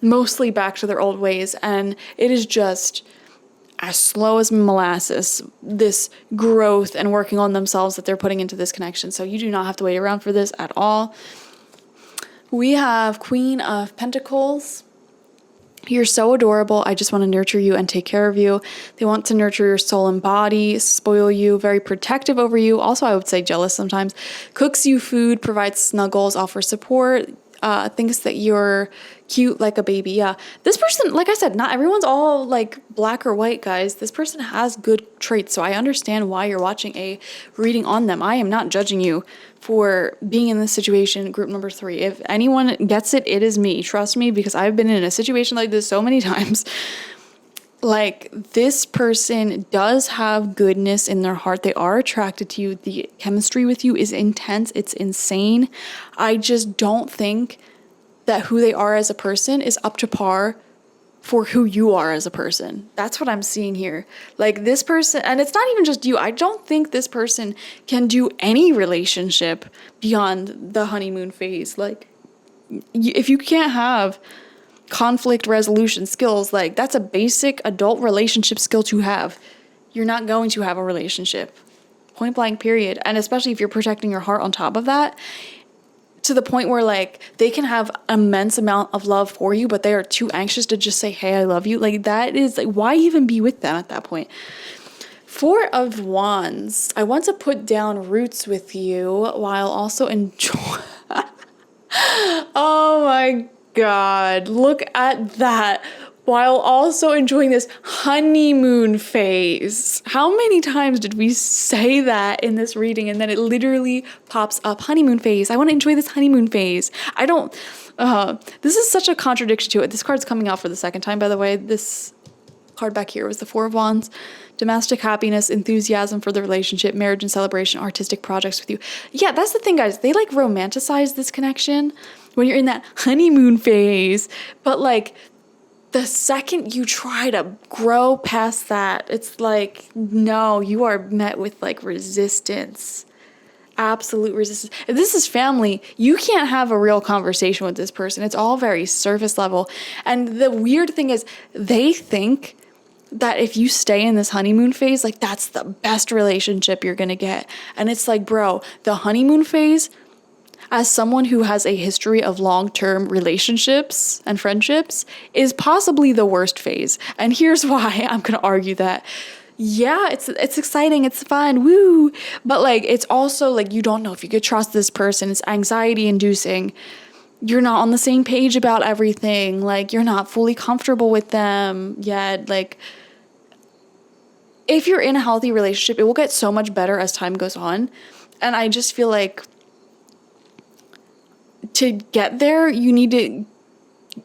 mostly back to their old ways. And it is just as slow as molasses, this growth and working on themselves that they're putting into this connection. So you do not have to wait around for this at all. We have Queen of Pentacles. You're so adorable. I just want to nurture you and take care of you. They want to nurture your soul and body, spoil you, very protective over you. Also, I would say jealous sometimes. Cooks you food, provides snuggles, offers support, thinks that you're cute like a baby. Yeah. This person, like I said, not everyone's all like black or white, guys. This person has good traits. So I understand why you're watching a reading on them. I am not judging you for being in this situation. Group number 3. If anyone gets it, it is me. Trust me, because I've been in a situation like this so many times. Like, this person does have goodness in their heart. They are attracted to you. The chemistry with you is intense. It's insane. I just don't think that who they are as a person is up to par for who you are as a person. That's what I'm seeing here. Like, this person, and it's not even just you. I don't think this person can do any relationship beyond the honeymoon phase. Like, if you can't have conflict resolution skills, like, that's a basic adult relationship skill to have. You're not going to have a relationship. Point blank, period. And especially if you're protecting your heart on top of that, to the point where, like, they can have immense amount of love for you, but they are too anxious to just say, hey, I love you. Like, that is, like, why even be with them at that point? 4 of Wands. I want to put down roots with you while also enjoy. Oh my God, look at that. While also enjoying this honeymoon phase. How many times did we say that in this reading, and then it literally pops up, honeymoon phase. I want to enjoy this honeymoon phase. I don't, this is such a contradiction to it. This card's coming out for the second time, by the way. This card back here was the 4 of Wands. Domestic happiness, enthusiasm for the relationship, marriage and celebration, artistic projects with you. Yeah, that's the thing, guys. They like romanticize this connection when you're in that honeymoon phase. But like, the second you try to grow past that, it's like, no, you are met with like resistance. Absolute resistance. If this is family, you can't have a real conversation with this person. It's all very surface level. And the weird thing is, they think that if you stay in this honeymoon phase, like, that's the best relationship you're gonna get. And it's like, bro, the honeymoon phase, as someone who has a history of long-term relationships and friendships, is possibly the worst phase. And here's why I'm gonna argue that. Yeah, it's exciting, it's fun, woo. But like, it's also like, you don't know if you could trust this person. It's anxiety inducing. You're not on the same page about everything. Like, you're not fully comfortable with them yet. Like, if you're in a healthy relationship, it will get so much better as time goes on. And I just feel like to get there, you need to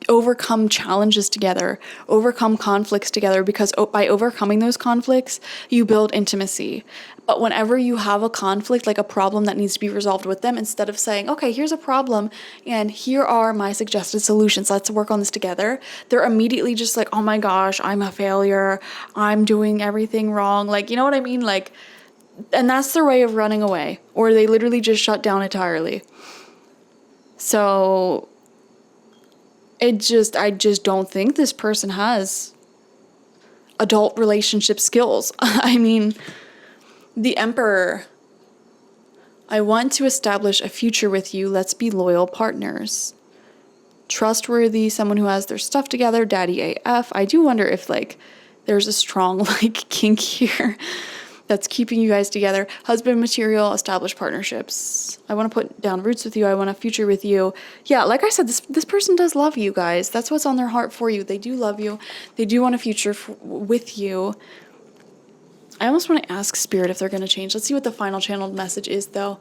overcome challenges together, overcome conflicts together, because by overcoming those conflicts, you build intimacy. But whenever you have a conflict, like a problem that needs to be resolved with them, instead of saying, okay, here's a problem and here are my suggested solutions, let's work on this together, they're immediately just like, oh my gosh, I'm a failure, I'm doing everything wrong. Like, you know what I mean? Like, and that's their way of running away, or they literally just shut down entirely. So I just don't think this person has adult relationship skills. I mean, the Emperor. I want to establish a future with you. Let's be loyal partners. Trustworthy, someone who has their stuff together, daddy AF. I do wonder if like there's a strong like kink here that's keeping you guys together. Husband material, established partnerships. I want to put down roots with you. I want a future with you. Yeah, like I said, this person does love you, guys. That's what's on their heart for you. They do love you. They do want a future with you. I almost want to ask Spirit if they're going to change. Let's see what the final channeled message is, though.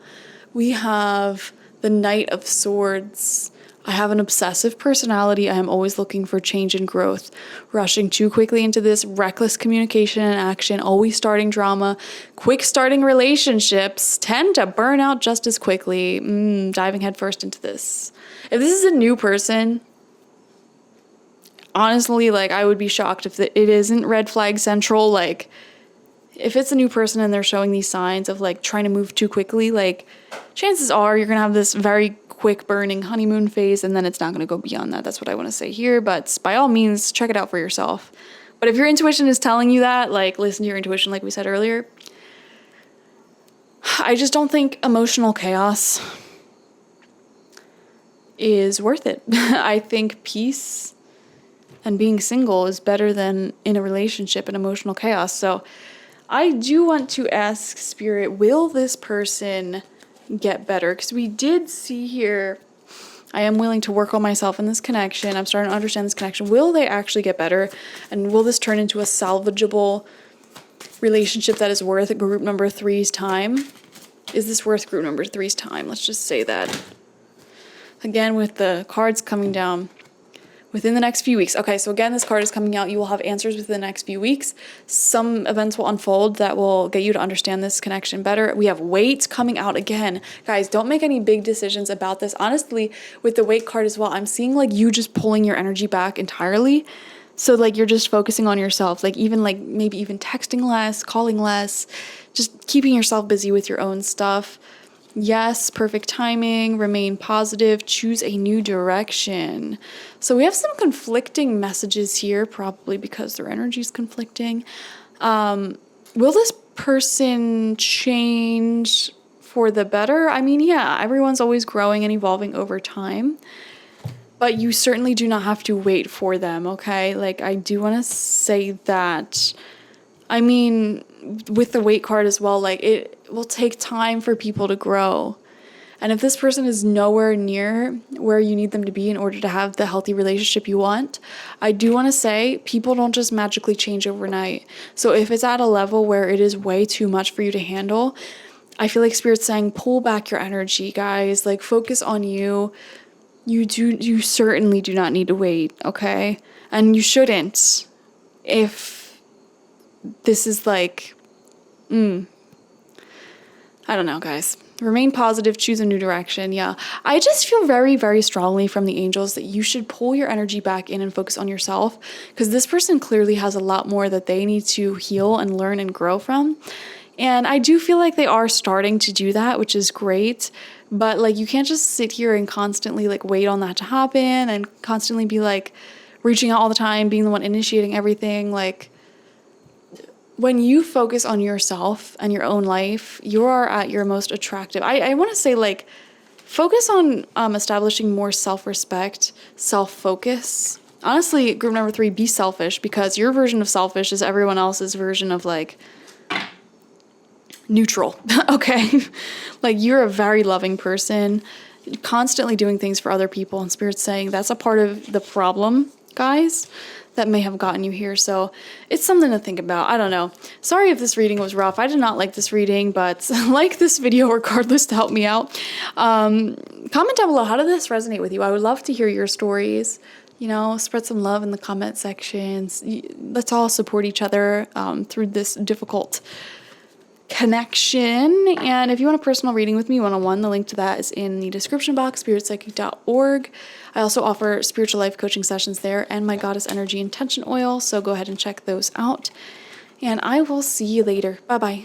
We have the Knight of Swords. I have an obsessive personality. I am always looking for change and growth. Rushing too quickly into this, reckless communication and action, always starting drama, quick starting relationships, tend to burn out just as quickly. Diving headfirst into this. If this is a new person, honestly, like, I would be shocked if it isn't red flag central. Like, if it's a new person and they're showing these signs of like trying to move too quickly, like, chances are you're gonna have this very quick burning honeymoon phase, and then it's not going to go beyond that. That's what I want to say here, but by all means, check it out for yourself. But if your intuition is telling you that, like, listen to your intuition, like we said earlier. I just don't think emotional chaos is worth it. I think peace and being single is better than in a relationship and emotional chaos. So I do want to ask Spirit, will this person get better? Because we did see here, I am willing to work on myself in this connection. I'm starting to understand this connection. Will they actually get better? And will this turn into a salvageable relationship that is worth group number 3's time? Is this worth group number 3's time? Let's just say that. Again, with the cards coming down. Within the next few weeks. Okay, so again, this card is coming out. You will have answers within the next few weeks. Some events will unfold that will get you to understand this connection better. We have weight coming out again. Guys, don't make any big decisions about this. Honestly, with the weight card as well, I'm seeing like you just pulling your energy back entirely. So like you're just focusing on yourself. Like even like maybe even texting less, calling less, just keeping yourself busy with your own stuff. Yes, perfect timing, remain positive, choose a new direction. So we have some conflicting messages here, probably because their energy is conflicting. Will this person change for the better? I mean, yeah, everyone's always growing and evolving over time. But you certainly do not have to wait for them, okay? Like, I do want to say that. I mean, with the weight card as well, like it will take time for people to grow. And if this person is nowhere near where you need them to be in order to have the healthy relationship you want, I do want to say people don't just magically change overnight. So if it's at a level where it is way too much for you to handle, I feel like Spirit's saying pull back your energy, guys. Like focus on you. You certainly do not need to wait, okay? And you shouldn't if this is like, I don't know, guys. Remain positive, choose a new direction. Yeah. I just feel very, very strongly from the angels that you should pull your energy back in and focus on yourself, because this person clearly has a lot more that they need to heal and learn and grow from. And I do feel like they are starting to do that, which is great. But like, you can't just sit here and constantly like wait on that to happen and constantly be like reaching out all the time, being the one initiating everything. Like, when you focus on yourself and your own life, you are at your most attractive. I want to say, like, focus on establishing more self-respect, self-focus. Honestly, group number 3, be selfish, because your version of selfish is everyone else's version of, like, neutral, okay? Like, you're a very loving person, constantly doing things for other people, and Spirit's saying that's a part of the problem, guys, that may have gotten you here. So it's something to think about. I don't know. Sorry if this reading was rough. I did not like this reading, but like this video regardless to help me out. Comment down below, how did this resonate with you? I would love to hear your stories. You know, spread some love in the comment sections. Let's all support each other through this difficult connection. And if you want a personal reading with me one-on-one, the link to that is in the description box, spiritpsychic.org. I also offer spiritual life coaching sessions there and my Goddess Energy Intention Oil, so go ahead and check those out. And I will see you later. Bye-bye.